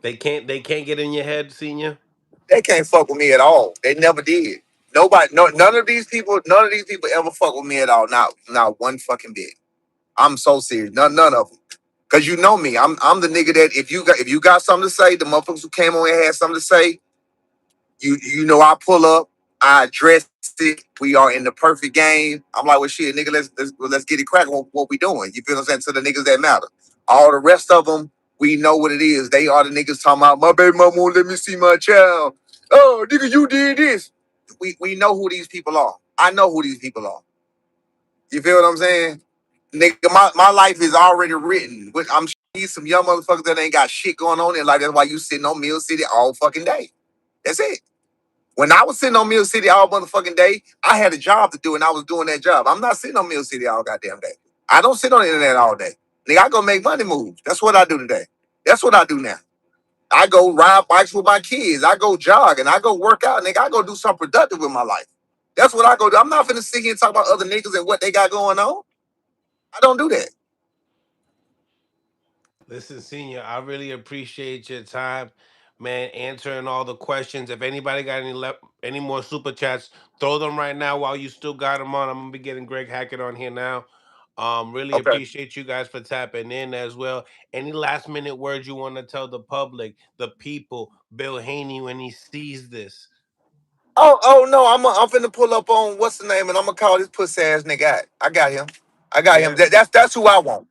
S1: They can't get in your head, senior.
S3: They can't fuck with me at all. They never did. Nobody, no, none of these people ever fuck with me at all. Not one fucking bit. I'm so serious. None of them. Cause you know me. I'm the nigga that if you got something to say, the motherfuckers who came on and had something to say, you know I pull up, I address it. We are in the perfect game. I'm like, well, shit, nigga, let's get it cracking. What we doing? You feel what I'm saying? To the niggas that matter. All the rest of them, we know what it is. They are the niggas talking about my baby mama won't let me see my child. Oh, nigga, you did this. We know who these people are. I know who these people are. You feel what I'm saying? Nigga, my life is already written. I'm sure these some young motherfuckers that ain't got shit going on in life. That's why you sitting on Mill City all fucking day. That's it. When I was sitting on Mill City all motherfucking day, I had a job to do and I was doing that job. I'm not sitting on Mill City all goddamn day. I don't sit on the internet all day. Nigga, I go make money moves. That's what I do today. That's what I do now. I go ride bikes with my kids. I go jog and I go work out. Nigga, I go do something productive with my life. That's what I go do. I'm not finna sit here and talk about other niggas and what they got going on. I don't do that.
S1: Listen, senior, I really appreciate your time, man, answering all the questions. If anybody got any more super chats, throw them right now while you still got them on. I'm gonna be getting Greg Hackett on here now. Really
S3: Okay.
S1: appreciate you guys for tapping in as well. Any last minute words you want to tell the public, the people, Bill Haney when he sees this?
S3: Oh no, I'm finna pull up on what's the name and I'm gonna call this pussy ass nigga out. I got him. I got him.
S1: Yeah.
S3: That's who I want.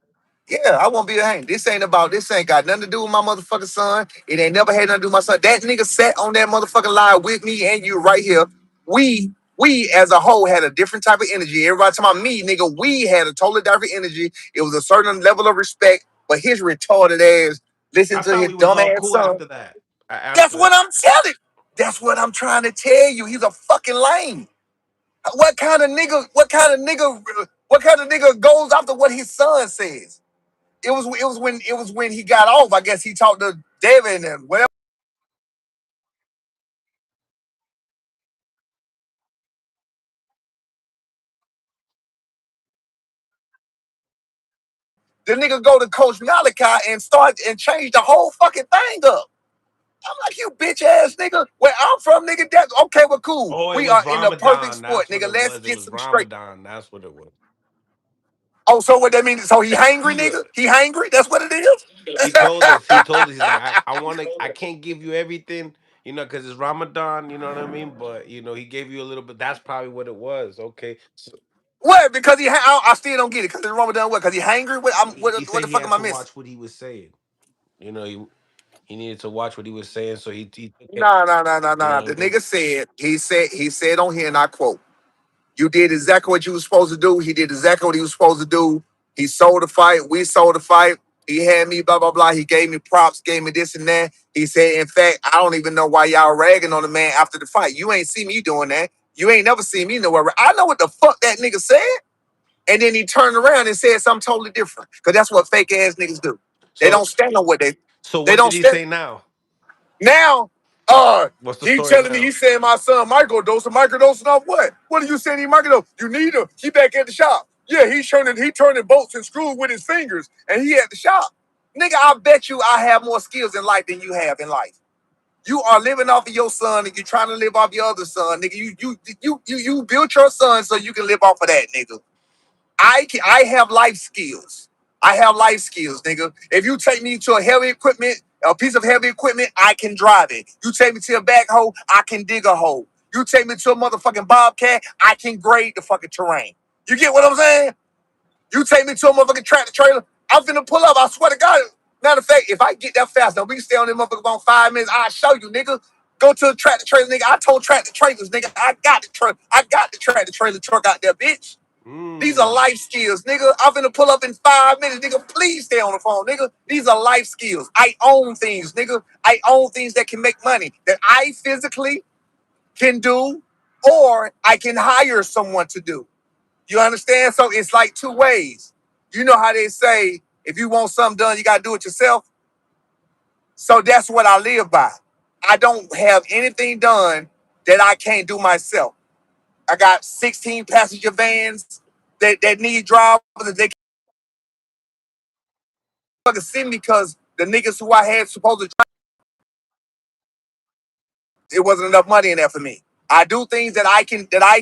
S3: Yeah, I won't be a hang. This ain't got nothing to do with my motherfucking son. It ain't never had nothing to do with my son. That nigga sat on that motherfucking line with me and you right here. We as a whole had a different type of energy. Everybody talking about me, nigga. We had a totally different energy. It was a certain level of respect, but his retarded ass listened
S1: I
S3: to
S1: thought
S3: his
S1: we was
S3: dumb
S1: all
S3: ass
S1: cool
S3: son.
S1: after that.
S3: That's
S1: After
S3: what
S1: that.
S3: I'm telling. That's what I'm trying to tell you. He's a fucking lame. What kind of nigga? What kind of nigga? What kind of nigga goes after what his son says? It was when he got off. I guess he talked to Devin and whatever. The nigga go to Coach Malachi and start and change the whole fucking thing up. I'm like, you bitch ass nigga. Where I'm from, nigga. That's okay. Well, cool.
S1: Oh, it
S3: We are
S1: was
S3: in the perfect
S1: Ramadan.
S3: sport,
S1: That's what
S3: nigga.
S1: it
S3: Let's
S1: was. It
S3: get
S1: was
S3: some straight.
S1: Ramadan. That's what it was.
S3: Oh, so what that means? So he hangry,
S1: Yeah.
S3: nigga. He hangry. That's what it is.
S1: He told us. He told us. He's like, I want to. I can't give you everything, because it's Ramadan. You know what I mean? But he gave you a little bit. That's probably what it was. Okay. So
S3: What? Because I still don't get it. Because it's Ramadan. What? Because he hangry.
S1: he
S3: What
S1: said
S3: the
S1: he
S3: fuck am
S1: had
S3: I
S1: to
S3: missing?
S1: watch what he was saying. He needed to watch what he was saying. So he took it.
S3: No, no, no, no,
S1: You
S3: no.
S1: know
S3: The
S1: what I mean?
S3: nigga said he said on here, and I quote. You did exactly what you was supposed to do. He did exactly what he was supposed to do. He sold the fight. We sold the fight. He had me, blah, blah, blah. He gave me props, gave me this and that. He said, in fact, I don't even know why y'all ragging on the man after the fight. You ain't see me doing that. You ain't never seen me nowhere. I know what the fuck that nigga said. And then he turned around and said something totally different. Because that's what fake ass niggas do. They
S1: So
S3: don't stand on what
S1: so
S3: they
S1: what
S3: don't
S1: did he
S3: stand.
S1: say now?
S3: Now,
S1: What's the
S3: he
S1: story
S3: telling me he
S1: now?
S3: saying my son microdosing off what? What are you saying he microdose? You need him. He back at the shop. Yeah, he turning bolts and screws with his fingers, and he at the shop. Nigga, I bet you I have more skills in life than you have in life. You are living off of your son, and you're trying to live off your other son, nigga. You built your son so you can live off of that, nigga. I have life skills. I have life skills, nigga. If you take me to a piece of heavy equipment, I can drive it. You take me to a backhoe, I can dig a hole. You take me to a motherfucking bobcat, I can grade the fucking terrain. You get what I'm saying? You take me to a motherfucking tractor trailer, I'm finna pull up. I swear to God. Matter of fact, if I get that fast, now we can stay on this motherfucker about 5 minutes. I'll show you, nigga. Go to the tractor trailer, nigga. I told tractor trailers, nigga. I got the tractor trailer truck out there, bitch. These are
S1: Mm.
S3: life skills, nigga. I'm finna pull up in 5 minutes, nigga. Please stay on the phone, nigga. These are life skills. I own things, nigga. I own things that can make money that I physically can do, or I can hire someone to do. You understand? So it's like two ways. You know how they say, if you want something done, you gotta do it yourself. So that's what I live by. I don't have anything done that I can't do myself. I got 16 passenger vans that need drivers that they fucking see me because the niggas who I had supposed to drive, it wasn't enough money in there for me. I do things that I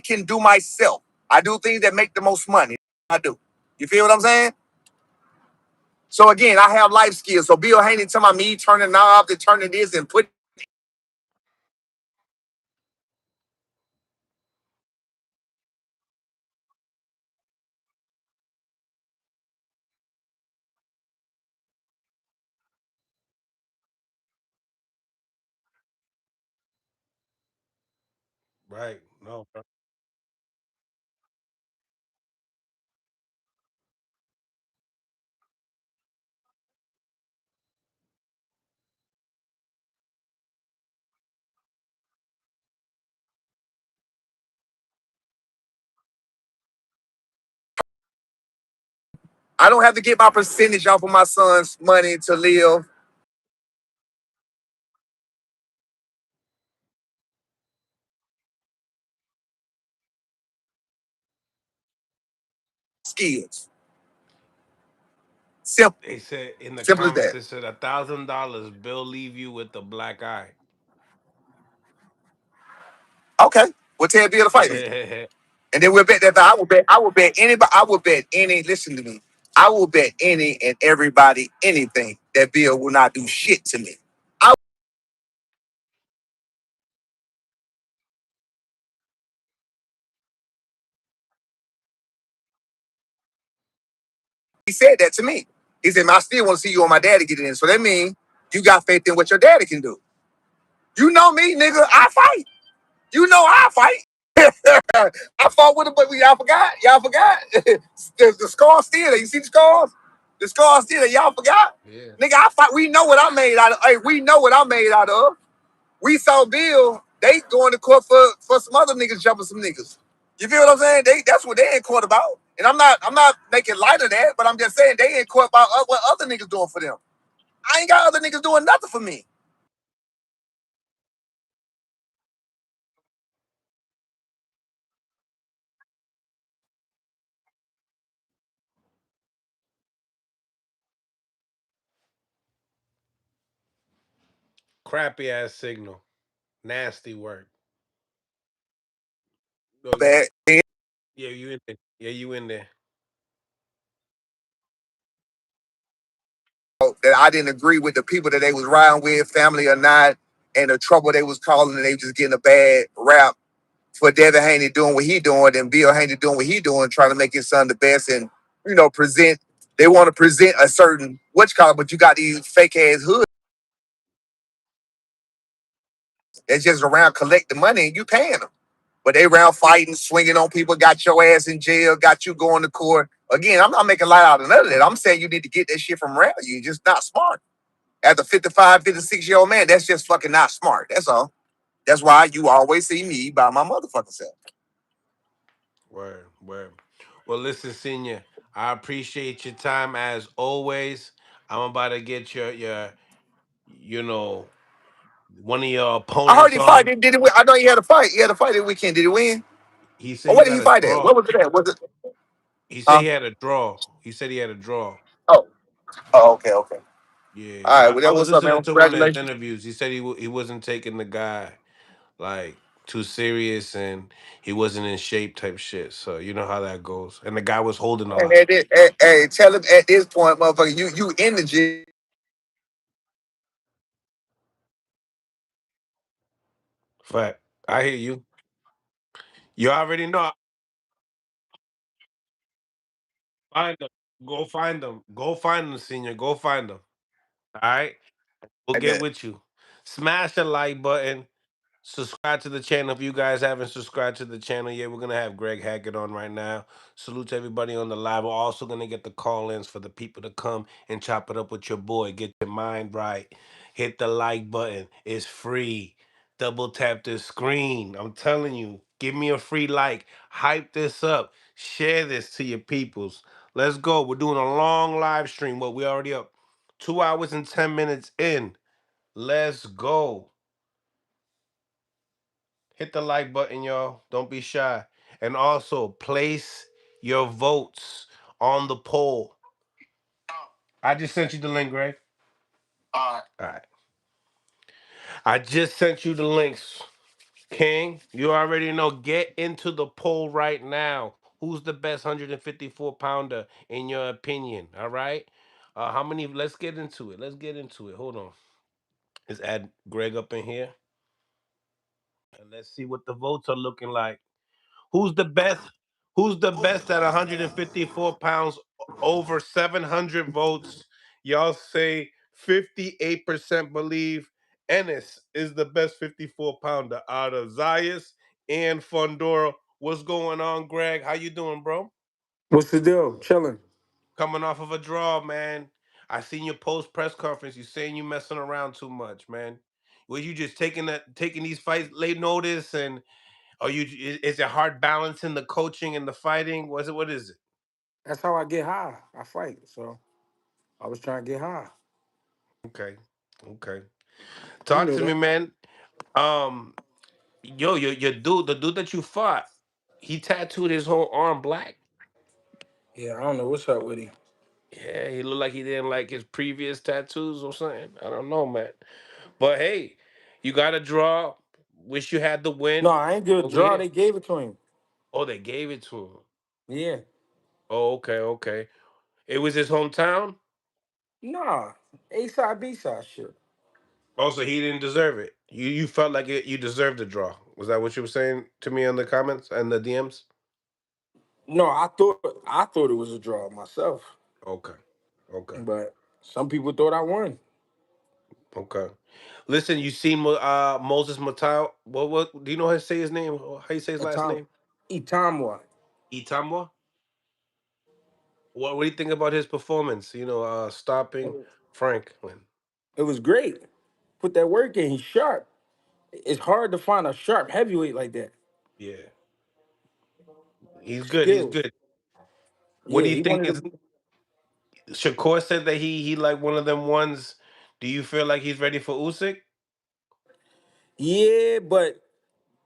S3: can do myself. I do things that make the most money. I do. You feel what I'm saying? So again, I have life skills. So Bill Haney talking about me turning knobs and turning this and putting
S1: Right. No.
S3: I don't have to get my percentage off of my son's money to live skills. Simple.
S1: They said in the
S3: Simple as
S1: comments,
S3: that.
S1: they said $1,000. Bill leave you with the black eye.
S3: Okay. We'll tell Bill to fight me. And then we'll bet that I will bet anybody, I will bet any, listen to me. I will bet any and everybody anything that Bill will not do shit to me. I He said that to me. He said, I still want to see you and my daddy get it in. So that means you got faith in what your daddy can do. You know me, nigga. I fight. You know I fight. I fought with him, but y'all forgot. Y'all forgot. The scar's still there. You see the scars? The scar's still there. Y'all forgot?
S1: Yeah.
S3: Nigga, I fight. We know what I made out of. Hey, we know what I made out of. We saw Bill. They going to court for some other niggas jumping some niggas. You feel what I'm saying? That's what they in court about. And I'm not making light of that, but I'm just saying they in court about what other niggas doing for them. I ain't got other niggas doing nothing for me.
S1: Crappy ass signal. Nasty work. No,
S3: Bad.
S1: yeah, you in there. Yeah, you in there.
S3: That I didn't agree with the people that they was riding with, family or not, and the trouble they was calling, and they just getting a bad rap for Devin Haney doing what he doing and Bill Haney doing what he doing, trying to make his son the best and present. They want to present a certain what you call it, but you got these fake ass hoods that's just around collecting money and you paying them, but they around fighting, swinging on people, got your ass in jail, got you going to court. Again, I'm not making light out of none of that. I'm saying you need to get that shit from around you. You're just not smart. As a 55, 56-year-old man, that's just fucking not smart. That's all. That's why you always see me by my motherfucking self.
S1: Word, word. Well, listen, senior. I appreciate your time as always. I'm about to get your you know one of your
S3: I heard
S1: opponents
S3: he fight.
S1: on.
S3: Did he win? I know he had a fight. He had a fight this weekend. Did he win?
S1: He said
S3: Or
S1: he
S3: what did he
S1: got a
S3: fight at?
S1: draw.
S3: What was it at? Was it?
S1: He said
S3: Huh?
S1: he had a draw. He said he had a draw.
S3: Oh. Oh, okay, okay.
S1: Yeah,
S3: All right. Well,
S1: I
S3: that
S1: was
S3: what's up,
S1: listening
S3: man.
S1: to one of his
S3: Congratulations.
S1: interviews. He said he wasn't taking the guy like too serious and he wasn't in shape type shit. So you know how that goes. And the guy was holding a
S3: And
S1: lot.
S3: hey, tell him at this point, motherfucker, you in the gym.
S1: Fact. I hear you. You already know. Find them. Go find them. Go find them, senior. Go find them. All right. We'll
S3: I
S1: get
S3: bet.
S1: with you. Smash the like button. Subscribe to the channel if you guys haven't subscribed to the channel yet. We're gonna have Greg Hackett on right now. Salute to everybody on the live. We're also gonna get the call-ins for the people to come and chop it up with your boy. Get your mind right. Hit the like button. It's free. Double tap the screen. I'm telling you, give me a free like. Hype this up. Share this to your peoples. Let's go. We're doing a long live stream. What we already up 2 hours and 10 minutes in. Let's go. Hit the like button, y'all. Don't be shy. And also, place your votes on the poll. I just sent you the link, Greg. All right. I just sent you the links. King, you already know. Get into the poll right now. Who's the best 154 pounder in your opinion? All right. How many? Let's get into it. Let's get into it. Hold on. Let's add Greg up in here. And let's see what the votes are looking like. Who's the best? Who's the best at 154 pounds? Over 700 votes. Y'all say 58% believe Ennis is the best 54 pounder out of Zayas and Fundora. What's going on, Greg? How you doing, bro?
S4: What's the deal? Chilling.
S1: Coming off of a draw, man. I seen your post press conference. You saying you messing around too much, man. Were you just taking these fights late notice, and are you? Is it hard balancing the coaching and the fighting? Was it? What is it?
S4: That's how I get high. I fight. So I was trying to get high.
S1: Okay, okay.
S4: You
S1: Talk
S4: know
S1: to me,
S4: that.
S1: man. Yo, your dude, the dude that you fought, he tattooed his whole arm black.
S4: Yeah, I don't know what's up with him.
S1: Yeah, he looked like he didn't like his previous tattoos or something. I don't know, man. But hey, you got to draw. Wish you had the
S4: No,
S1: win,
S4: I ain't good
S1: but we
S4: draw.
S1: here.
S4: They gave it to him.
S1: Oh, they gave it to him.
S4: Yeah.
S1: Oh, okay, okay. It was his hometown.
S4: Nah. A side, B side shit.
S1: Also, he didn't deserve it. You felt like you deserved the draw. Was that what you were saying to me in the comments and the DMs?
S4: No, I thought it was a draw myself.
S1: Okay, okay,
S4: But some people thought I won.
S1: okay. Listen, you seen Moses Matau? What do you know how to say his name? How you say his
S4: A
S1: last
S4: time
S1: name?
S4: Itamwa.
S1: Itamwa. What do you think about his performance? Stopping Franklin.
S4: It was great. Put that work in. He's sharp. It's hard to find a sharp heavyweight like that.
S1: Yeah, he's good. He's
S4: Skills.
S1: good. What
S4: Yeah,
S1: do you
S4: he
S1: think
S4: wanted
S1: is?
S4: to.
S1: Shakur said that he like one of them ones. Do you feel like he's ready for Usyk?
S4: Yeah, but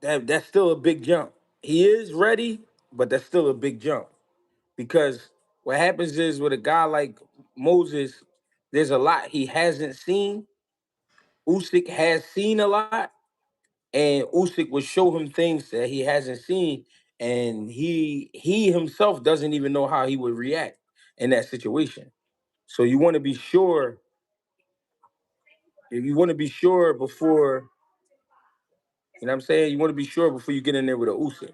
S4: that's still a big jump. He is ready, but that's still a big jump because what happens is with a guy like Moses, there's a lot he hasn't seen. Usyk has seen a lot, and Usyk will show him things that he hasn't seen, and he himself doesn't even know how he would react in that situation. So you want to be sure. You want to be sure before you know what I'm saying. You want to be sure before you get in there with a Usyk.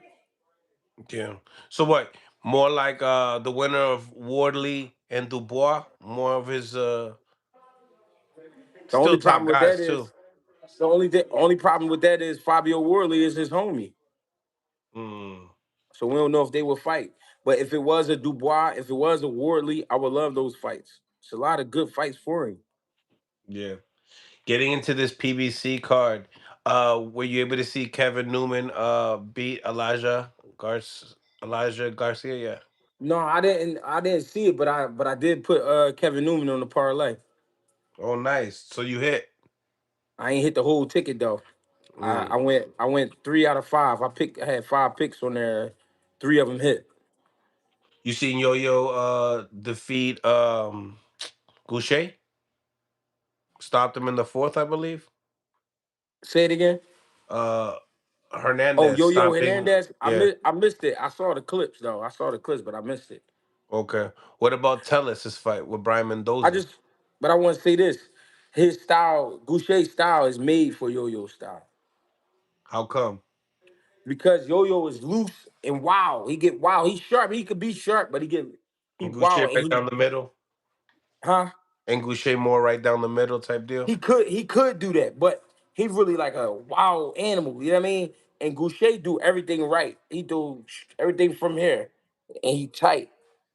S1: Yeah. So what? More like the winner of Wardley and Dubois. More of his
S4: The
S1: still
S4: only
S1: top
S4: problem with
S1: guys
S4: that
S1: too.
S4: is the only problem with that is Fabio Worley is his homie.
S1: Mm,
S4: So we don't know if they will fight. But if it was a Dubois, if it was a Wardley, I would love those fights. It's a lot of good fights for him.
S1: yeah. Getting into this PBC card, were you able to see Kevin Newman beat Elijah Garcia? Yeah.
S4: No, I didn't see it, but I did put Kevin Newman on the parlay.
S1: Oh, nice. So you hit.
S4: I ain't hit the whole ticket though. I,
S1: Mm.
S4: I went I went 3 out of 5. I had 5 picks on there. 3 of them hit.
S1: You seen Yo Yo defeat Goucher? Stopped him in the fourth, I believe.
S4: Say it again.
S1: Uh
S4: Oh,
S1: Hernandez
S4: Yo
S1: stopping.
S4: Hernandez. I
S1: Yeah.
S4: missed I missed it. I saw the clips though. I saw the clips, but I missed it.
S1: Okay. What about Tellis' fight with Brian
S4: I
S1: Mendoza?
S4: just, but I want to say this: his style, Goucher's style, is made for Yo-Yo style.
S1: How come?
S4: because Yo-Yo is loose and wild. He get wild. He's sharp. He could be sharp, but he
S1: And
S4: wild
S1: Goucher
S4: and
S1: right
S4: he
S1: down the middle.
S4: huh?
S1: And Goucher more right down the middle type deal.
S4: He could do that, but he really like a wild animal. You know what I mean? And Goucher do everything right. He do everything from here, and he tight.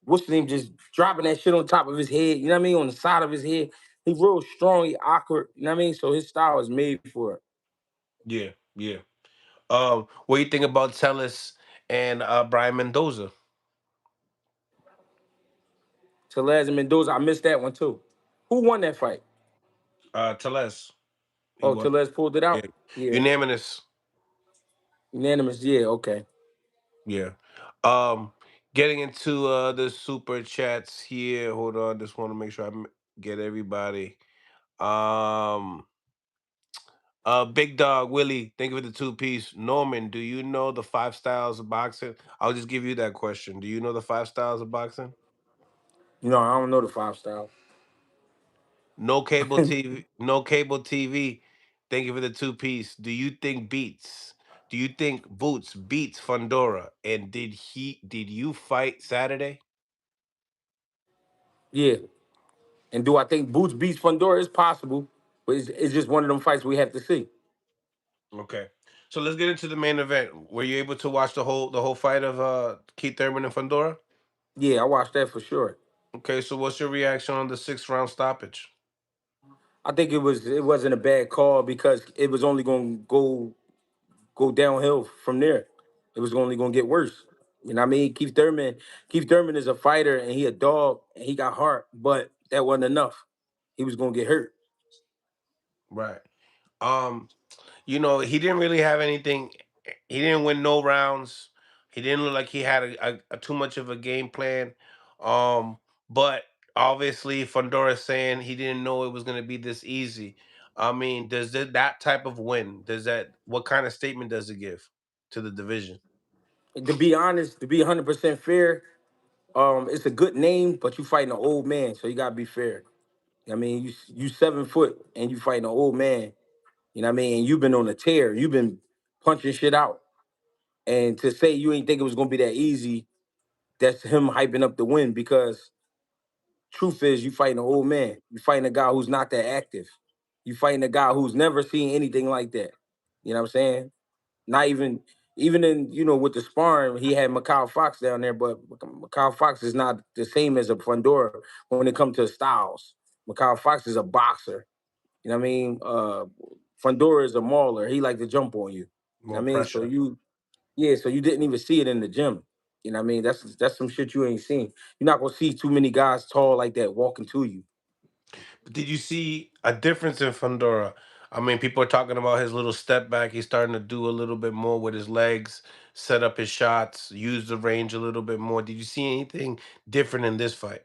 S4: What's the name? Just dropping that shit on top of his head. You know what I mean? On the side of his head. He real strong. He awkward. You know what I mean? So his style is made for it.
S1: Yeah, yeah. What do you think about Telis and Brian Mendoza?
S4: Telez and Mendoza, I missed that one too. Who won that fight?
S1: Teles. He
S4: Oh,
S1: won.
S4: Telez pulled it
S1: Yeah.
S4: out. Yeah,
S1: Unanimous.
S4: unanimous. Yeah, okay.
S1: Yeah. Um, Getting into the super chats here. Hold on, just want to make sure get everybody. Um, Big Dog Willie, thank you for the two piece. Norman, do you know the five styles of boxing? I'll just give you that question. Do you know the five styles of boxing?
S4: You know, I don't know the five style.
S1: No cable TV. No cable TV. Thank you for the two piece. Do you think beats? Do you think Boots beats Fundora? And did you fight Saturday?
S4: Yeah. And do I think Boots beats Fundora? It's possible, but it's just one of them fights we have to see.
S1: Okay. So let's get into the main event. Were you able to watch the whole fight of Keith Thurman and Fundora?
S4: Yeah, I watched that for sure.
S1: Okay, so what's your reaction on the 6th round stoppage?
S4: I think it wasn't a bad call because it was only going to go downhill from there. It was only going to get worse. You know what I mean? Keith Thurman is a fighter and he a dog and he got heart, but that wasn't enough. He was going to get hurt.
S1: Right. Um, he didn't really have anything. He didn't win no rounds. He didn't look like he had a too much of a game plan. Um, but obviously Fundora saying he didn't know it was going to be this easy. I mean, that type of win, does that what kind of statement does it give to the division?
S4: To be honest, to be 100% fair, it's a good name, but you fighting an old man, so you gotta be fair. I mean, you 7 foot and you fighting an old man. You know what I mean? And you've been on a tear. You've been punching shit out. And to say you ain't think it was gonna be that easy, that's him hyping up the win because truth is you fighting an old man. You fighting a guy who's not that active. You fighting a guy who's never seen anything like that. You know what I'm saying? Not even in with the sparring, he had Macau Fox down there, but Macau Fox is not the same as a Fundora when it comes to styles. Macau Fox is a boxer. You know what I mean? Fundora is a mauler. He like to jump on you. You know
S1: More
S4: what I mean? So
S1: pressure.
S4: so you didn't even see it in the gym. You know what I mean? That's some shit you ain't seen. You're not gonna see too many guys tall like that walking to you.
S1: Did you see a difference in Fundora? I mean, people are talking about his little step back. He's starting to do a little bit more with his legs, set up his shots, use the range a little bit more. Did you see anything different in this fight?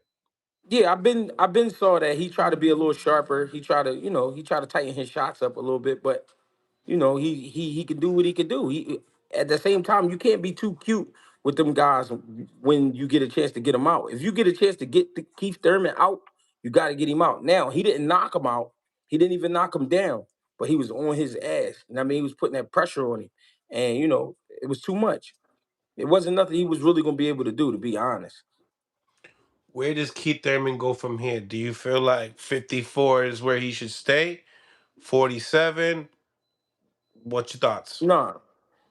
S4: Yeah, I've been saw that he tried to be a little sharper. He tried to tighten his shots up a little bit, but he can do what he can do. He At the same time, you can't be too cute with them guys when you get a chance to get them out. If you get a chance to get Keith Thurman out, you got to get him out. Now he didn't knock him out. He didn't even knock him down, but he was on his ass. And I mean, he was putting that pressure on him, and it was too much. It wasn't nothing he was really gonna be able to do, to be honest.
S1: Where does Keith Thurman go from here? Do you feel like 54 is where he should stay? 47? What's your thoughts?
S4: Nah,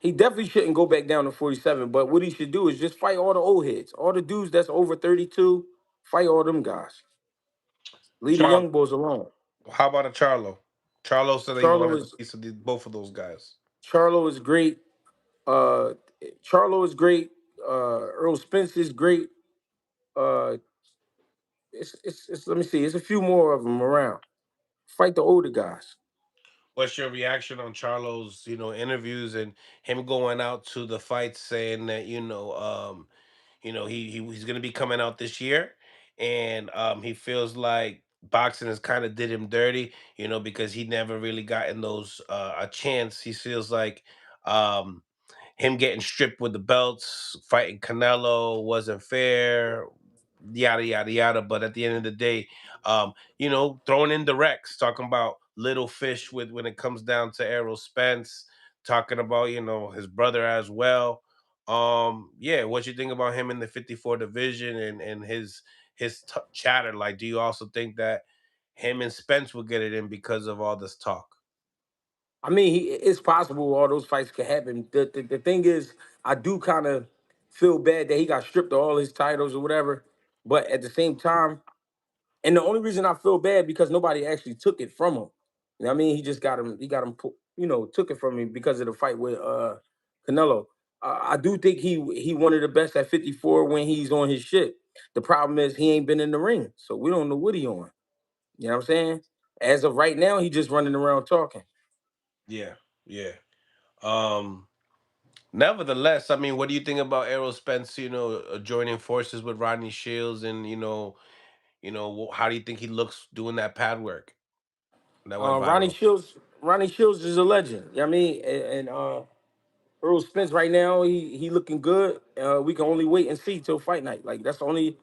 S4: he definitely shouldn't go back down to 47. But what he should do is just fight all the old heads, all the dudes that's over 32. Fight all them guys. Leave the
S1: Charlo.
S4: young boys alone.
S1: How about a Charlo? Charlo said that he
S4: Charlo
S1: wanted a
S4: is
S1: piece of both of those guys.
S4: Charlo is great. Uh, Charlo is great. Errol Spence is great. Uh, it's let me see. It's a few more of them around. Fight the older guys.
S1: What's your reaction on Charlo's, interviews and him going out to the fights saying that, he's going to be coming out this year, and he feels like boxing has kind of did him dirty, because he never really gotten those a chance. He feels like um, him getting stripped with the belts, fighting Canelo wasn't fair, yada yada yada. But at the end of the day, throwing in directs, talking about little fish with when it comes down to Errol Spence, talking about his brother as well. Yeah, what you think about him in the 54 division and his chatter? Like, do you also think that him and Spence will get it in because of all this talk?
S4: I mean, it's possible all those fights could happen. The thing is, I do kind of feel bad that he got stripped of all his titles or whatever. But at the same time, and the only reason I feel bad because nobody actually took it from him. You know what I mean? He just got him. He got him. Took it from him because of the fight with Canelo. I do think he one of the best at 54 when he's on his shit. The problem is he ain't been in the ring, so we don't know what he on. You know what I'm saying? As of right now, he just running around talking.
S1: Yeah, yeah. Um, Nevertheless, I mean, what do you think about Errol Spence? Joining forces with Rodney Shields, and how do you think he looks doing that pad work that went
S4: Ronnie
S1: viral?
S4: Shields, Ronnie Shields is a legend. You know what I mean? And Errol Spence right now, he looking good. We can only wait and see till fight night. Like that's the only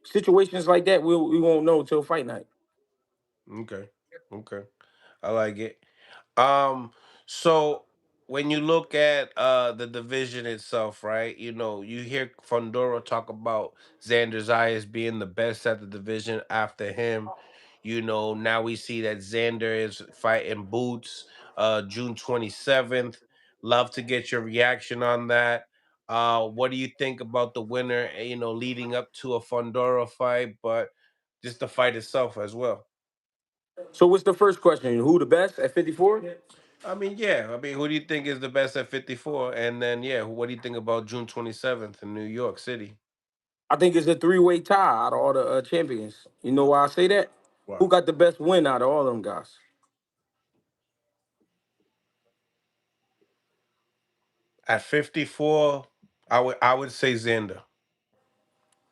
S4: situations like that we won't know till fight night.
S1: Okay, okay, I like it. Um, so when you look at the division itself, right? You hear Fundora talk about Xander Zayas being the best at the division after him. Now we see that Xander is fighting Boots June 27th. Love to get your reaction on that. What do you think about the winner, leading up to a Fundora fight, but just the fight itself as well?
S4: So what's the first question? Who the best at 54?
S1: I mean, yeah. I mean, who do you think is the best at 54? And then, yeah, what do you think about June 27th in New York City?
S4: I think it's a three-way tie out of all the champions. You know why I say that?
S1: Wow.
S4: Who got the best win out of all them guys?
S1: At 54, I would say Xander.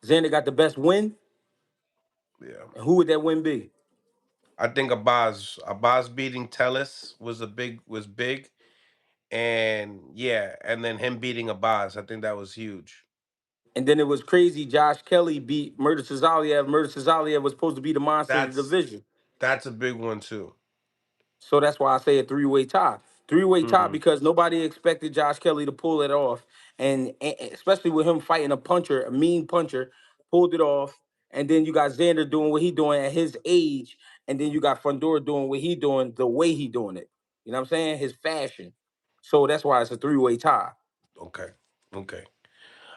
S4: Xander got the best win,
S1: Yeah.
S4: and who would that win be?
S1: I think Abaz beating Telis was big. And yeah, and then him beating Abaz, I think that was huge.
S4: And then it was crazy. Josh Kelly beat Murder Cesariev. Murder Cesariev was supposed to be the monster of the
S1: That's
S4: division.
S1: that's a big one too.
S4: So that's why I say a three-way tie. Three-way tie
S1: Hmm.
S4: because nobody expected Josh Kelly to pull it off. And especially with him fighting a puncher, a mean puncher, pulled it off. And then you got Xander doing what he doing at his age. And then you got Fundora doing what he doing the way he doing it. You know what I'm saying? His fashion. So that's why it's a three-way tie.
S1: Okay. Okay.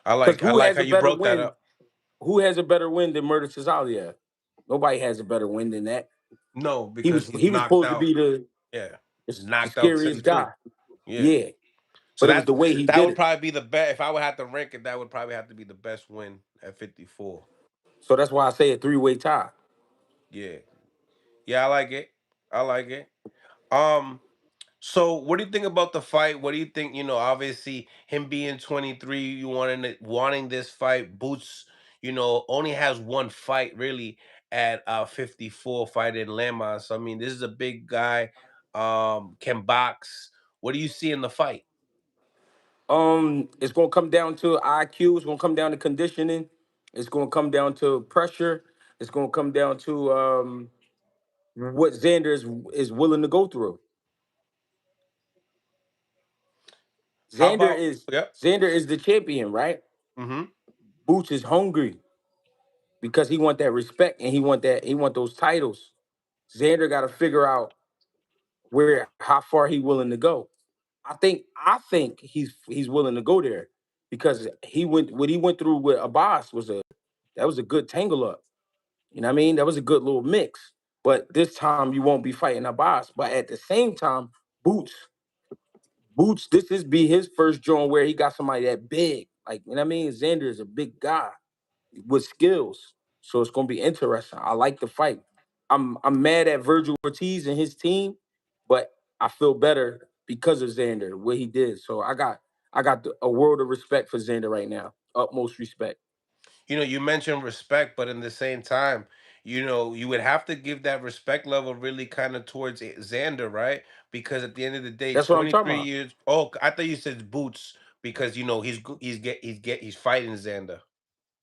S1: I
S4: Because
S1: like I
S4: who
S1: like
S4: has
S1: how
S4: a
S1: you
S4: better
S1: broke that
S4: win?
S1: up.
S4: Who has a better win than Murder Cesariev? Nobody has a better win than that.
S1: No,
S4: He
S1: because
S4: was
S1: he's
S4: he was
S1: knocked
S4: supposed to
S1: out.
S4: be
S1: Yeah. He's
S4: the
S1: knocked out
S4: scariest
S1: Tim too.
S4: guy.
S1: Yeah.
S4: Yeah.
S1: So
S4: But it was
S1: that's
S4: the way he
S1: that
S4: did
S1: would
S4: it.
S1: probably be the best. If I would have to rank it, that would probably have to be the best win at 54.
S4: So that's why I say a three-way tie.
S1: Yeah. Yeah, I like it. I like it. Um, so what do you think about the fight? What do you think, obviously him being 23, you wanting this fight, Boots, only has one fight really at 54 fighting Lema. So I mean, this is a big guy, can box. What do you see in the fight?
S4: It's gonna come down to IQ. It's gonna come down to conditioning. It's gonna come down to pressure. It's gonna come down to what Xander is willing to go through.
S1: How
S4: Xander
S1: about
S4: is
S1: yep.
S4: Xander is the champion, right?
S1: Mm-hmm.
S4: Boots is hungry because he want that respect and he want those titles. Xander got to figure out where how far he willing to go. I think he's willing to go there because he went what he went through with Abbas was a good tangle up. You know what I mean? That was a good little mix. But this time you won't be fighting Abbas. But at the same time, Boots, Boots, this is be his first joint where he got somebody that big. Like, you know what I mean? Xander is a big guy with skills. So it's gonna be interesting. I like the fight. I'm mad at Virgil Ortiz and his team, but I feel better because of Xander, what he did. So I got a world of respect for Xander right now. Utmost respect.
S1: You mentioned respect, but in the same time, you would have to give that respect level really kind of towards Xander, right? Because at the end of the day,
S4: That's what I'm talking
S1: 23
S4: about.
S1: years. Oh, I thought you said Boots because he's fighting Xander.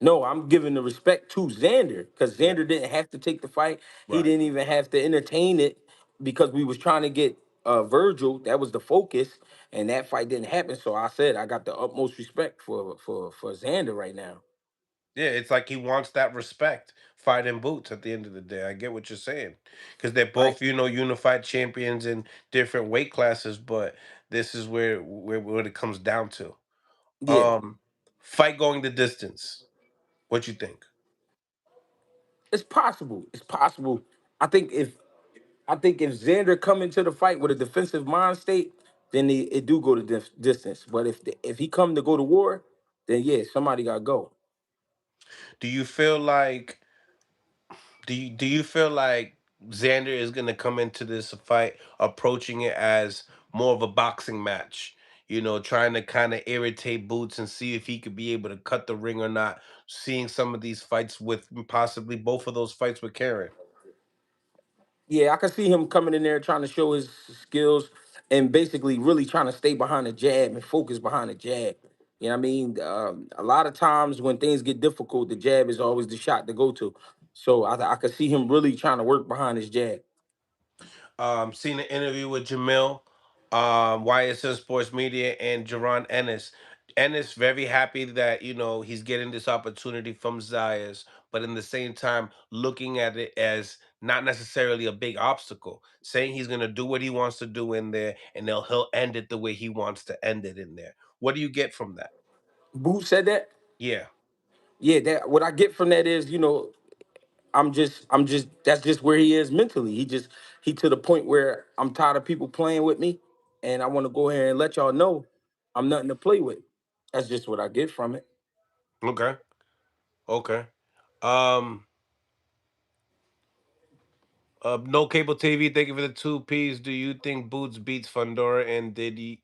S4: No, I'm giving the respect to Xander because
S1: Yeah,
S4: Xander didn't have to take the fight. He
S1: right.
S4: didn't even have to entertain it because we was trying to get Virgil. That was the focus, and that fight didn't happen. So I said I got the utmost respect for Xander right now.
S1: Yeah, it's like he wants that respect, fighting boots at the end of the day. I get what you're saying. Because they're
S4: Right?
S1: both, unified champions in different weight classes, but this is where it comes down to.
S4: Yeah,
S1: Um, Fight going the distance. What you think?
S4: it's possible. It's possible. I think if I think if Xander come into the fight with a defensive mind state, then it do go to distance. But if he come to go to war, then yeah, somebody got to go.
S1: Do you feel like do you feel like Xander is gonna come into this fight approaching it as more of a boxing match? Trying to kind of irritate Boots and see if he could be able to cut the ring or not. Seeing some of these fights with possibly both of those fights with Karen.
S4: Yeah, I can see him coming in there trying to show his skills and basically really trying to stay behind the jab and focus behind the jab. You know what I mean? A lot of times when things get difficult, the jab is always the shot to go to. So I could see him really trying to work behind his jab.
S1: Seen an interview with Jamil, YSL Sports Media, and Jaron Ennis. Ennis very happy that he's getting this opportunity from Zayas, but in the same time looking at it as not necessarily a big obstacle, saying he's gonna do what he wants to do in there, and he'll end it the way he wants to end it in there. What do you get from that?
S4: Booth said that.
S1: Yeah.
S4: Yeah, that what I get from that is, I'm just that's just where he is mentally. He to the point where I'm tired of people playing with me, and I want to go ahead and let y'all know I'm nothing to play with. That's just what I get from it.
S1: Okay. Okay. Um. No cable TV. Thank you for the 2 Ps. Do you think Boots beats Fundora, and did he?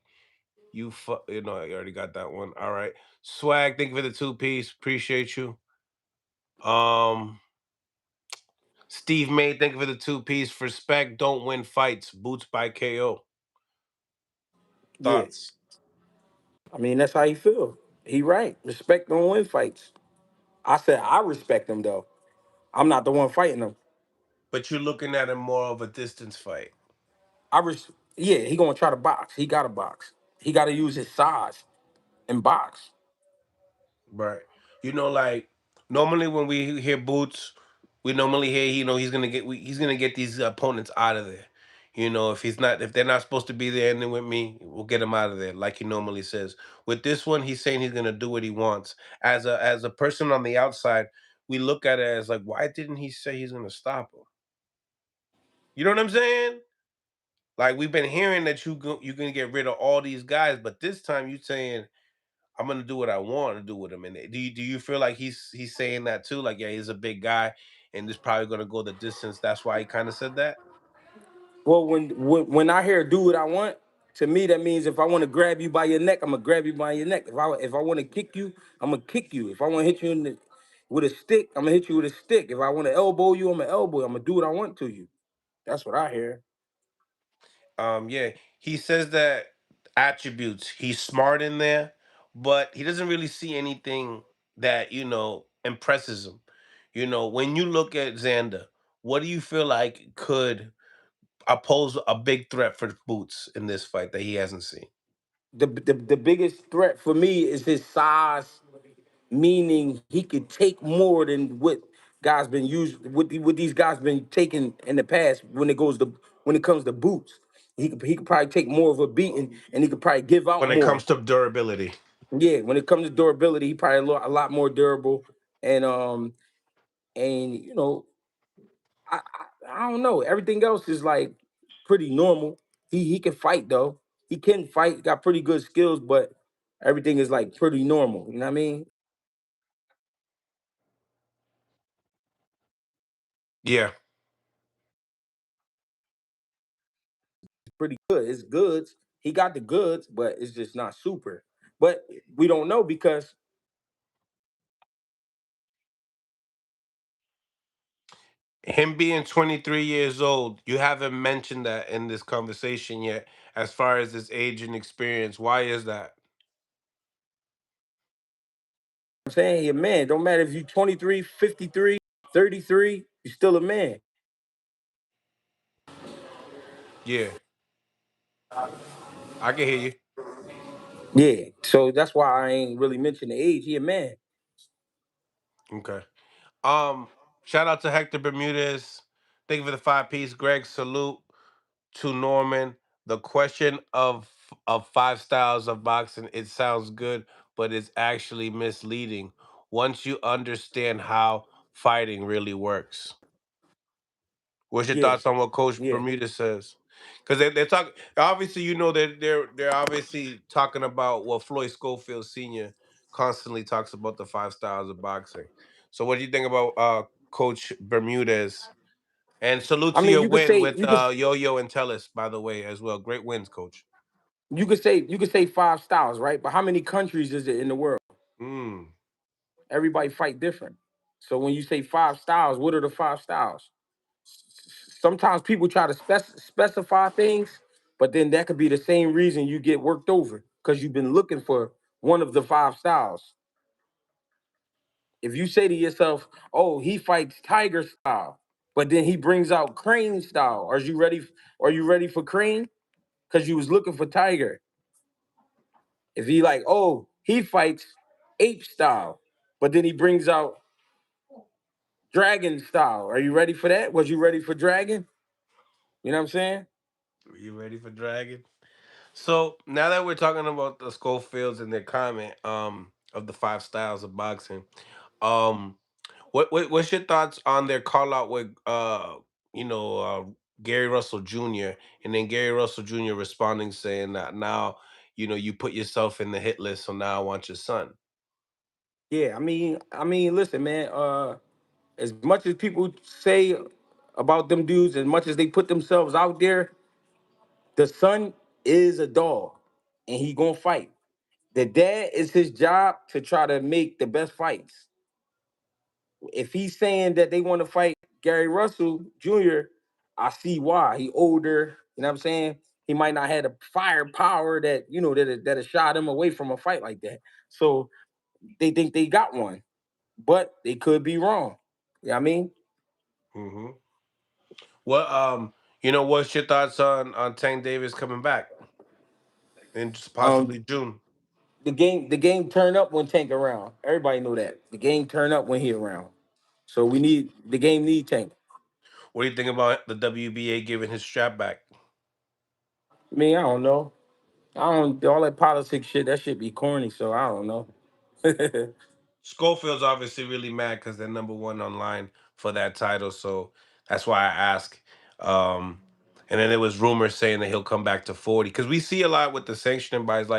S1: I already got that one. All right. Swag, thank you for the 2 Ps. Appreciate you. Um, Steve May, thank you for the 2 Ps. For spec, don't win fights. Boots by KO.
S4: Yeah,
S1: Thoughts?
S4: I mean that's how he feel. He right. Respect don't win fights. I said I respect him though. I'm not the one fighting him.
S1: But you're looking at it more of a distance fight.
S4: Yeah, he gonna try to box. He got to box. He got to use his size and box.
S1: Right. Like normally when we hear Boots, we normally hear he's gonna get these opponents out of there. If they're not supposed to be there and then with me, we'll get him out of there, like he normally says. With this one, he's saying he's gonna do what he wants. As a person on the outside, we look at it as like, why didn't he say he's gonna stop him? You know what I'm saying? Like we've been hearing that you're gonna get rid of all these guys, but this time you saying I'm gonna do what I want to do with him. And do you feel like he's saying that too? Like, yeah, he's a big guy, and he's probably gonna go the distance. That's why he kind of said that.
S4: Well, when I hear do what I want, to me that means if I want to grab you by your neck, I'm gonna grab you by your neck. If I want to kick you, I'm gonna kick you. If I want to hit you with a stick, I'm gonna hit you with a stick. If I want to elbow you, I'm gonna elbow you. I'm gonna do what I want to you. That's what I hear.
S1: Yeah, he says that attributes. He's smart in there, but he doesn't really see anything that impresses him. When you look at Xander, what do you feel like could pose a big threat for Boots in this fight that he hasn't seen?
S4: The biggest threat for me is his size, meaning he could take more than what guys been used what these guys been taking in the past when it comes to boots. He could probably take more of a beating and he could probably give out
S1: When it
S4: more.
S1: comes to durability.
S4: Yeah, when it comes to durability, he probably a lot more durable and I don't know. Everything else is like pretty normal. He can fight though. He can fight, got pretty good skills, but everything is like pretty normal. You know what I mean?
S1: Yeah.
S4: Pretty good. It's goods. He got the goods, but it's just not super. But we don't know because
S1: Him being 23 years old, you haven't mentioned that in this conversation yet, as far as his age and experience. Why is that?
S4: I'm saying you're a man. Don't matter if you're 23, 53, 33, you're still a man.
S1: Yeah. I can hear you.
S4: Yeah, so that's why I ain't really mention the age. He a man.
S1: Okay. Um, Shout out to Hector Bermudez. Thank you for the 5 piece. Greg, salute to Norman. The question of 5 styles of boxing, it sounds good, but it's actually misleading once you understand how fighting really works. What's your
S4: Yeah,
S1: thoughts on what Coach
S4: yeah.
S1: Bermuda says? Because they're talking. Obviously, you know they're obviously talking about what Floyd Schofield Senior constantly talks about the 5 styles of boxing. So, what do you think about Coach Bermudez? And salute
S4: I
S1: to
S4: mean,
S1: your
S4: you could
S1: win
S4: say
S1: with Yo Yo and Telis, by the way, as well. Great wins, Coach.
S4: you could say 5 styles, right? But how many countries is it in the world?
S1: Mm.
S4: Everybody fight different. So when you say 5 styles, what are the 5 styles? Sometimes people try to specify things, but then that could be the same reason you get worked over because you've been looking for one of the 5 styles. If you say to yourself, "Oh, he fights tiger style," but then he brings out crane style, are you ready? Are you ready for crane? Because you was looking for tiger. If he like, "Oh, he fights ape style," but then he brings out dragon style, are you ready for that? Was you ready for dragon? You know what I'm saying?
S1: Are you ready for Dragon? So now that we're talking about the Schofields and their comment of the 5 styles of boxing, um what's your thoughts on their call out with you know uh Gary Russell Jr. and then Gary Russell Jr. responding saying that now you put yourself in the hit list, so now I want your son.
S4: Yeah, I mean, listen, man. As much as people say about them dudes, as much as they put themselves out there, the son is a dog, and he gonna fight. The dad is his job to try to make the best fights. If he's saying that they want to fight Gary Russell Jr., I see why. He older, you know what I'm saying? He might not have the firepower that that has shot him away from a fight like that. So they think they got one, but they could be wrong. You know what I mean?
S1: Hmm. What what's your thoughts on Tank Davis coming back in just
S4: Um,
S1: possibly June?
S4: the game turn up when Tank around. Everybody know that. The game turn up when he around. So the game need Tank.
S1: What do you think about the WBA giving his strap back?
S4: I mean, I don't know. I don't all that politics shit. That shit be corny. So I don't know.
S1: Schofield's obviously really mad because they're number one online for that title, so that's why I ask. Um, and then there was rumors saying that he'll come back to 40 because we see a lot with the sanctioning bodies,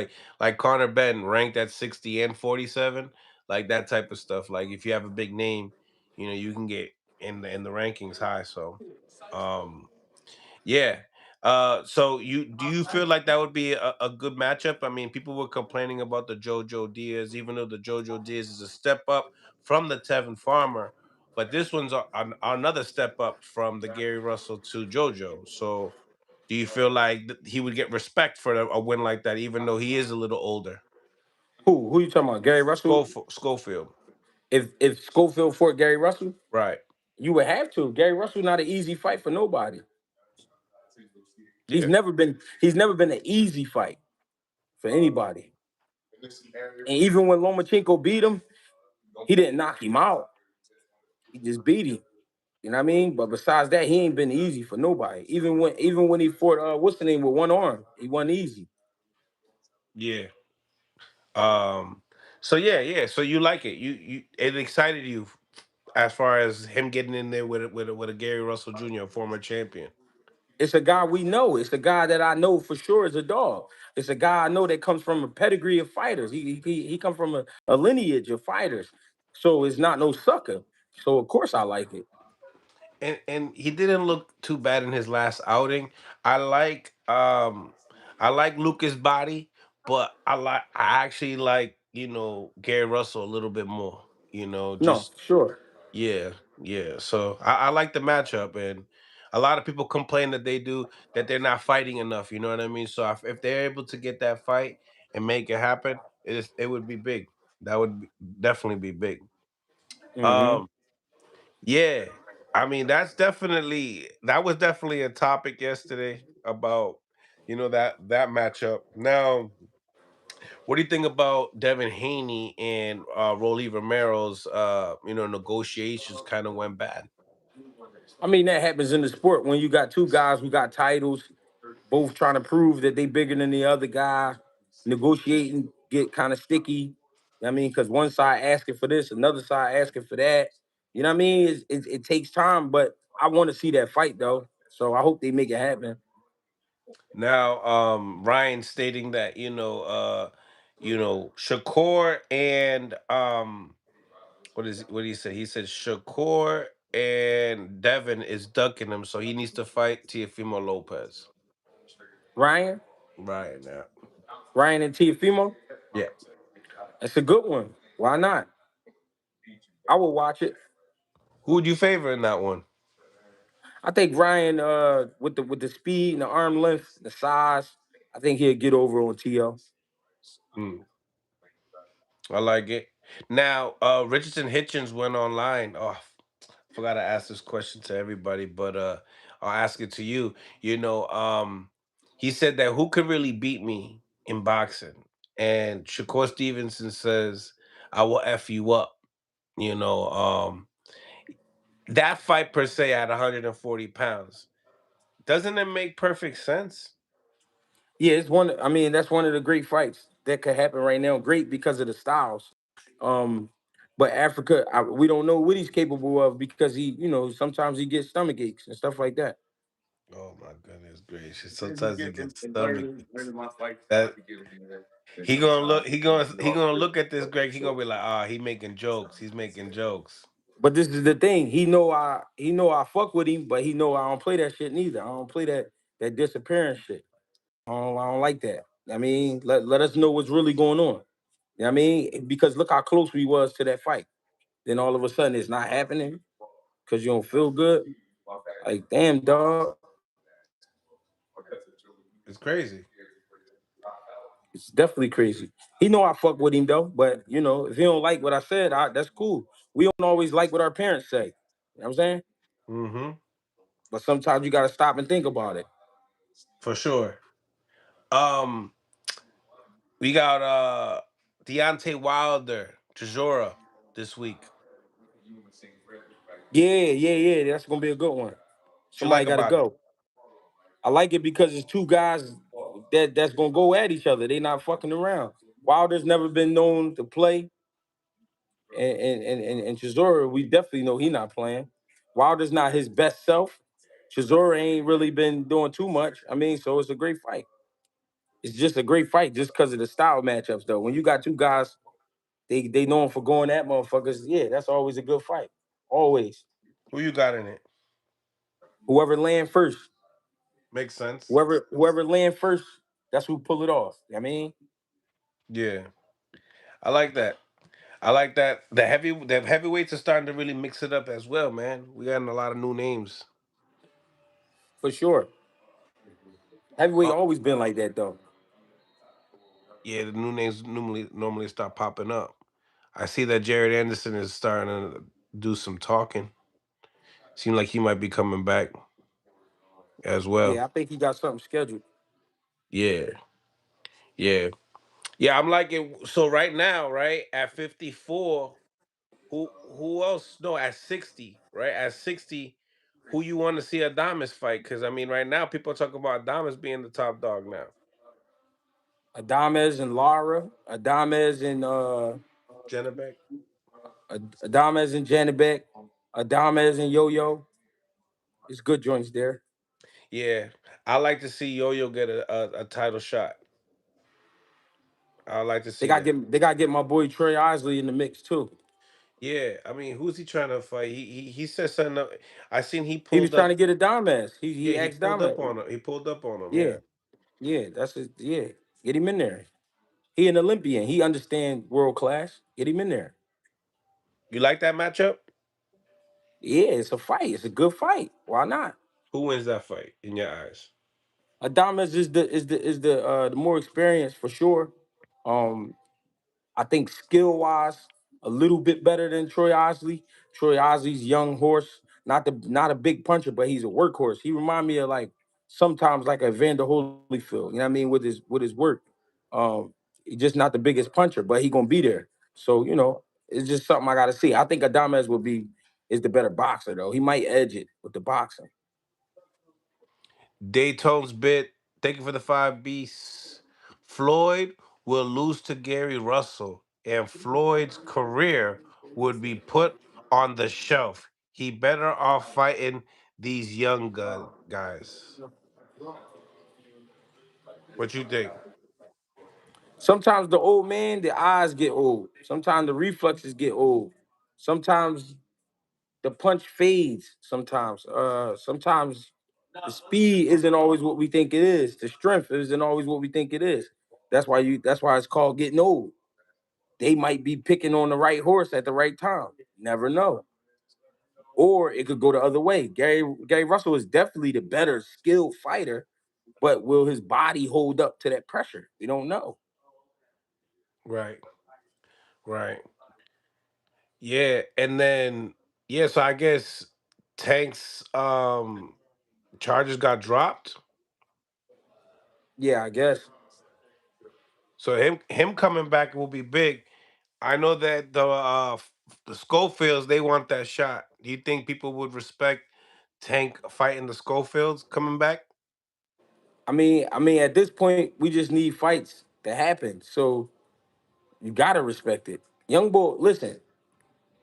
S1: like Connor Benn ranked at 60 and 47, like that type of stuff. Like if you have a big name, you can get in the rankings high. So, um, yeah. So do you feel like that would be a good matchup? I mean, people were complaining about the Jojo Diaz, even though the Jojo Diaz is a step up from the Tevin Farmer, but this one's another step up from the Gary Russell to Jojo. So, do you feel like he would get respect for a win like that, even though he is a little older?
S4: Who you talking about? Gary Russell?
S1: Schofield,
S4: If Schofield fought Gary Russell,
S1: right?
S4: you would have to. Gary Russell not an easy fight for nobody. He's
S1: Yeah,
S4: never been he's never been an easy fight for anybody. And even when Lomachenko beat him, he didn't knock him out. He just beat him. You know what I mean? But besides that, he ain't been easy for nobody. Even when he fought what's the name with one arm, he wasn't easy.
S1: yeah. Um. So yeah. So you like it? It excited you as far as him getting in there with a Gary Russell Jr., a former champion.
S4: It's a guy we know. It's a guy that I know for sure is a dog. It's a guy I know that comes from a pedigree of fighters. He comes from a lineage of fighters. So it's not no sucker. So of course I like it.
S1: And he didn't look too bad in his last outing. I like um I like Lucas' body, but I actually like, Gary Russell a little bit more.
S4: No,
S1: Just
S4: sure.
S1: yeah, yeah. So I like the matchup, and a lot of people complain that they're not fighting enough, you know what I mean? So if they're able to get that fight and make it happen, it would be big. That would definitely be big.
S4: Hmm.
S1: Um yeah. I mean, that was definitely a topic yesterday about that matchup. Now, what do you think about Devin Haney and Rolly Romero's negotiations kind of went bad?
S4: I mean, that happens in the sport when you got two guys who got titles, both trying to prove that they bigger than the other guy. Negotiating get kind of sticky. I mean, because one side asking for this, another side asking for that. You know what I mean? It takes time, but I want to see that fight though. So I hope they make it happen.
S1: Now, Ryan stating that Shakur and what did he say? He said Shakur and Devin is ducking him, so he needs to fight Teofimo Lopez.
S4: Ryan,
S1: Right now,
S4: Ryan and Tiafimo,
S1: yeah.
S4: that's a good one. Why not? I will watch it.
S1: Who would you favor in that one?
S4: I think Ryan, with the speed and the arm length, the size, I think he'll get over on TL.
S1: Hmm, I like it. Now, Richardson Hitchens went online. Oh, forgot to ask this question to everybody, but I'll ask it to you. He said that who could really beat me in boxing? And Shakur Stevenson says, I will F you up. You know, that fight per se at 140 pounds. Doesn't it make perfect sense?
S4: Yeah, it's one. I mean, that's one of the great fights that could happen right now. Great because of the styles. Um, but Africa, we don't know what he's capable of because sometimes he gets stomach aches and stuff like that.
S1: Oh my goodness gracious. Sometimes he gets stomach aches. That he gonna look at this Greg. He gonna be like, he making jokes. He's making jokes.
S4: But this is the thing. He know I fuck with him, but he know I don't play that shit neither. I don't play that disappearance shit. I don't like that. I mean, let us know what's really going on. You know what I mean? Because look how close we was to that fight. Then all of a sudden it's not happening because you don't feel good. Like, damn, dog.
S1: It's crazy.
S4: It's definitely crazy. He know I fuck with him though, but if he don't like what I said, that's cool. We don't always like what our parents say. You know what I'm saying?
S1: Mm-hmm.
S4: But sometimes you gotta stop and think about it.
S1: For sure. Um, we got Deontay Wilder, Chisora this week.
S4: Yeah, yeah, yeah. That's gonna be a good one.
S1: What you
S4: Somebody
S1: like
S4: gotta
S1: about it?
S4: go. I like it because it's two guys that's gonna go at each other. They not fucking around. Wilder's never been known to play, and Chisora, we definitely know he not playing. Wilder's not his best self. Chisora ain't really been doing too much. I mean, so it's a great fight. It's just a great fight just because of the style matchups, though. When you got two guys, they known for going at motherfuckers. Yeah, that's always a good fight. Always.
S1: Who you got in it?
S4: Whoever land first,
S1: Makes sense.
S4: whoever land first, that's who pull it off. I mean,
S1: Yeah, I like that. I like that. The heavyweights are starting to really mix it up as well, man. We got a lot of new names.
S4: for sure. Heavyweight
S1: Uh,
S4: always been like that, though.
S1: yeah, the new names normally start popping up. I see that Jared Anderson is starting to do some talking. Seems like he might be coming back as well.
S4: Yeah, I think he got something scheduled.
S1: Yeah, yeah, yeah. I'm liking so right now, right at 54. Who else? No, at 60, right at 60. Who you want to see Adamas fight? Because I mean, right now people are talking about Adamas being the top dog now.
S4: Adames and Lara, Adames and
S1: Janabek.
S4: Adames and Janibek, Adames and Yo Yo. It's good joints there.
S1: Yeah, I like to see Yo Yo get a title shot. I like to
S4: They
S1: see
S4: got
S1: that.
S4: get they got to get my boy Trey Isley in the mix too.
S1: Yeah, I mean, who's he trying to fight? He said something. I seen he
S4: He was
S1: pulled
S4: trying
S1: up.
S4: to get a Adames. He
S1: Yeah, he
S4: asked
S1: pulled up
S4: Adames.
S1: on him. He pulled up on him.
S4: Yeah,
S1: Yeah,
S4: yeah, that's it. Yeah, get him in there. He an Olympian. He understand world class. Get him in there.
S1: you like that matchup?
S4: Yeah, it's a fight. It's a good fight. Why not?
S1: Who wins that fight in your eyes?
S4: Adames is the more experienced for sure. Um, I think skill wise, a little bit better than Troy Osley. Troy Osley's young horse, not a big puncher, but he's a workhorse. He remind me of like sometimes like a Vander Holyfield. You know what I mean? With his work, um, he's just not the biggest puncher, but he gonna be there. So it's just something I gotta see. I think Adames will be is the better boxer though. He might edge it with the boxing.
S1: Daytone's bit. Thank you for the five beasts. Floyd will lose to Gary Russell, and Floyd's career would be put on the shelf. He better off fighting these young guys. What you think?
S4: Sometimes the old man, the eyes get old. Sometimes the reflexes get old. Sometimes the punch fades. Sometimes the speed isn't always what we think it is. The strength isn't always what we think it is. That's why it's called getting old. They might be picking on the right horse at the right time. Never know. Or it could go the other way. Gary Russell is definitely the better skilled fighter, but will his body hold up to that pressure? We don't know.
S1: Right, right. Yeah, and then yeah, so I guess Tank's charges got dropped.
S4: Yeah, I guess.
S1: So him coming back will be big. I know that the Schofields they want that shot. Do you think people would respect Tank fighting the Schofields coming back?
S4: I mean, at this point, we just need fights to happen. So you gotta respect it. Young boy, listen,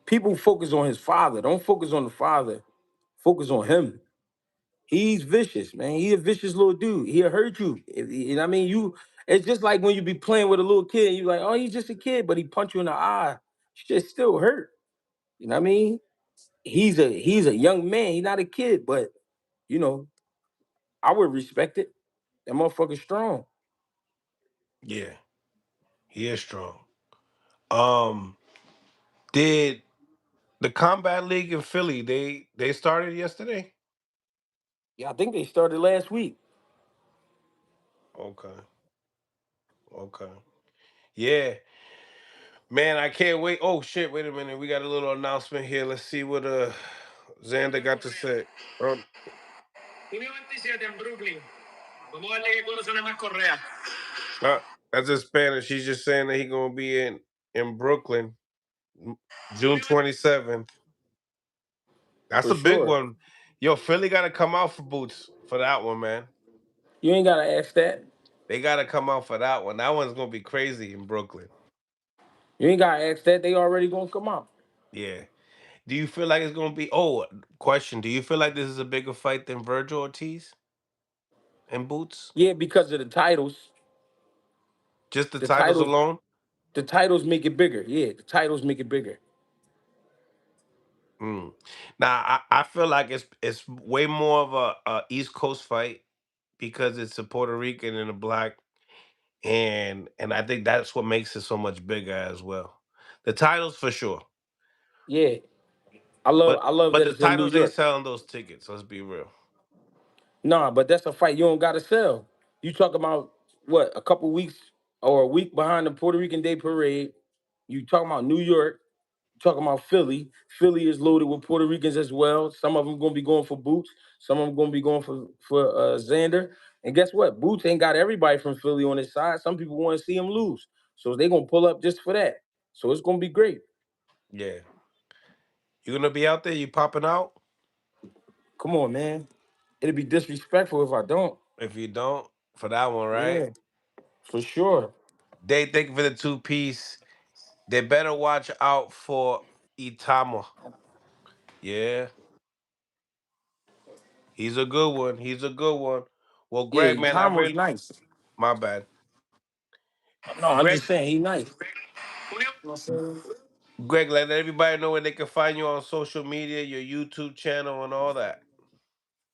S4: people focus on his father. Don't focus on the father. Focus on him. He's vicious, man. He a vicious little dude. He'll hurt you. You know what I mean? It's just like when you be playing with a little kid, and you like, oh, he's just a kid, but he punch you in the eye. Shit still hurt. You know what I mean? He's a young man. He's not a kid, but you know, I would respect it. That motherfucker's strong.
S1: Yeah, he is strong. Um, did the Combat League in Philly they started yesterday?
S4: Yeah, I think they started last week.
S1: Okay, okay. Yeah, man, I can't wait. Oh shit! Wait a minute, we got a little announcement here. Let's see what Xander got to say. Uh, that's in Spanish. She's just saying that he gonna be in Brooklyn, June 27th. That's
S4: For
S1: a big
S4: sure.
S1: one. Yo, Philly got to come out for Boots for that one, man.
S4: You ain't gotta ask that.
S1: They got to come out for that one. That one's gonna be crazy in Brooklyn.
S4: You ain't gotta ask that. They already gonna come out.
S1: Yeah. Do you feel like it's gonna be? Oh, question. Do you feel like this is a bigger fight than Virgil Ortiz and Boots?
S4: Yeah, because of the titles.
S1: Just the
S4: The
S1: titles
S4: titles,
S1: alone?
S4: the titles make it bigger. Yeah, the titles make it bigger.
S1: Mm. Now I feel like it's way more of a East Coast fight because it's a Puerto Rican and a black, and I think that's what makes it so much bigger as well. The titles for sure,
S4: Yeah, I love
S1: but
S4: that
S1: the
S4: it's in New
S1: titles ain't
S4: York.
S1: selling those tickets. Let's be real.
S4: Nah, but that's a fight you don't gotta sell. You talk about what a couple weeks or a week behind the Puerto Rican Day Parade. You talking about New York. You talking about Philly. Philly is loaded with Puerto Ricans as well. Some of them gonna be going for Boots. Some of them gonna be going for Xander. And guess what? Boots ain't got everybody from Philly on his side. Some people want to see him lose, so they gonna pull up just for that. So it's gonna be great.
S1: Yeah, you gonna be out there? You popping out?
S4: Come on, man. It'd be disrespectful if I don't.
S1: If you don't, for that one, right?
S4: Yeah, for sure.
S1: They thank you for the two piece. They better watch out for Itama. Yeah, he's a good one. He's a good one. Well,
S4: Yeah,
S1: Greg, man, I
S4: Tom was
S1: really
S4: nice.
S1: my bad.
S4: No, I'm
S1: Greg,
S4: just saying he nice.
S1: Greg, let everybody know where they can find you on social media, your YouTube channel, and all that.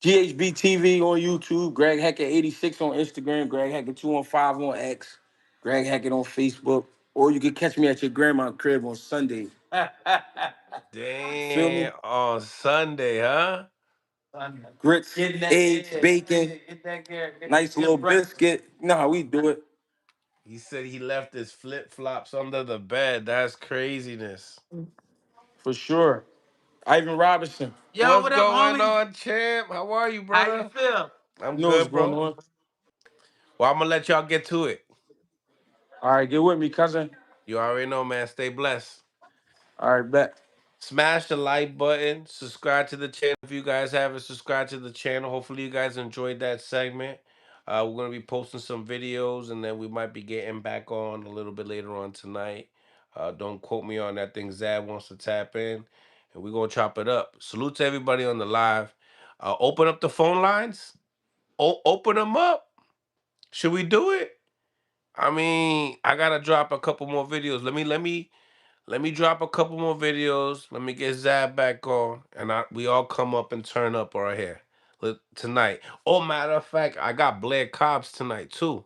S4: GHB TV on YouTube, Greg Hackett 86 on Instagram, Greg Hackett 215 on X, Greg Hackett on Facebook, or you can catch me at your grandma's crib on Sunday. Feel me?
S1: Damn, on Sunday, huh?
S4: Grits, eggs, bacon, nice little biscuit. You know how we do it.
S1: He said he left his flip flops under the bed. That's craziness.
S4: For sure. Ivan Robinson. Yo,
S1: What's
S4: what up,
S1: going
S4: homie?
S1: on, champ? How are you,
S4: How you
S1: brother?
S4: feel?
S1: I'm
S4: You know what's
S1: good,
S4: going
S1: bro.
S4: on.
S1: Well, I'm gonna let y'all get to it.
S4: All right, get with me, cousin.
S1: You already know, man. Stay blessed.
S4: All right, bet.
S1: Smash the like button. Subscribe to the channel if you guys haven't subscribed to the channel. Hopefully, you guys enjoyed that segment. We're gonna be posting some videos, and then we might be getting back on a little bit later on tonight. Don't quote me on that thing. Zad wants to tap in, and we're gonna chop it up. Salute to everybody on the live. Open up the phone lines. Open them up. Should we do it? I mean, I gotta drop a couple more videos. Let me drop a couple more videos. Let me get Zab back on, and we all come up and turn up right here tonight. Oh, matter of fact, I got Blair Cobbs tonight too.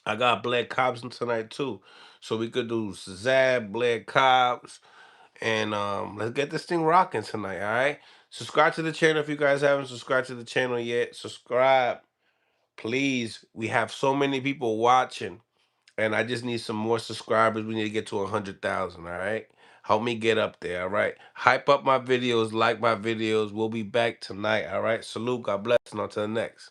S1: I got Blair Cobbs tonight too, so we could do Zab, Blair Cobbs, and let's get this thing rocking tonight. All right. Subscribe to the channel if you guys haven't subscribed to the channel yet. Subscribe, please. We have so many people watching. And I just need some more subscribers. We need to get to 100,000. All right, help me get up there. All right, hype up my videos, like my videos. We'll be back tonight. All right, salute. God bless, and on to the next.